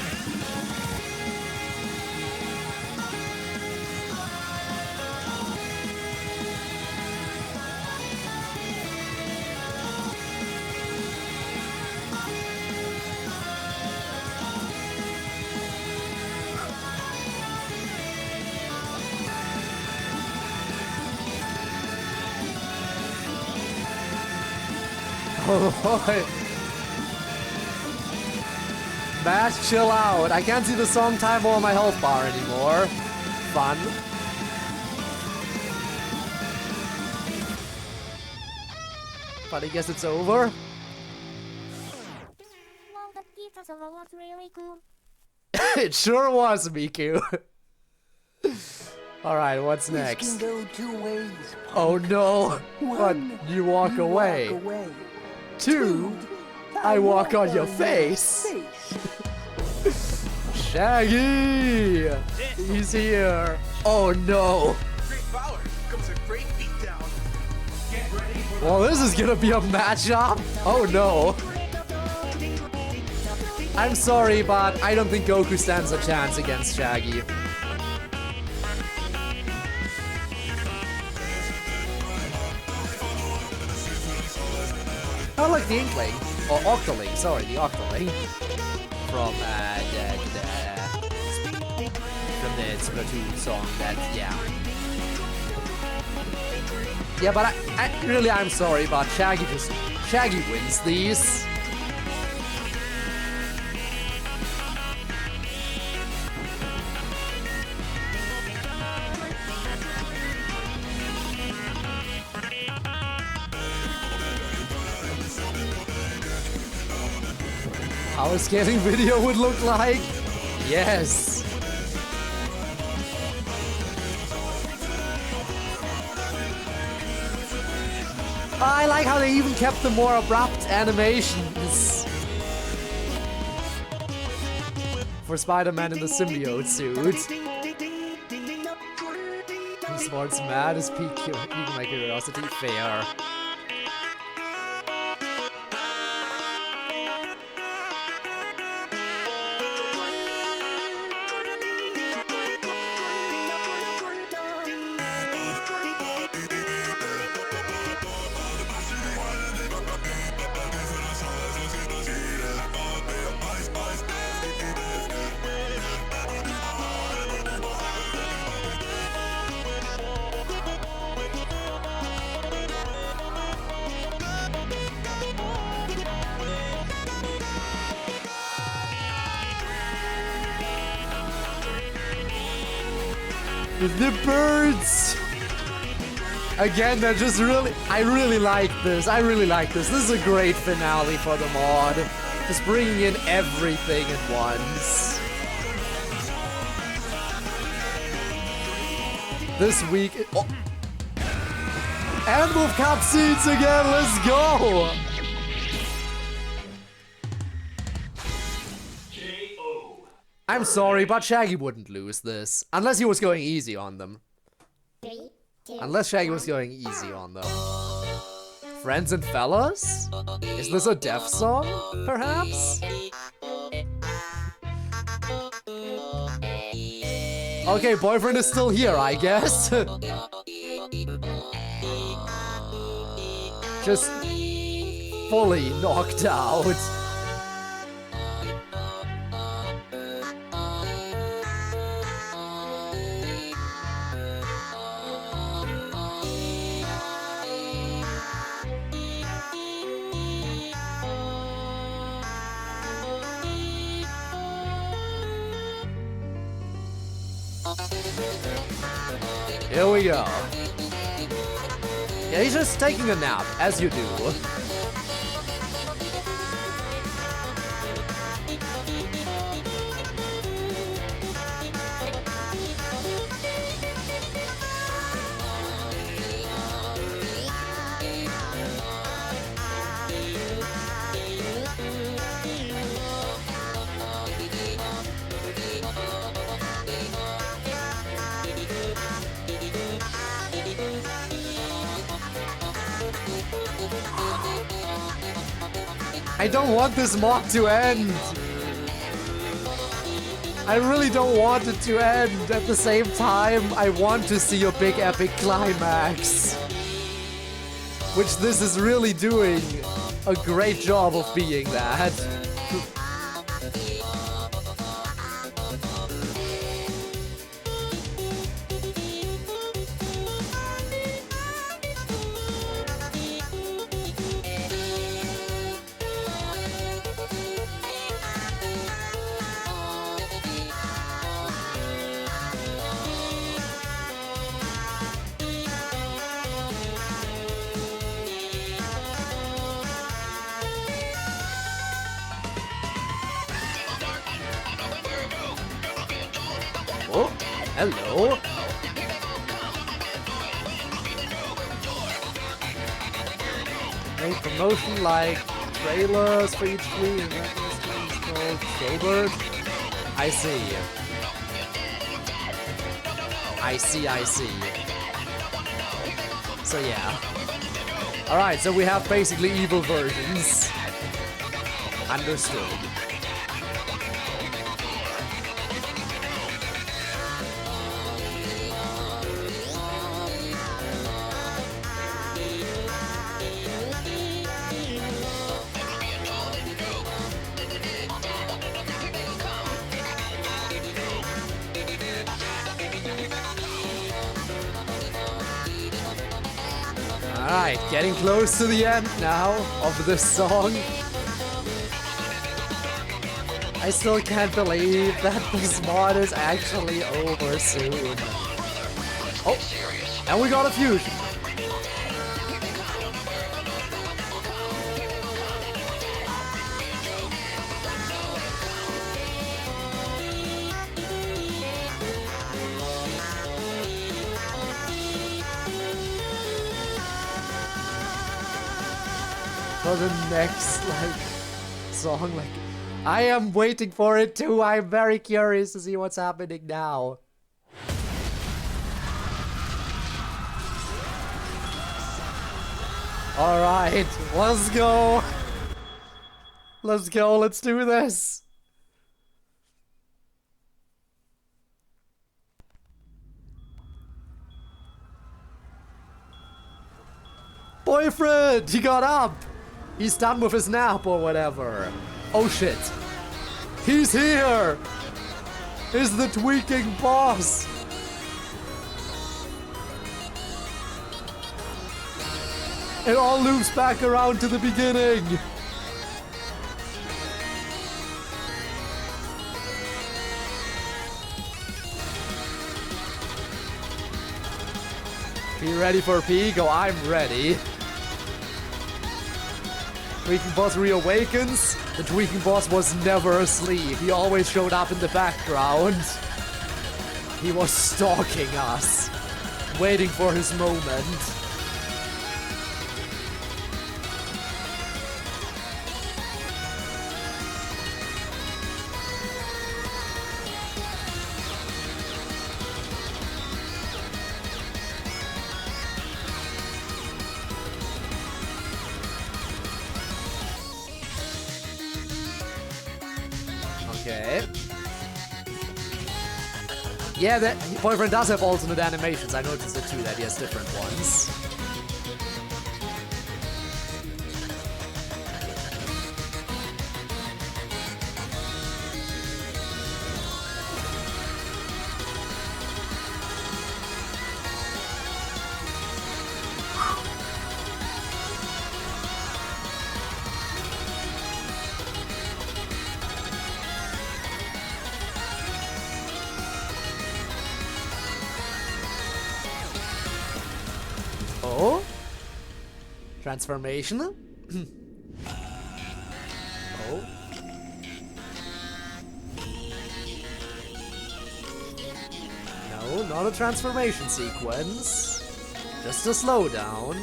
Oh boy. Matt, chill out. I can't see the song time or my health bar anymore. Fun. But I guess it's over. Well, the guitar solo was really cool. It sure was, Miku. Alright, what's next? This can go two ways. Oh no! But you walk away. Two, I walk on your face. Shaggy! He's here. Oh no! Great power comes a great beatdown. Get ready for Well, this is gonna be a matchup. Oh no! I'm sorry, but I don't think Goku stands a chance against Shaggy. I like the Inkling, or Octoling, sorry, the Octoling. From the Splatoon song, yeah. Yeah, but I'm sorry, but Shaggy wins these. How a scaling video would look like? Yes. I like how they even kept the more abrupt animations for Spider-Man in the symbiote suit. Smart's mad as piquing my curiosity. Fair. The birds! Again, they're just I really like this. This is a great finale for the mod. Just bringing in everything at once. This week... Oh. And with cutscenes again, let's go! I'm sorry, but Shaggy wouldn't lose this. Unless he was going easy on them. 3, 2, Unless Shaggy was going easy on them. Friends and fellas? Is this a deaf song, perhaps? Okay, boyfriend is still here, I guess. Just fully knocked out. Here we go. Yeah, he's just taking a nap, as you do. I don't want this mod to end. I really don't want it to end. At the same time, I want to see a big epic climax. Which this is really doing a great job of being that. Hello. Make promotion like trailers for each week. Called Showbird. I see. I see. So yeah. Alright, so we have basically evil versions. Understood. Alright, getting close to the end now of this song. I still can't believe that this mod is actually over soon. Oh, and we got a fusion. For the next, song, I am waiting for it too. I'm very curious to see what's happening now. Alright, let's go. Let's go, let's do this. Boyfriend, he got up. He's done with his nap or whatever. Oh shit. He's here! Is the tweaking boss! It all loops back around to the beginning! Be ready for peak? Oh, I'm ready. Tweaking boss reawakens. The tweaking boss was never asleep. He always showed up in the background. He was stalking us, waiting for his moment. Okay. Yeah, that boyfriend does have alternate animations. I noticed it too, that he has different ones. Oh? Transformation? Oh? No, not a transformation sequence. Just a slowdown.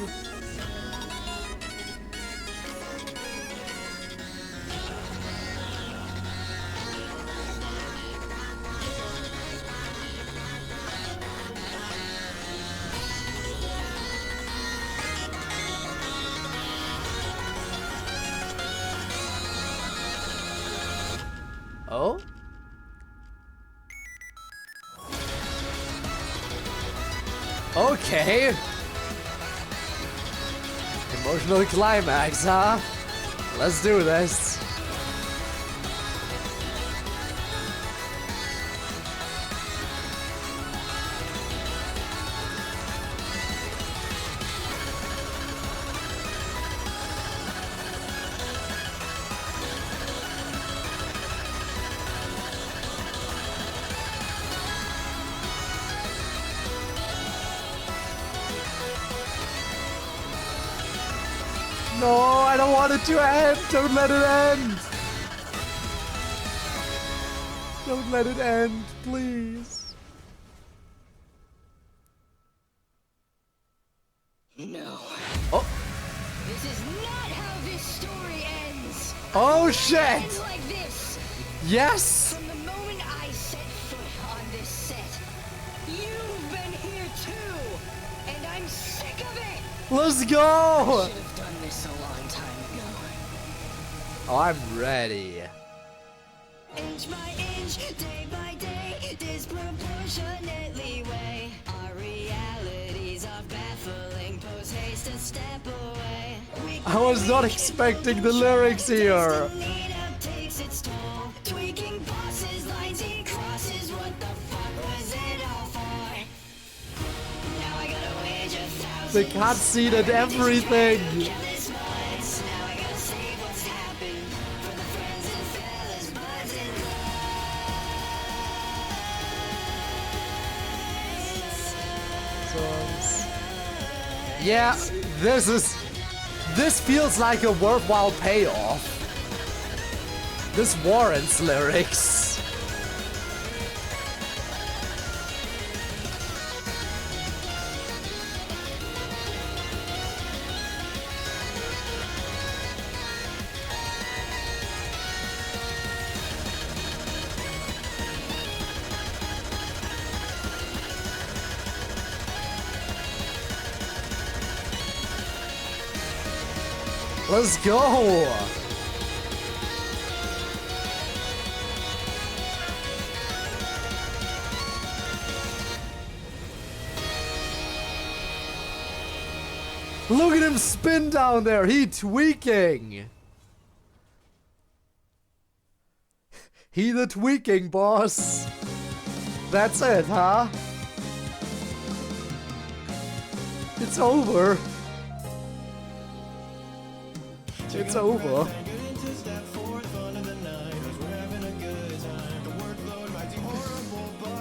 Oh? Okay. Emotional climax, huh? Let's do this. No, I don't want it to end! Don't let it end! Don't let it end, please. No. Oh. This is not how this story ends. Oh It shit! ends like this. Yes! From the moment I set foot on this set, you've been here too, and I'm sick of it. Let's go! Should have done this a long time ago. Oh, I'm ready. Inch by inch, day by day, disproportionately weigh our realities are baffling. Pose haste and step away. I was not expecting the lyrics here. Takes its toll. Tweaking bosses, lines he crosses. What the fuck was it all for? Now I gotta wage a thousand. The cutscene and everything. Now I gotta save what's happened for the friends and fellas buzzing. Yeah, this feels like a worthwhile payoff. This warrants lyrics. Let's go! Look at him spin down there, he tweaking! He the tweaking boss! That's it, huh? It's over. It's over.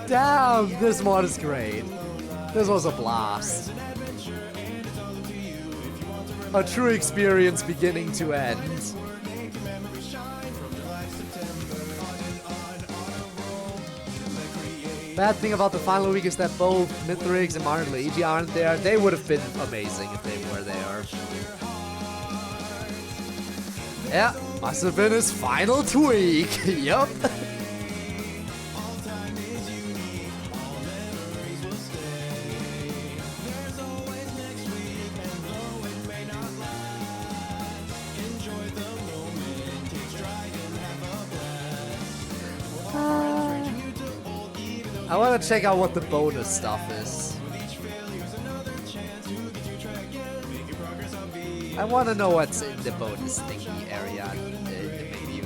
Damn, this mod is great. This was a blast. A true experience beginning to end. Bad thing about the final week is that both Mithrix and Martin Luigi aren't there. They would have been amazing if they were there. Yeah, must have been his final tweak. Yup. I want to check out what the bonus stuff is. I want to know what's in the bonus thingy area in the menu.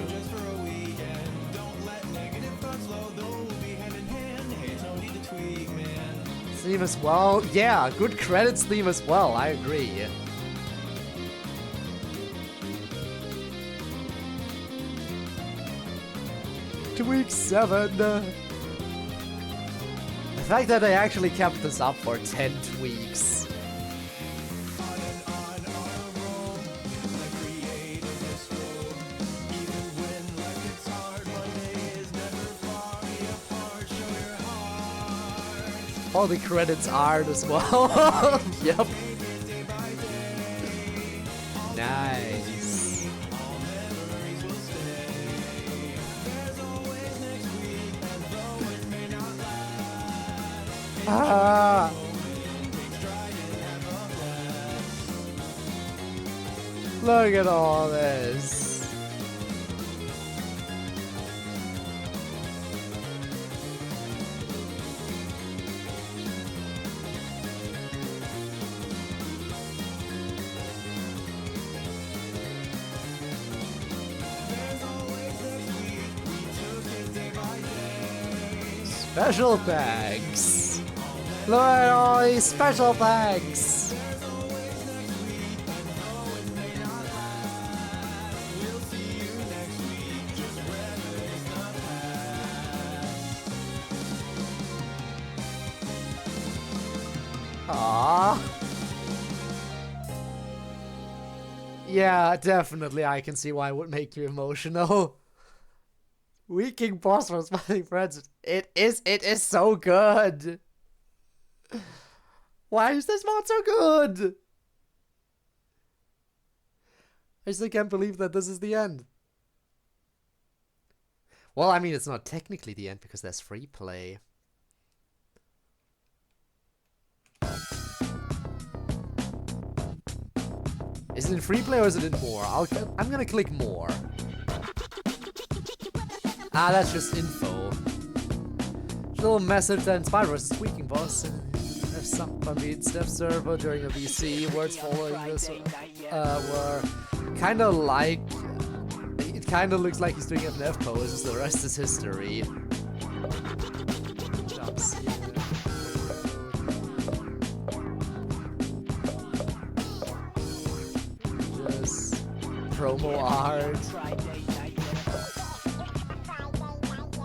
Theme as well. Yeah, good credits theme as well. I agree. Tweak 7. The fact that I actually kept this up for 10 tweaks. All the credits are as well. Yep. Nice. Ah. Look at all this. Special thanks! Look at all these special thanks! Aww. Yeah, definitely I can see why it would make you emotional. Weaking boss from Smiling Friends. It is so good. Why is this mod so good? I still can't believe that this is the end. Well, I mean, it's not technically the end because there's free play. Is it in free play or is it in more? I'm gonna click more. Ah, that's just info. Little message that inspired vs. Squeaking Boss. If somebody Steph server during a VC, words following this were kind of like. It kind of looks like he's doing FNF poses. The rest is history. Jumps here. Just promo art.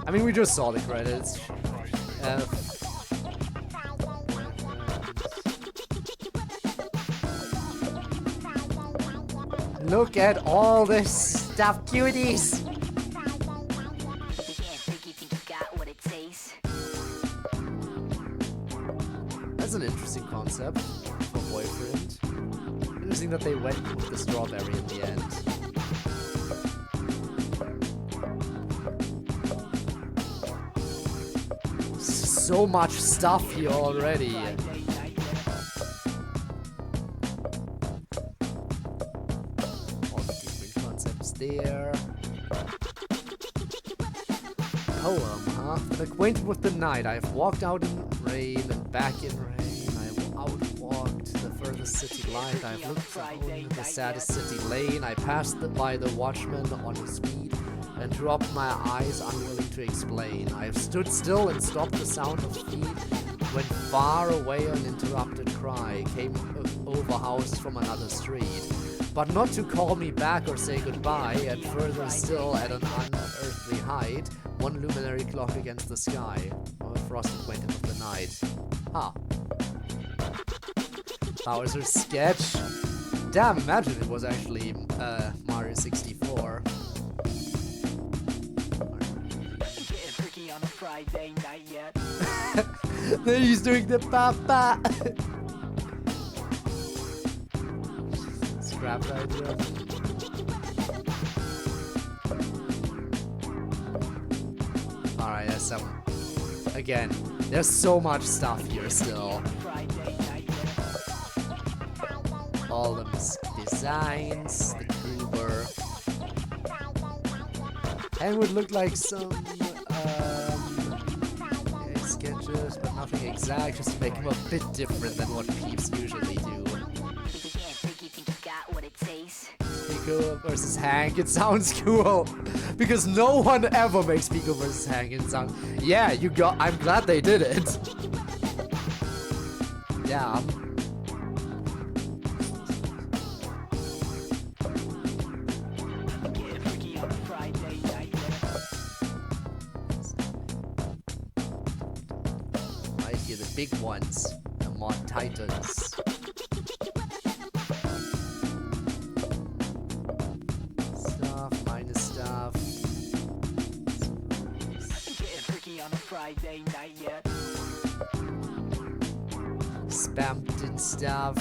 I mean, we just saw the credits. Look at all this stuff, cuties! That's an interesting concept for boyfriend. Interesting that they went with the strawberry in the end. So much stuff here already. All the different concepts there. Poem, huh? Been acquainted with the night. I've walked out in rain and back in rain. I've outwalked the furthest city light. I've looked down the saddest city lane. I passed by the watchman on his speed and dropped my eyes, unwilling to explain. I have stood still and stopped the sound of feet when far away an interrupted cry came over house from another street. But not to call me back or say goodbye, and further still at an unearthly height, one luminary clock against the sky. Oh, frost acquainted with the night. Huh. Bowser's sketch. Damn, imagine it was actually Mario 64. Friday night yet. Then he's doing the papa. Scrap the idea. Alright, there's some. Again, there's so much stuff here still. All the designs, the Gruber. And would look like some sketches, but nothing exact, just to make them a bit different than what peeps usually do. Pico versus Hank, it sounds cool. Because no one ever makes Pico versus Hank and sound. Yeah, I'm glad they did it. Yeah. Right here, the big ones, the Mod Titans. Friday night yet. Spammed and stuff.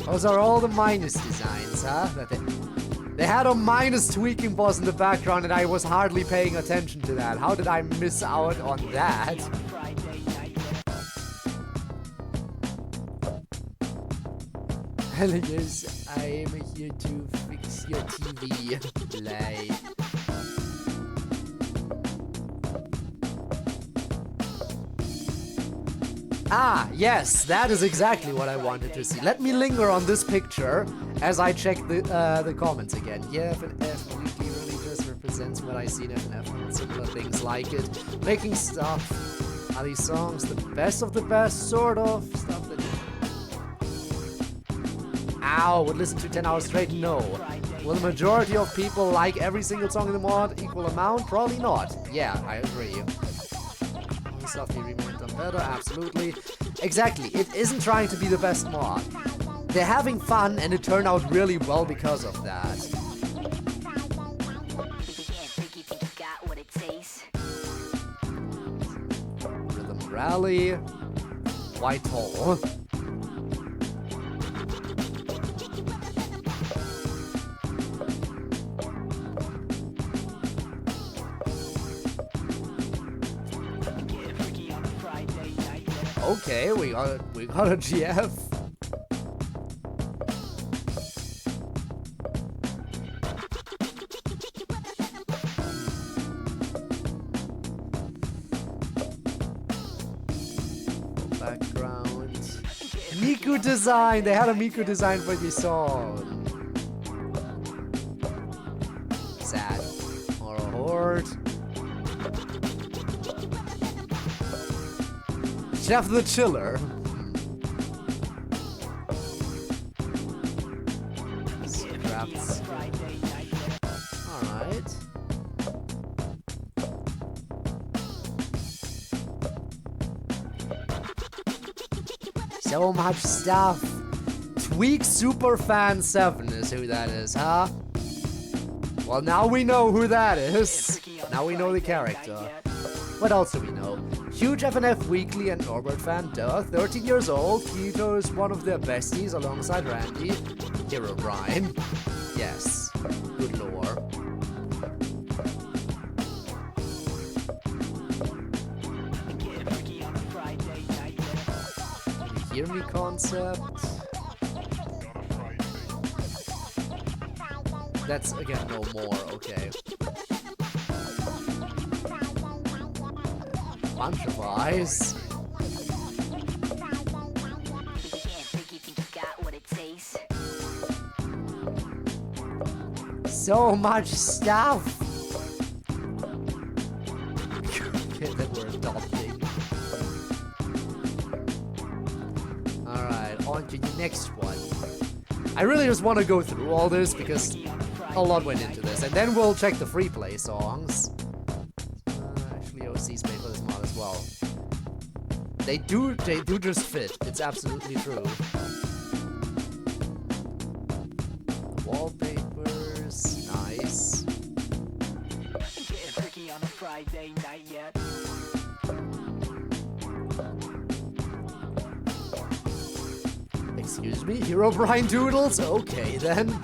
Those are all the minus designs, huh? They had a minus tweaking boss in the background and I was hardly paying attention to that. How did I miss out on that? Hello, yes, I'm here to fix your TV. Play. Ah, yes, that is exactly what I wanted to see. Let me linger on this picture as I check the comments again. Yeah, FNF Weekly really just represents what I see in FNF and similar things like it. Making stuff. Are these songs the best of the best? Sort of. Stuff that... Ow, would listen to 10 hours straight? No. Will the majority of people like every single song in the mod equal amount? Probably not. Yeah, I agree. Stuff they remade them better, absolutely. Exactly, it isn't trying to be the best mod. They're having fun and it turned out really well because of that. Rhythm Rally. Whitehall. Okay, we got a GF. Background. Miku design. They had a Miku design for the song. Sad. Or a horde. Chef the Chiller. Scraps. Alright. So much stuff. Tweak Superfan 7 is who that is, huh? Well, now we know who that is. Now we know the character. What else do we know? Huge FNF Weekly and Norbert fan, duh. 13 years old, Keto is one of their besties alongside Randy. Hero Brian. Yes. Good lore. Hear me concept. That's again no more, okay. Bunch of eyes. So much stuff. Okay, that we're adopting. Alright, on to the next one. I really just want to go through all this because a lot went into this, and then we'll check the free play songs. Actually, OC's made for this mod as well. They do just fit. It's absolutely true. The wallpapers, nice. On a Friday night yet. Excuse me, Hero Brian Doodles? Okay then.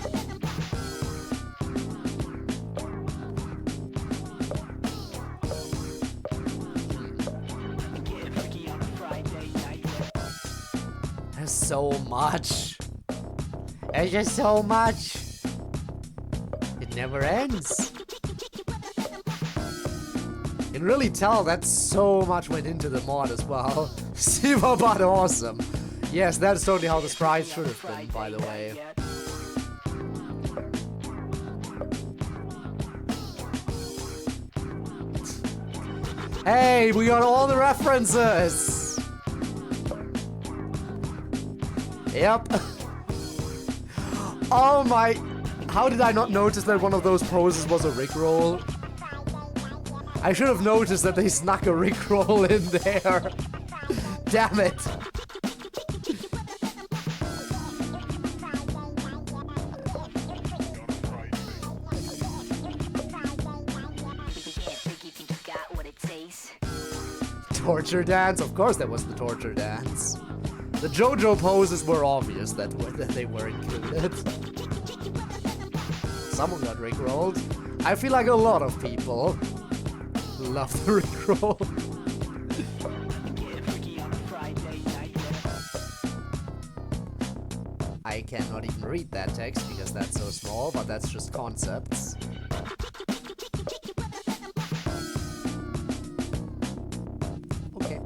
There's so much. There's just so much. It never ends. You can really tell that so much went into the mod as well. Super but awesome. Yes, that's totally how the sprites should have been, by the way. Hey, we got all the references! Yep. Oh my... How did I not notice that one of those poses was a Rickroll? I should have noticed that they snuck a Rickroll in there. Damn it. Torture dance? Of course that was the torture dance. The JoJo poses were obvious that they were included. Someone got rickrolled. I feel like a lot of people love the rickroll. I cannot even read that text because that's so small, but that's just concepts. Okay.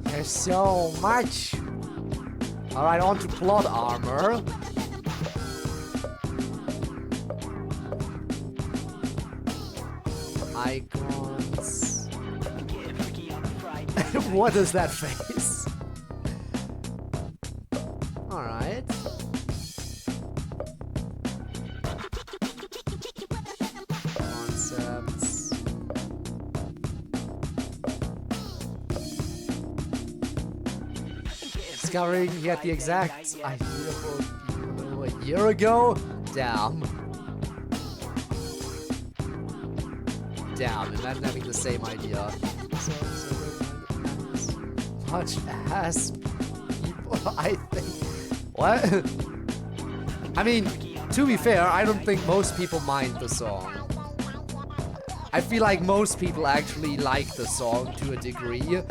There's so much. Alright, on to plot armor. Icons. What is that face? Alright. Concepts. Discovering he had the exact idea for a year ago? Damn. Damn, imagine having the same idea. Much ass people, I think. What? I mean, to be fair, I don't think most people mind the song. I feel like most people actually like the song to a degree,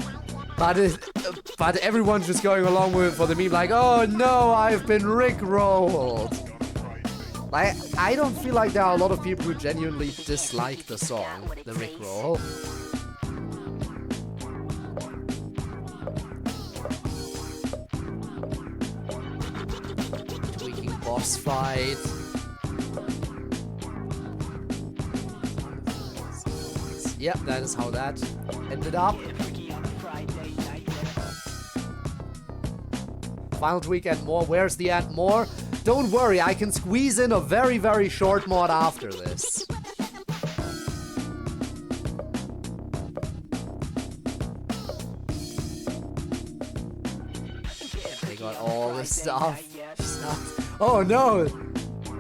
but everyone's just going along with it for the meme, like, oh no, I've been rickrolled. Like, I don't feel like there are a lot of people who genuinely dislike the song, the rickroll. Tweaking boss fight. Yep, that is how that ended up. Final tweak and more. Where's the and more? Don't worry, I can squeeze in a very, very short mod after this. They got all the stuff. Oh no!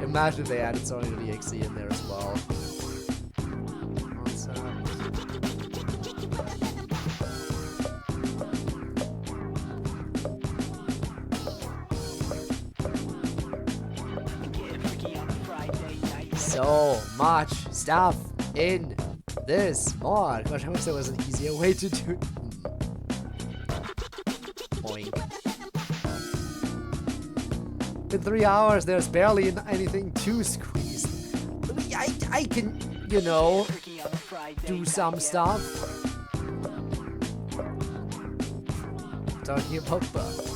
Imagine they added Sony to the XE in there as well. So much stuff in this mod. Gosh, I wish there was an easier way to do it. Boink. In 3 hours, there's barely anything to squeeze. I can, you know, do some stuff. Talking about bugs.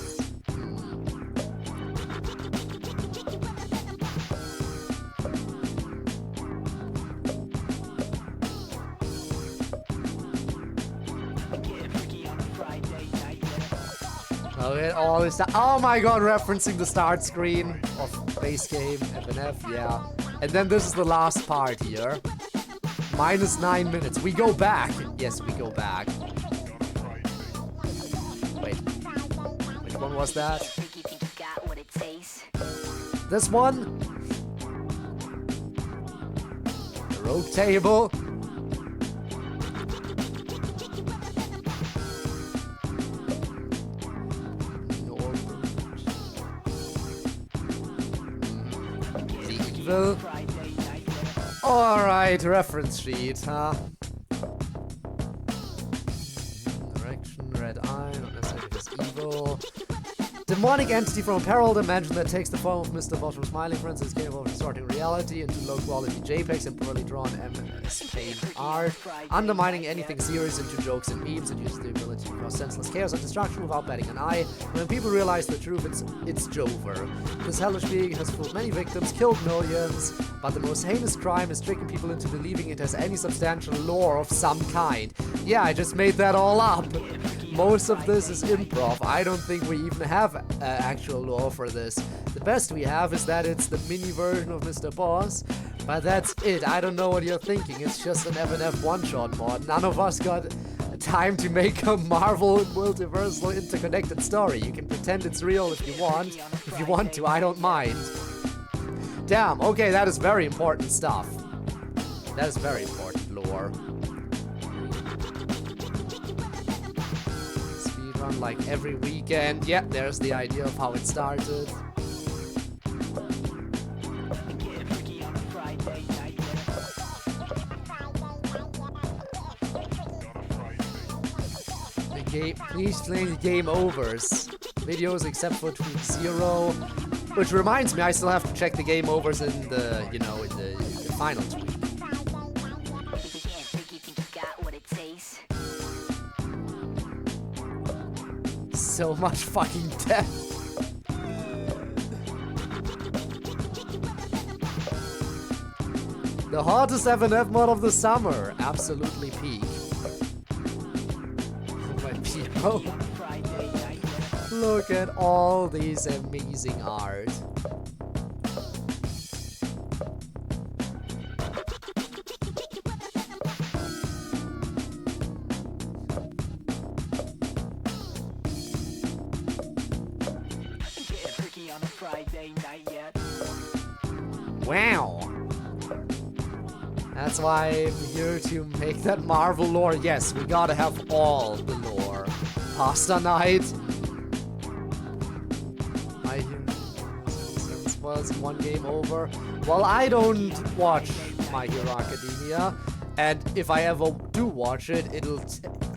Okay, all this stuff. Oh my god, referencing the start screen of base game, FNF, yeah. And then this is the last part here. -9 minutes. We go back. Yes, we go back. Wait. Which one was that? This one? The rogue table. Alright, reference sheet, huh? Direction, red eye, not necessarily just evil. Demonic entity from a parallel dimension that takes the form of Mr. Bosch from Smiling Friends is capable of distorting reality into low-quality JPEGs and poorly drawn MS Paint art, undermining anything serious into jokes and memes. It uses the ability to cause senseless chaos and destruction without batting an eye. When people realize the truth, it's Jover. This hellish being has fooled many victims, killed millions, but the most heinous crime is tricking people into believing it has any substantial lore of some kind. Yeah, I just made that all up. Most of this is improv. I don't think we even have actual lore for this. The best we have is that it's the mini version of Mr. Boss, but that's it. I don't know what you're thinking. It's just an FNF one-shot mod. None of us got time to make a Marvel multiversal interconnected story. You can pretend it's real if you want. If you want to, I don't mind. Damn, okay, that is very important stuff. That is very important lore. Speedrun like every weekend. Yeah, there's the idea of how it started. Please play the game overs. Videos except for tweet 0. Which reminds me, I still have to check the game overs in the, you know, in the final tweet. So much fucking death. The hottest FNF mod of the summer. Absolutely peak. Oh, look at all these amazing art. Wow. That's why I'm here to make that Marvel lore. Yes, we gotta have all the lore. Pasta night. us in one game over. Well, I don't watch My Hero Academia, and if I ever do watch it, it'll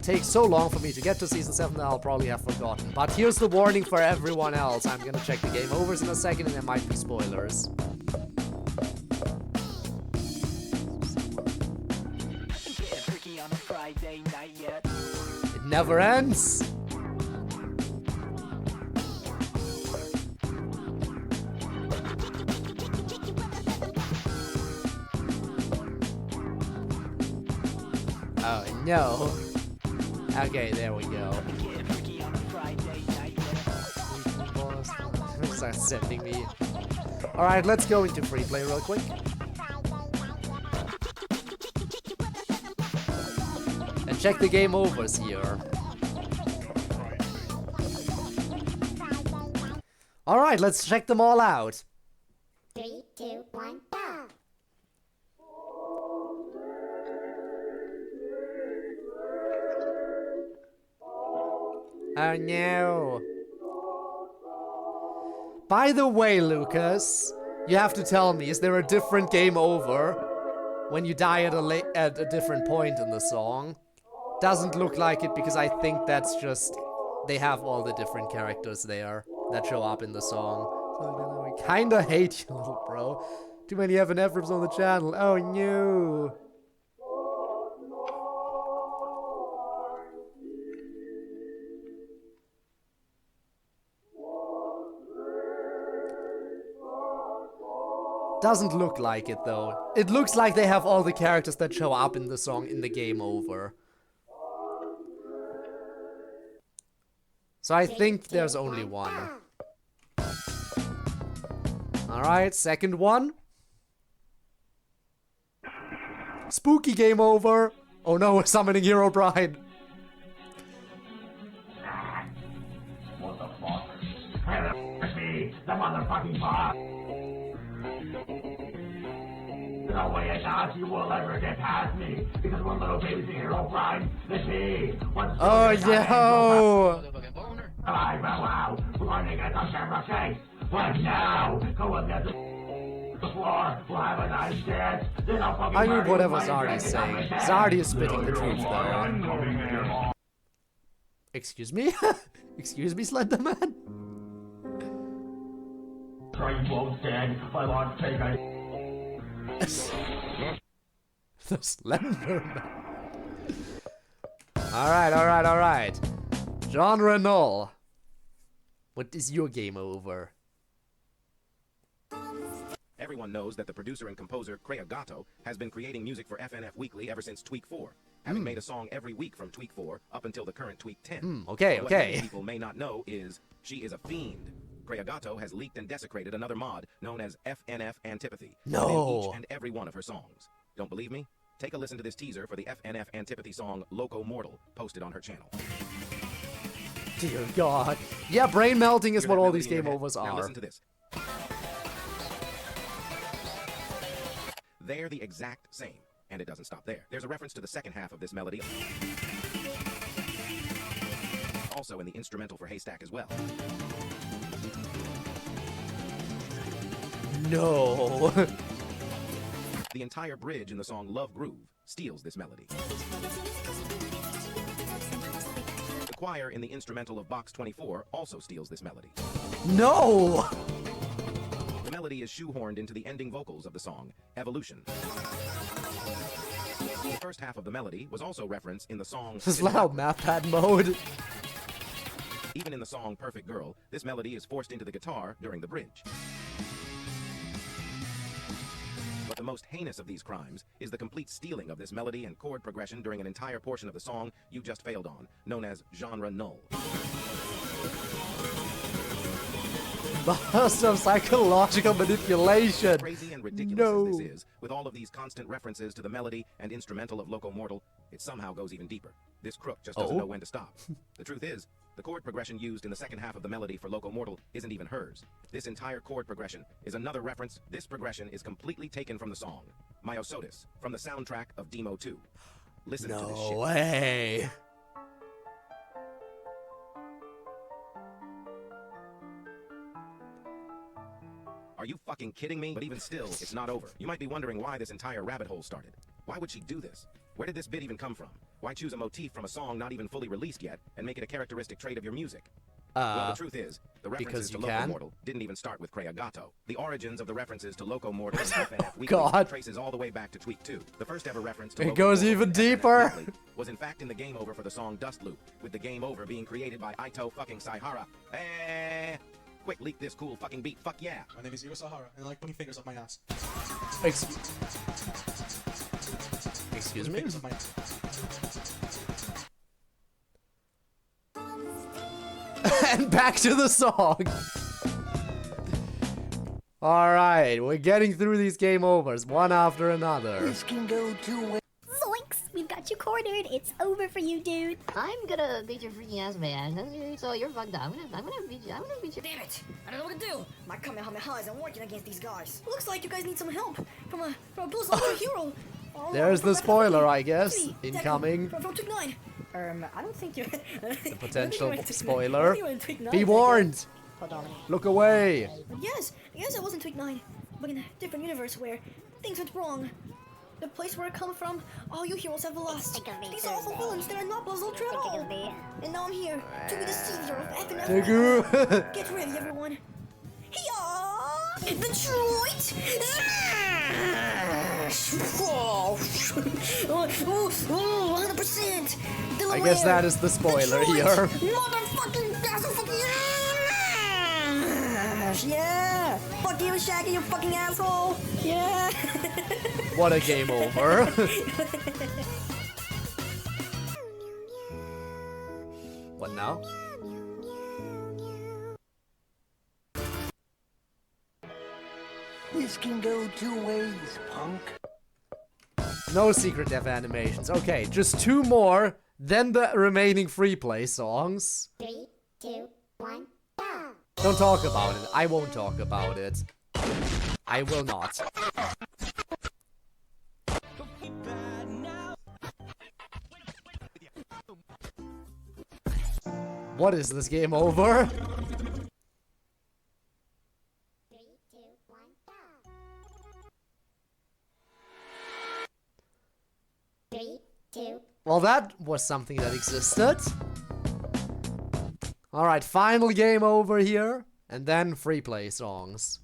take so long for me to get to Season 7 that I'll probably have forgotten. But here's the warning for everyone else. I'm gonna check the game overs in a second, and there might be spoilers. It never ends! Oh no. Okay, there we go. Start sending me. Alright, let's go into free play real quick. And check the game overs here. Alright, let's check them all out. 3, 2, 1, go! Oh no. By the way, Lucas, you have to tell me, is there a different game over when you die at a different point in the song? Doesn't look like it, because I think that's just, they have all the different characters there that show up in the song. So I kinda hate you, little bro. Too many FNF rips on the channel. Oh no. Doesn't look like it though. It looks like they have all the characters that show up in the song in the game over. So I think there's only one. Alright, second one. Spooky game over. Oh no, we're summoning Hero Bride. What the fuck? Me, the motherfucking boss. No way in Nazi will ever get past me, because one little baby's a Hero Bride, it's me. Oh, yo! Wow, we're going to get the camera chase. Right now, go and get the floor. We'll have a nice dance. I mean, whatever Zardy's saying. Zardy is spitting the truth, though. Excuse me? Excuse me, Slenderman? Try you won't stand. My lord's take The Slenderman. Alright. Genre null. What is your game over? Everyone knows that the producer and composer CodeErr has been creating music for FNF Weekly ever since Tweak 4, having made a song every week from Tweak 4 up until the current Tweak 10. Okay. What many people may not know is she is a fiend. CodeErr has leaked and desecrated another mod known as FNF Antipathy No. within each and every one of her songs. Don't believe me? Take a listen to this teaser for the FNF Antipathy song Loco Mortal, posted on her channel. Dear God. Yeah, brain melting is Hear what that all melody these in your game head? overs Now are. listen to this. They're the exact same, and it doesn't stop there. There's a reference to the second half of this melody, also in the instrumental for Haystack as well. No. The entire bridge in the song Love Groove steals this melody. The choir in the instrumental of Box 24 also steals this melody. No! The melody is shoehorned into the ending vocals of the song, Evolution. The first half of the melody was also referenced in the song... This is loud math pad mode. Even in the song Perfect Girl, this melody is forced into the guitar during the bridge. But the most heinous of these crimes is the complete stealing of this melody and chord progression during an entire portion of the song you just failed on, known as genre null. Burst of psychological manipulation. Crazy and ridiculous as this is, with all of these constant references to the melody and instrumental of Loco Mortal, it somehow goes even deeper. This crook just doesn't know when to stop. The truth is, the chord progression used in the second half of the melody for Loco Mortal isn't even hers. This entire chord progression is another reference. This progression is completely taken from the song Myosotis, from the soundtrack of Demo 2. Listen to this shit. No way. Are you fucking fucking kidding me? But even still, it's not over. You might be wondering why this entire rabbit hole started. Why would she do this? Where did this bit even come from? Why choose a motif from a song not even fully released yet and make it a characteristic trait of your music? Well, the truth is, the references to Loco Mortal didn't even start with Creagato. The origins of the references to Loco Mortal in FNF Weekly traces all the way back to Tweak 2. The first ever reference to Loco goes Mortal even in deeper. FNF Weekly was in fact in the game over for the song Dust Loop, with the game over being created by Aito fucking Saihara. Quick, leak this cool fucking beat, fuck yeah. My name is Iro Sahara, and I like putting fingers up my ass. Excuse me? And back to the song. Alright, we're getting through these game overs, one after another. This can go two ways. Zoinks! We've got you cornered. It's over for you, dude. I'm gonna beat your freaking ass, man. So you're fucked up. I'm gonna beat you. Damn it! I don't know what to do. My Kamehameha isn't working against these guys. Looks like you guys need some help from a Blues Ultra hero. There's the spoiler, I guess. Incoming. From Tweak 9. I don't think you. The potential spoiler. Be warned. Hold on. Look away. Yes, I wasn't Tweak 9, but in a different universe where things went wrong. The place where I come from, all you heroes have lost. These awful villains, they're not Buzz Ultra at all. And now I'm here to be the savior of FNF. Get ready, everyone. Hiya! Detroit! Oh, 100%! I guess that is the spoiler here. Motherfucking yeah! Fuck you, Shaggy, you fucking asshole! Yeah! What a game over. What now? This can go two ways, punk. No secret death animations. Okay, just two more, then the remaining free play songs. 3, 2, 1, go! Don't talk about it. I won't talk about it. I will not. What is this game over? 3, 2, 1, go! 3, 2. Well, that was something that existed. Alright, final game over here, and then free play songs.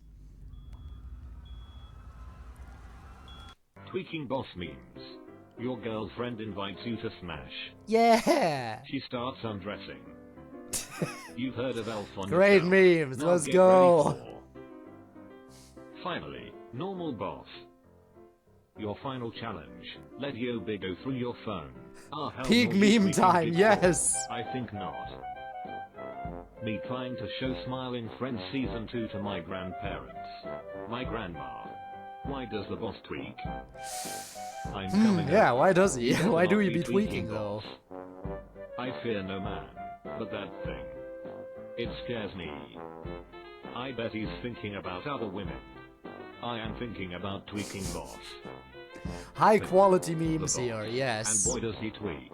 Tweaking boss memes. Your girlfriend invites you to smash. Yeah! She starts undressing. You've heard of Elf on Great yourself. memes, Now let's get go! ready for- Finally, normal boss. Your final challenge. Let Yo Big go through your phone. How Peak will you meme tweak time, it for? yes! I think not. Me trying to show Smiling Friends Season 2 to my grandparents. My grandma. Why does the boss tweak? I'm coming yeah, over. why does he? You will Why not do he be be tweaking, boss. I fear no man, but that thing. It scares me. I bet he's thinking about other women. I am thinking about tweaking boss. High quality memes here, And yes. boy does he tweak.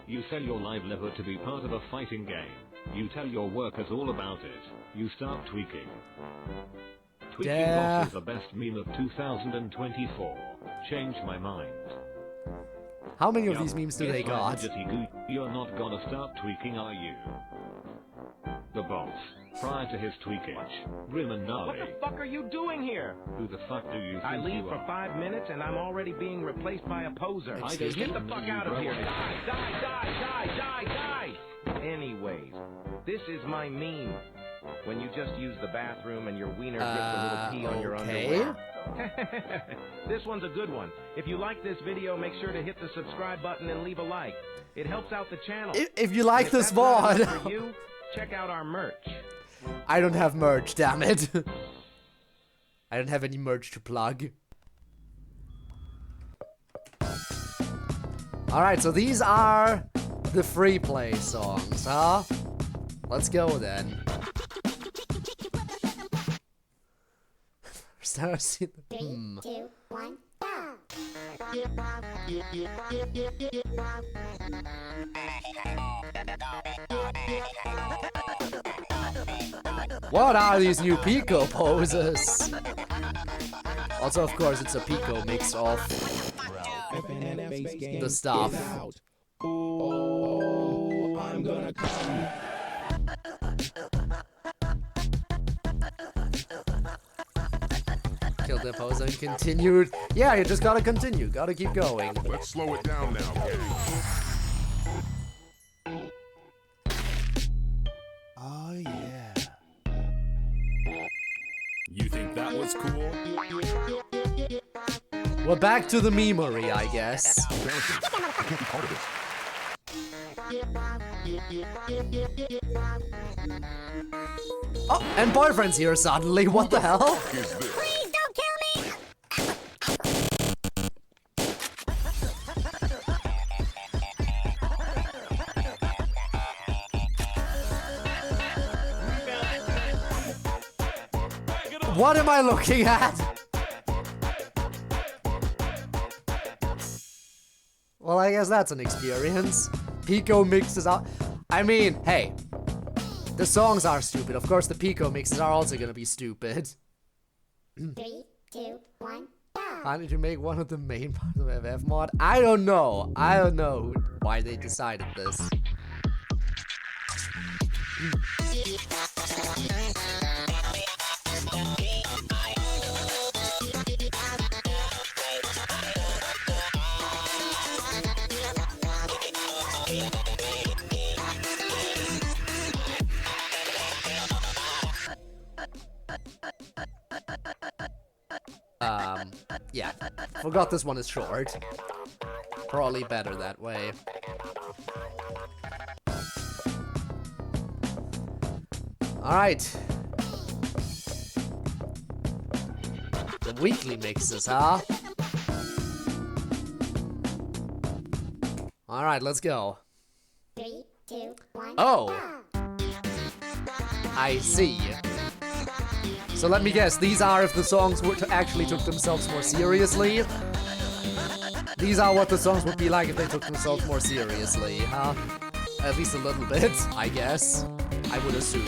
You sell your live liver to be part of a fighting game. You tell your workers all about it. You start tweaking. Tweaking Yeah. boss is the best meme of 2024. Change my mind. How many of Yup, these memes do guess they what, got? Midgety Goo? You're not gonna start tweaking, are you? The boss, prior to his tweakage, grim and gnarly. What the fuck are you doing here? Who the fuck do you think I leave you for are? 5 minutes and I'm already being replaced by a poser. I Get didn't the know fuck you out of broke here. it. Die. Anyways, this is my meme. When you just use the bathroom and your wiener gets a little pee on your okay. underwear. This one's a good one. If you like this video, make sure to hit the subscribe button and leave a like. It helps out the channel. If you like And this if that's not VOD. enough for you, check out our merch. I don't have merch, damn it. I don't have any merch to plug. Alright, so these are the free play songs, huh? Let's go then. First time I've seen them. 3, 2, 1, go! What are these new Pico poses? Also, of course, it's a Pico mix of the stuff. Oh, I'm gonna come. Killed the pose and continued. Yeah, you just gotta continue. Gotta keep going. Let's slow it down now, gang. Oh, yeah. You think that was cool? We're back to the memery, I guess. Oh, and boyfriend's here suddenly. What the hell? Please don't kill me! What am I looking at? Well, I guess that's an experience. Pico mixes out. I mean, hey. The songs are stupid. Of course, the Pico mixes are also gonna be stupid. 3, 2, 1, go! How did you make one of the main parts of FF mod? I don't know. I don't know why they decided this. Yeah. Forgot this one is short. Probably better that way. Alright. The weekly mixes, huh? Alright, let's go. 3, 2, 1, oh! go! I see. So let me guess, these are if the songs actually took themselves more seriously? These are what the songs would be like if they took themselves more seriously, huh? At least a little bit, I guess. I would assume.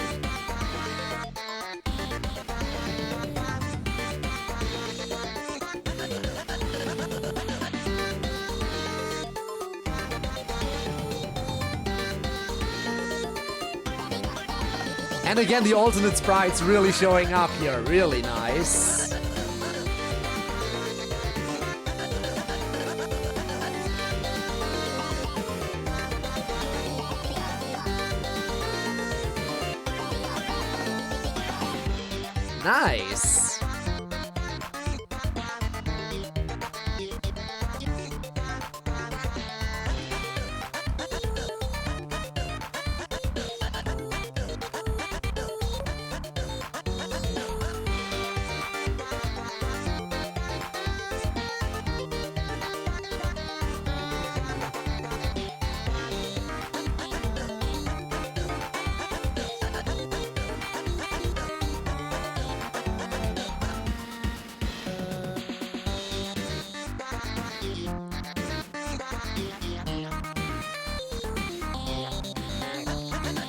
And again, the alternate sprites really showing up here. Really nice. Nice.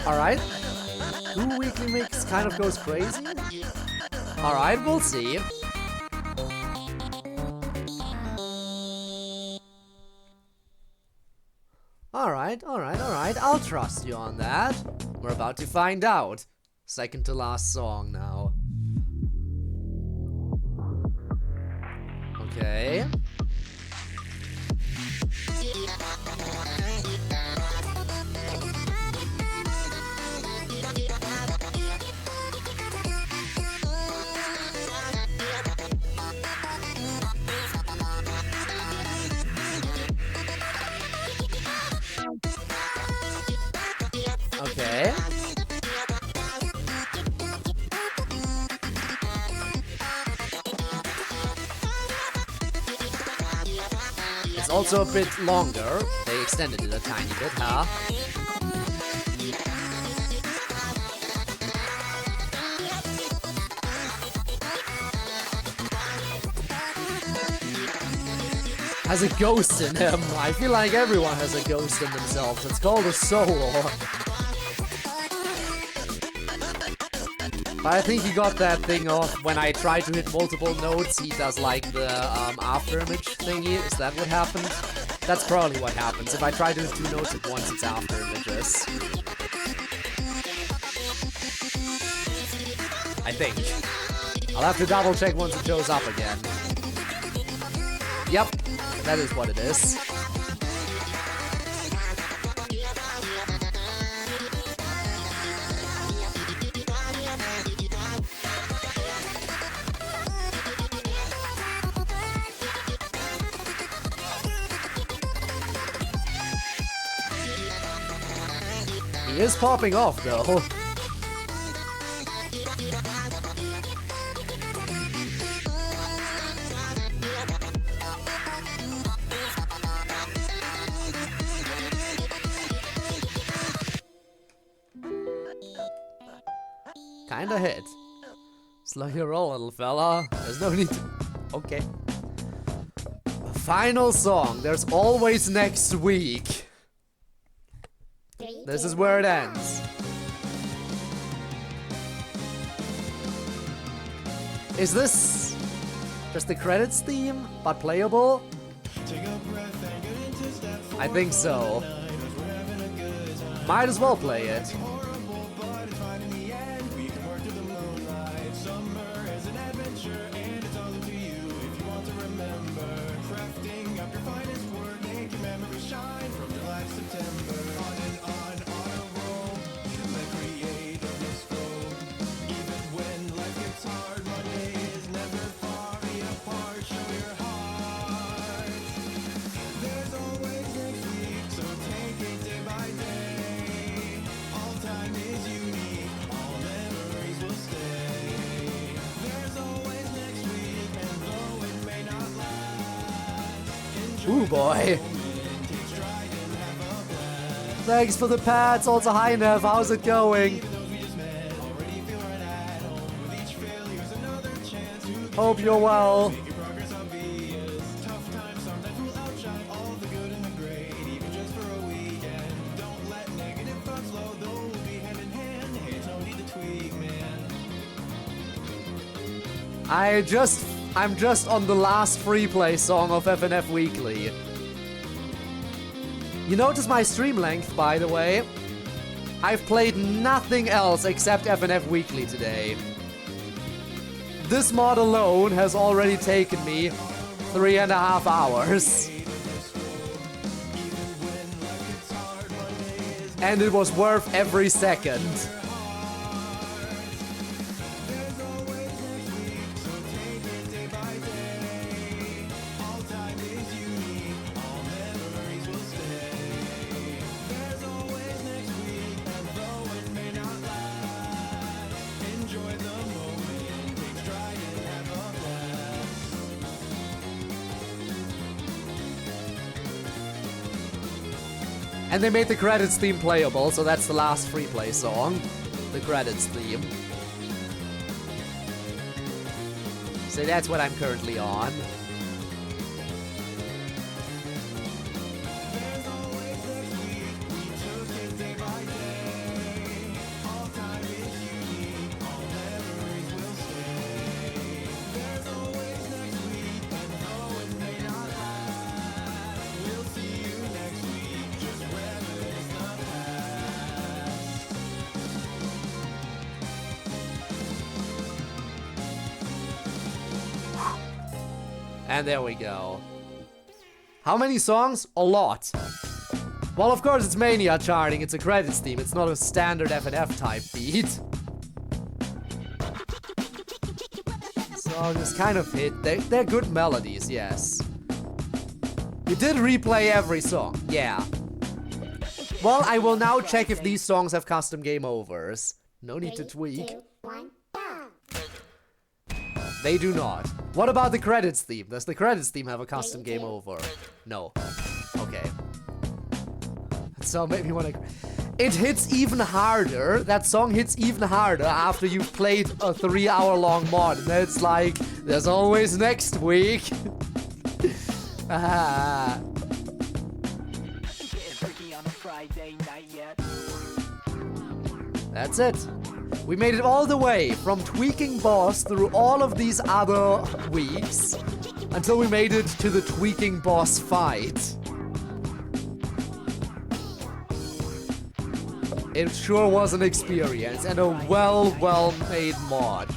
Alright. Who weekly mix kind of goes crazy? Alright, we'll see. Alright. I'll trust you on that. We're about to find out. Second to last song now. Okay. Okay. It's also a bit longer. They extended it a tiny bit, huh? Has a ghost in him. I feel like everyone has a ghost in themselves. It's called a soul. But I think he got that thing off when I try to hit multiple notes. He does like the after image thingy. Is that what happened? That's probably what happens. If I try to hit 2 notes at once, it's after images. I think. I'll have to double check once it shows up again. Yep, that is what it is. He is popping off though. Kinda hit. Slow your roll, little fella. There's no need to... Okay. Final song. There's always next week. This is where it ends. Is this just the credits theme, but playable? I think so. Might as well play it. Ooh boy. Thanks for the pats, also hi Nev, how's it going? Hope you're well. I'm just on the last free play song of FNF Weekly. You notice my stream length, by the way? I've played nothing else except FNF Weekly today. This mod alone has already taken me 3.5 hours. And it was worth every second. And they made the credits theme playable, so that's the last free play song. The credits theme. So that's what I'm currently on. And there we go. How many songs? A lot. Well, of course it's Mania charting, it's a credits theme, it's not a standard FNF type beat. So just kind of hit. They're good melodies, yes. You did replay every song, yeah. Well, I will now check if these songs have custom game overs. No need to tweak. 3, 2, 1. They do not. What about the credits theme? Does the credits theme have a custom game over? No. Okay. So maybe when it hits even harder. That song hits even harder after you've played a 3-hour-long mod. And it's like, there's always next week. Ah. That's it. We made it all the way from tweaking boss through all of these other weeks until we made it to the tweaking boss fight. It sure was an experience and a well-made mod.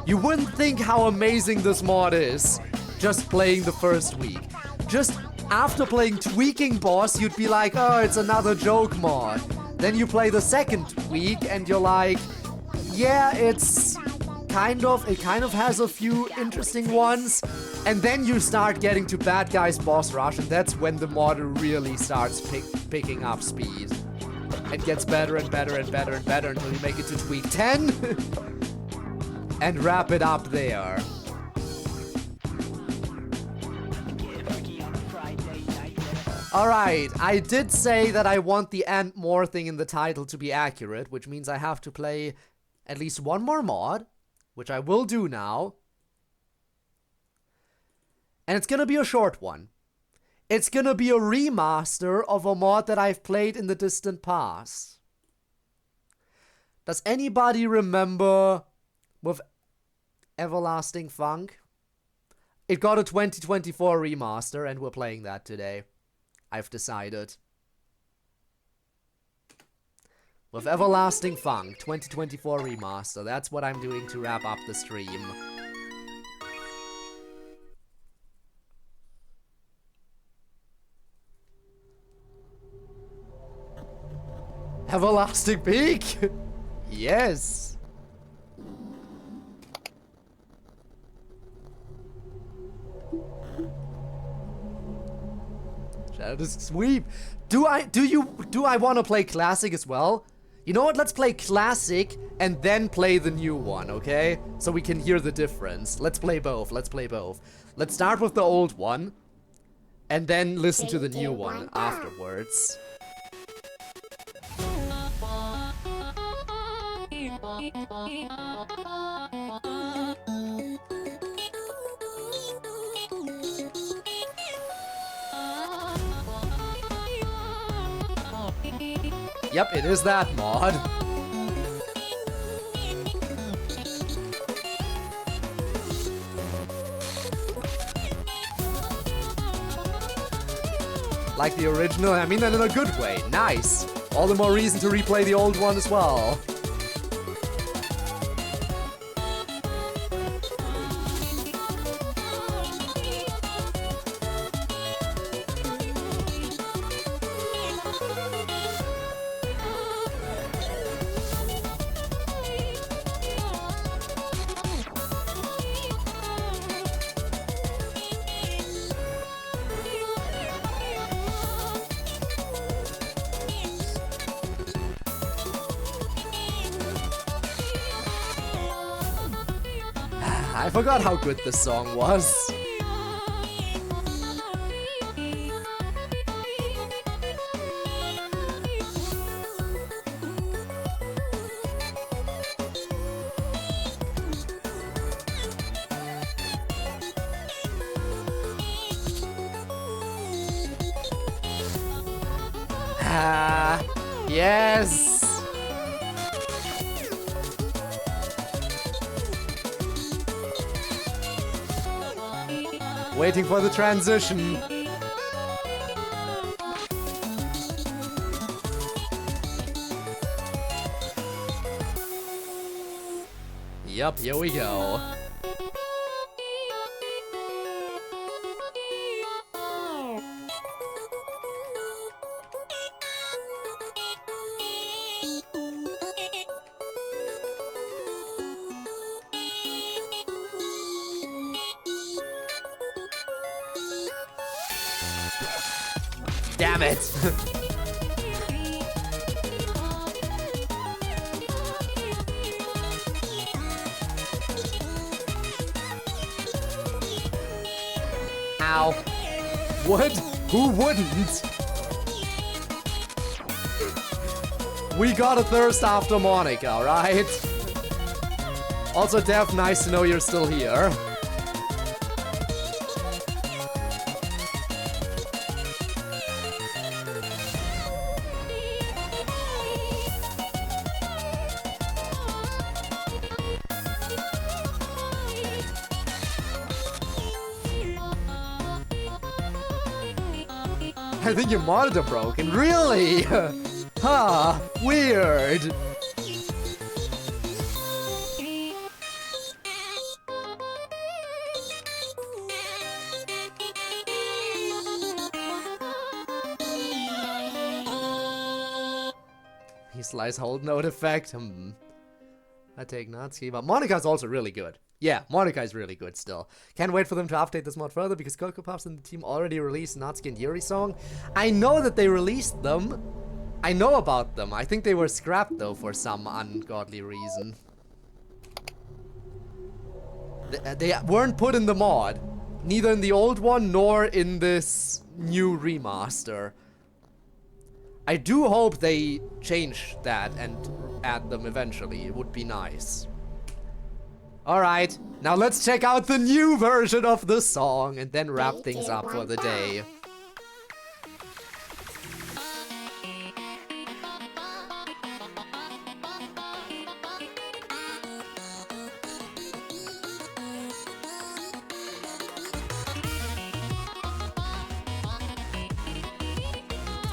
You wouldn't think how amazing this mod is just playing the first week. Just after playing tweaking boss, you'd be like, oh, it's another joke mod. Then you play the second week and you're like, yeah, it kind of has a few interesting ones. And then you start getting to Bad Guys Boss Rush, and that's when the mod really starts picking up speed. It gets better and better and better and better until you make it to tweak 10 and wrap it up there. Alright, I did say that I want the and more thing in the title to be accurate, which means I have to play at least one more mod, which I will do now. And it's gonna be a short one. It's gonna be a remaster of a mod that I've played in the distant past. Does anybody remember with Everlasting Funk? It got a 2024 remaster and we're playing that today. I've decided. With Everlasting Funk 2024 remaster, that's what I'm doing to wrap up the stream. Everlasting Peak? Yes. Shadow Sweep. Do I want to play Classic as well? You know what? Let's play Classic and then play the new one, okay? So we can hear the difference. Let's play both. Let's play both. Let's start with the old one and then listen to the new one afterwards. Yep, it is that mod. Like the original, I mean that in a good way. Nice. All the more reason to replay the old one as well. I forgot how good this song was. Ah, yes. Waiting for the transition. Yup, here we go. Damn it! Ow. What? Who wouldn't? We got a thirst after Monica, right? Also, Dev, nice to know you're still here. I think your monitor broken. Really? Huh, weird. He slice hold note effect. I take Natsuki, but Monika's also really good. Yeah, Monica is really good still. Can't wait for them to update this mod further because Coco Pops and the team already released Natsuki and Yuri song. I know that they released them. I know about them. I think they were scrapped though for some ungodly reason. They weren't put in the mod. Neither in the old one nor in this new remaster. I do hope they change that and add them eventually. It would be nice. Alright, now let's check out the new version of the song and then wrap things up for the day.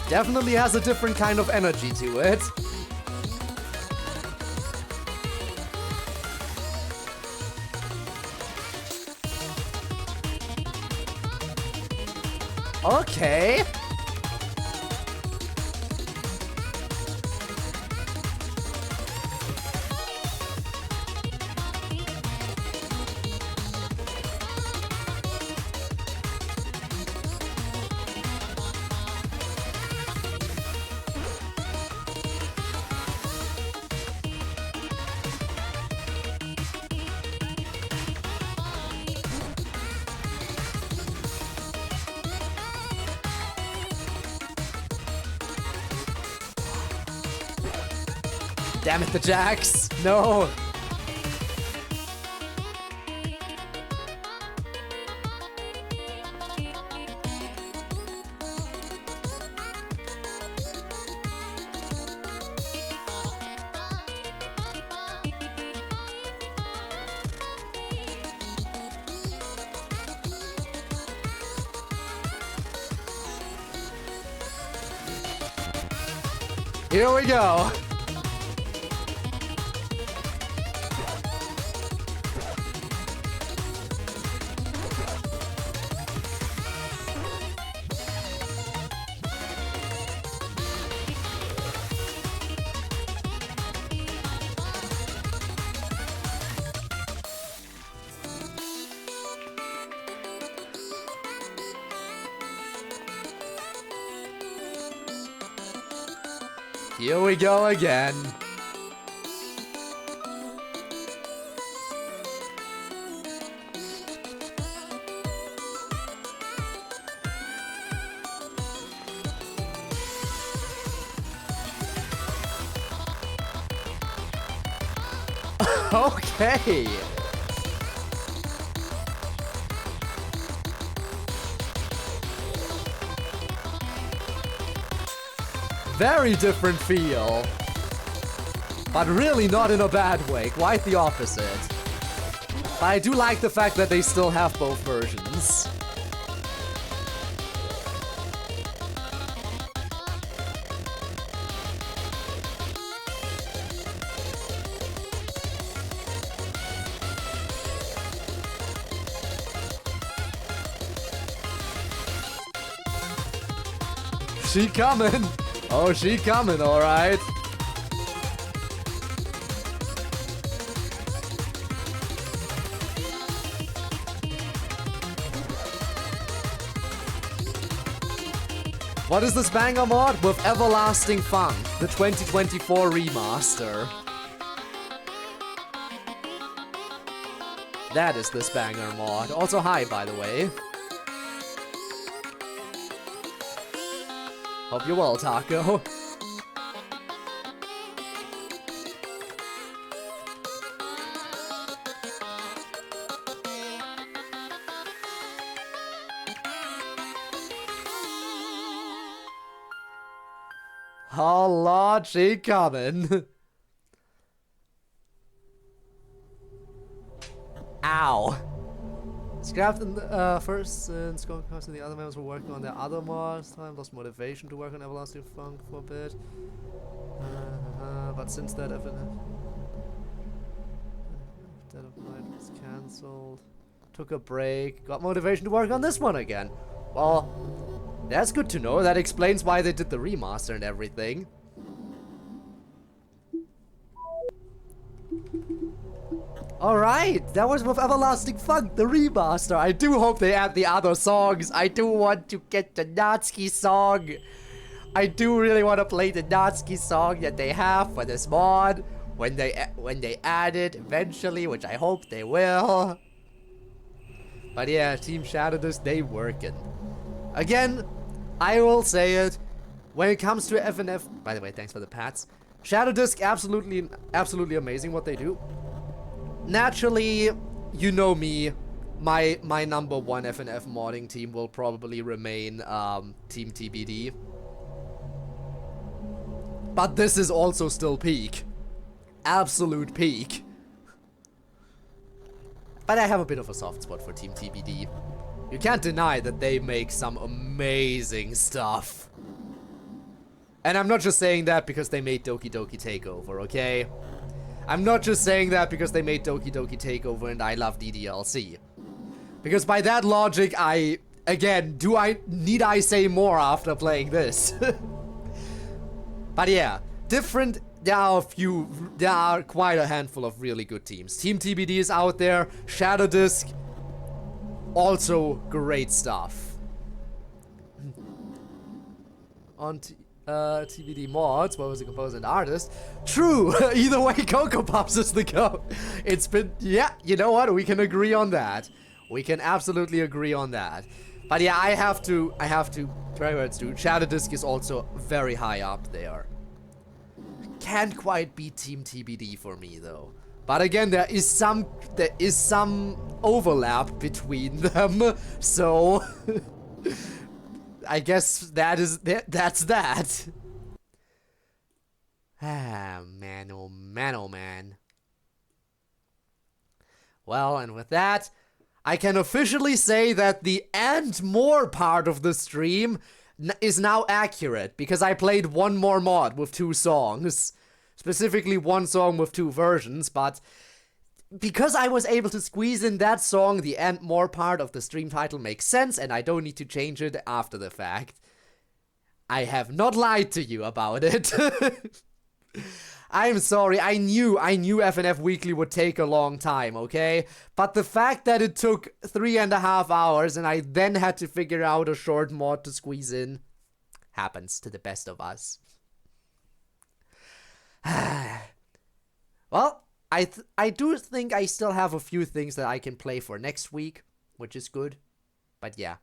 Definitely has a different kind of energy to it. Okay. Damn it, the jacks! No! Here we go! Here we go again. Okay. Very different feel. But really not in a bad way, quite the opposite. But I do like the fact that they still have both versions. She coming! Oh, she coming, alright. What is this banger mod? With Everlasting Funk, the 2024 remaster. That is this banger mod. Also hi, by the way. Hope you're well, Taco. Oh Lord, she coming. Ow. Scrapped in the first since going across and the other members were working on their other mods. Time lost motivation to work on Everlasting Funk for a bit. But since that FNF Dead of Night was cancelled, took a break, got motivation to work on this one again. Well, that's good to know. That explains why they did the remaster and everything. Alright, that was with Everlasting Funk, the remaster. I do hope they add the other songs. I do want to get the Natsuki song. I do really want to play the Natsuki song that they have for this mod when they add it eventually, which I hope they will. But yeah, Team Shadowdust, they working. Again, I will say it, when it comes to FNF, by the way, thanks for the pats. Shadowdust, absolutely amazing what they do. Naturally, you know me, my number one FNF modding team will probably remain Team TBD. But this is also still peak. Absolute peak. But I have a bit of a soft spot for Team TBD. You can't deny that they make some amazing stuff. And I'm not just saying that because they made Doki Doki Takeover, okay? I'm not just saying that because they made Doki Doki Takeover and I love DDLC. Because by that logic, again, need I say more after playing this? But yeah, there are quite a handful of really good teams. Team TBD is out there, Shadowdisc, also great stuff. On TBD mods, what was the composer and artist? True, either way, Coco Pops is the GOAT. It's been, yeah, you know what, we can agree on that. We can absolutely agree on that. But yeah, I have to try words too. Shadowdisc is also very high up there. Can't quite beat Team TBD for me though. But again, there is some overlap between them, so I guess that's that. Ah, man, oh man, oh man. Well, and with that, I can officially say that the and more part of the stream is now accurate, because I played one more mod with 2 songs. Specifically one song with 2 versions, but because I was able to squeeze in that song, the and more part of the stream title makes sense, and I don't need to change it after the fact. I have not lied to you about it. I'm sorry, I knew FNF Weekly would take a long time, okay? But the fact that it took 3.5 hours and I then had to figure out a short mod to squeeze in happens to the best of us. Well, I do think I still have a few things that I can play for next week, which is good. But yeah,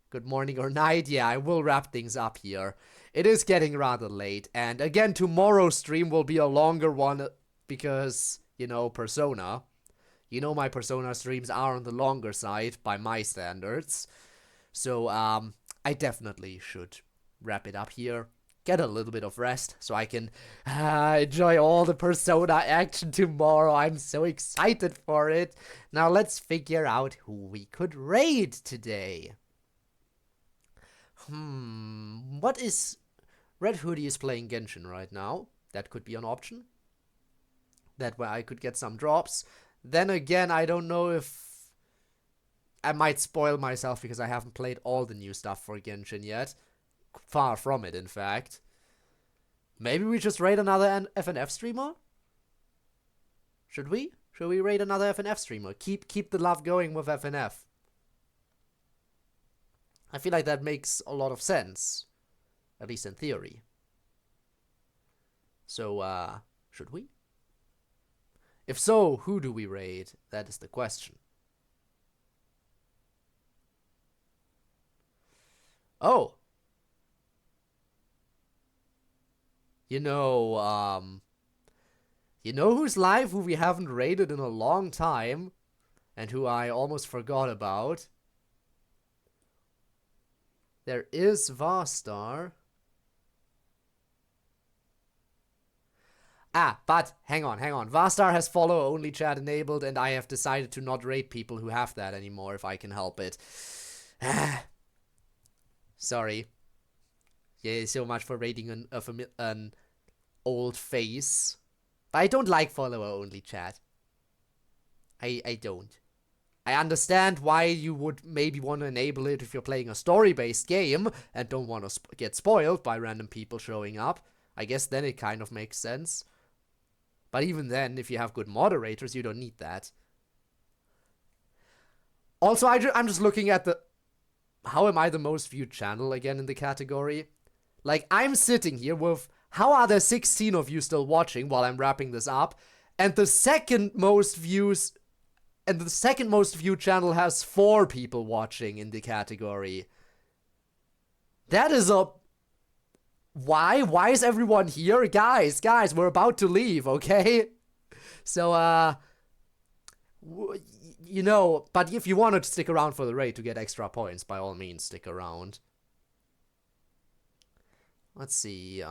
good morning or night. Yeah, I will wrap things up here. It is getting rather late, and again, tomorrow's stream will be a longer one because, you know, Persona. You know my Persona streams are on the longer side by my standards. So, I definitely should wrap it up here. Get a little bit of rest so I can enjoy all the Persona action tomorrow. I'm so excited for it. Now let's figure out who we could raid today. What is... Red Hoodie is playing Genshin right now. That could be an option. That way I could get some drops. Then again, I don't know if... I might spoil myself because I haven't played all the new stuff for Genshin yet. Far from it, in fact. Maybe we just raid another FNF streamer? Should we? Should we raid another FNF streamer? Keep the love going with FNF. I feel like that makes a lot of sense. At least in theory. So, should we? If so, who do we raid? That is the question. Oh! You know who's live, who we haven't raided in a long time, and who I almost forgot about? There is Varstar. But hang on. Vastar has follow-only chat enabled, and I have decided to not rate people who have that anymore if I can help it. Sorry. Yeah, so much for rating an old face. But I don't like follower-only chat. I don't. I understand why you would maybe want to enable it if you're playing a story-based game and don't want to get spoiled by random people showing up. I guess then it kind of makes sense. But even then, if you have good moderators, you don't need that. Also, I'm just looking at the... How am I the most viewed channel again in the category? Like, I'm sitting here with... How are there 16 of you still watching while I'm wrapping this up? And the second most views... And the second most viewed channel has 4 people watching in the category. That is a... Why? Why is everyone here? Guys, we're about to leave, okay? So, you know, but if you wanted to stick around for the raid to get extra points, by all means, stick around. Let's see,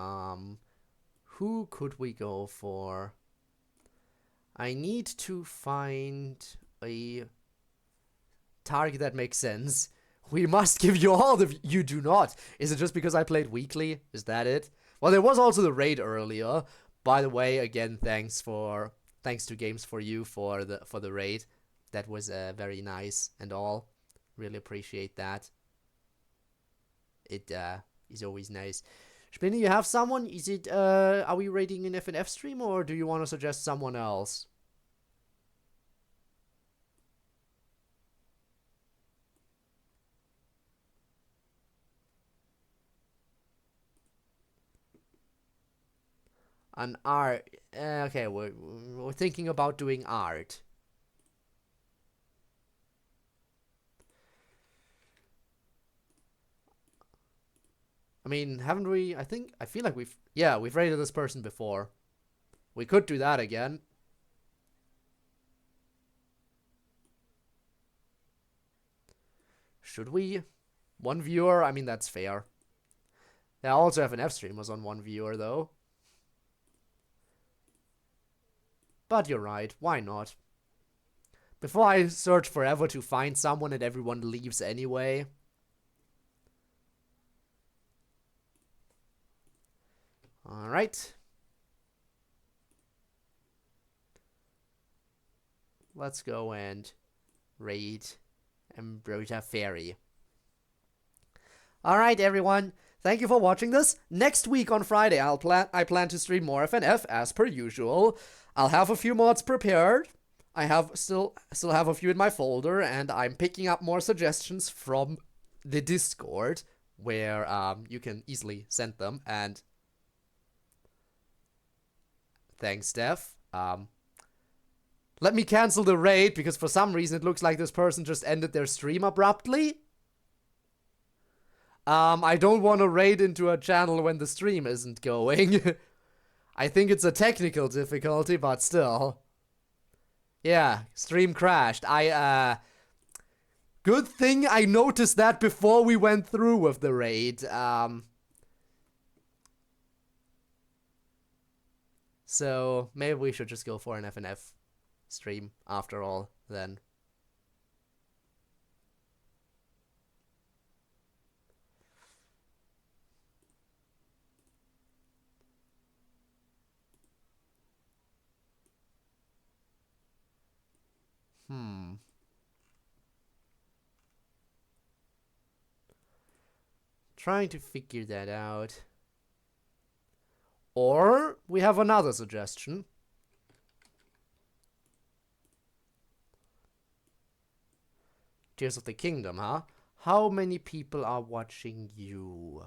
who could we go for? I need to find a target that makes sense. We must give you all the... You do not. Is it just because I played weekly? Is that it? Well, there was also the raid earlier. By the way, again, thanks to Games for You for the raid. That was very nice and all. Really appreciate that. It is always nice. Spinny, you have someone? Is it are we raiding an FNF stream, or do you want to suggest someone else? An art. Okay, we're thinking about doing art. I mean, haven't we? I feel like we've raided this person before. We could do that again. Should we? 1 viewer? I mean, that's fair. Yeah, also FNF stream was on 1 viewer, though. But you're right, why not? Before I search forever to find someone and everyone leaves anyway. Alright. Let's go and raid Ambrosia Fairy. Alright, everyone. Thank you for watching this. Next week on Friday, I plan to stream more FNF as per usual. I'll have a few mods prepared. I still have a few in my folder, and I'm picking up more suggestions from the Discord, where you can easily send them. And thanks, Steph. Let me cancel the raid because for some reason it looks like this person just ended their stream abruptly. I don't want to raid into a channel when the stream isn't going. I think it's a technical difficulty, but still. Yeah, stream crashed. Good thing I noticed that before we went through with the raid. So, maybe we should just go for an FNF stream after all, then. Trying to figure that out. Or we have another suggestion. Tears of the Kingdom, huh? How many people are watching you?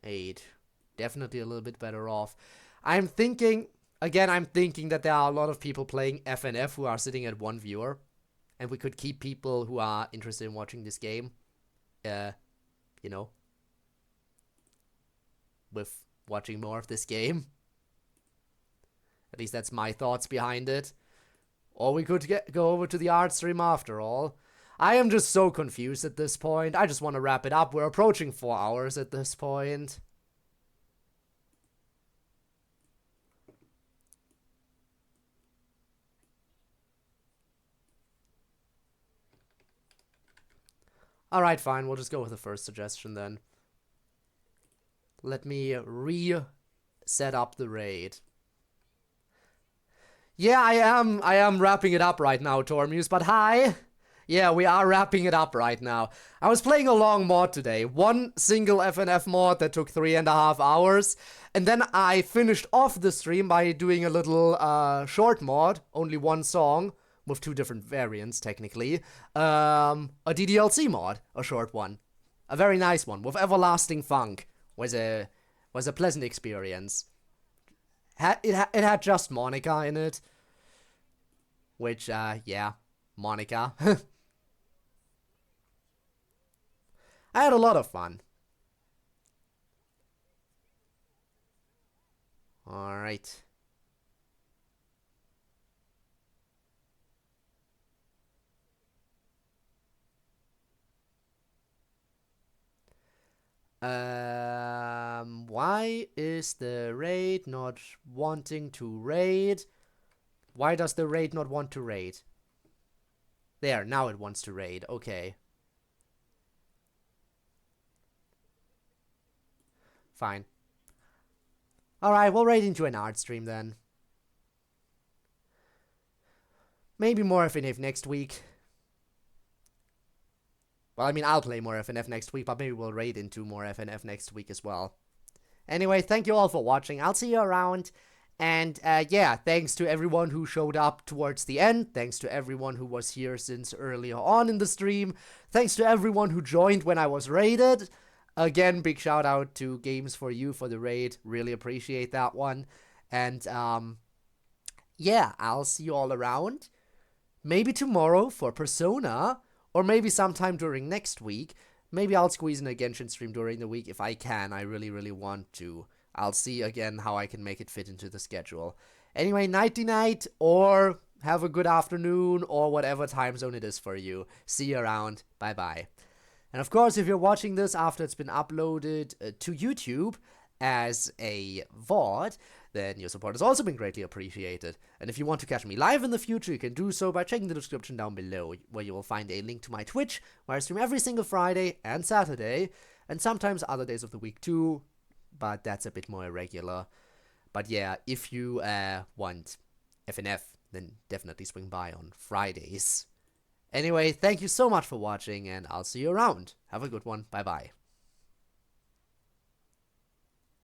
8. Definitely a little bit better off. I'm thinking that there are a lot of people playing FNF who are sitting at 1 viewer. And we could keep people who are interested in watching this game, you know, with watching more of this game. At least that's my thoughts behind it. Or we could go over to the art stream after all. I am just so confused at this point. I just want to wrap it up. We're approaching 4 hours at this point. Alright, fine. We'll just go with the first suggestion then. Let me set up the raid. Yeah, I am wrapping it up right now, Tormuse, but hi! Yeah, we are wrapping it up right now. I was playing a long mod today. One single FNF mod that took 3.5 hours. And then I finished off the stream by doing a little short mod, only one song, with 2 different variants, technically. A DDLC mod, a short one. A very nice one, with everlasting funk. Was a pleasant experience. It had just Monica in it. Which, yeah, Monica. I had a lot of fun. Alright. Why is the raid not wanting to raid? Why does the raid not want to raid? There, now it wants to raid. Okay. Fine. Alright, we'll raid into an art stream then. Maybe more FNF next week. Well, I mean, I'll play more FNF next week, but maybe we'll raid into more FNF next week as well. Anyway, thank you all for watching. I'll see you around. And, yeah, thanks to everyone who showed up towards the end. Thanks to everyone who was here since earlier on in the stream. Thanks to everyone who joined when I was raided. Again, big shout out to Games for You for the raid. Really appreciate that one. And, yeah, I'll see you all around. Maybe tomorrow for Persona. Or maybe sometime during next week. Maybe I'll squeeze in a Genshin stream during the week if I can. I really, really want to. I'll see again how I can make it fit into the schedule. Anyway, nighty-night, or have a good afternoon, or whatever time zone it is for you. See you around. Bye-bye. And of course, if you're watching this after it's been uploaded to YouTube as a VOD, then your support has also been greatly appreciated. And if you want to catch me live in the future, you can do so by checking the description down below, where you will find a link to my Twitch, where I stream every single Friday and Saturday, and sometimes other days of the week too, but that's a bit more irregular. But yeah, if you want FNF, then definitely swing by on Fridays. Anyway, thank you so much for watching, and I'll see you around. Have a good one. Bye-bye.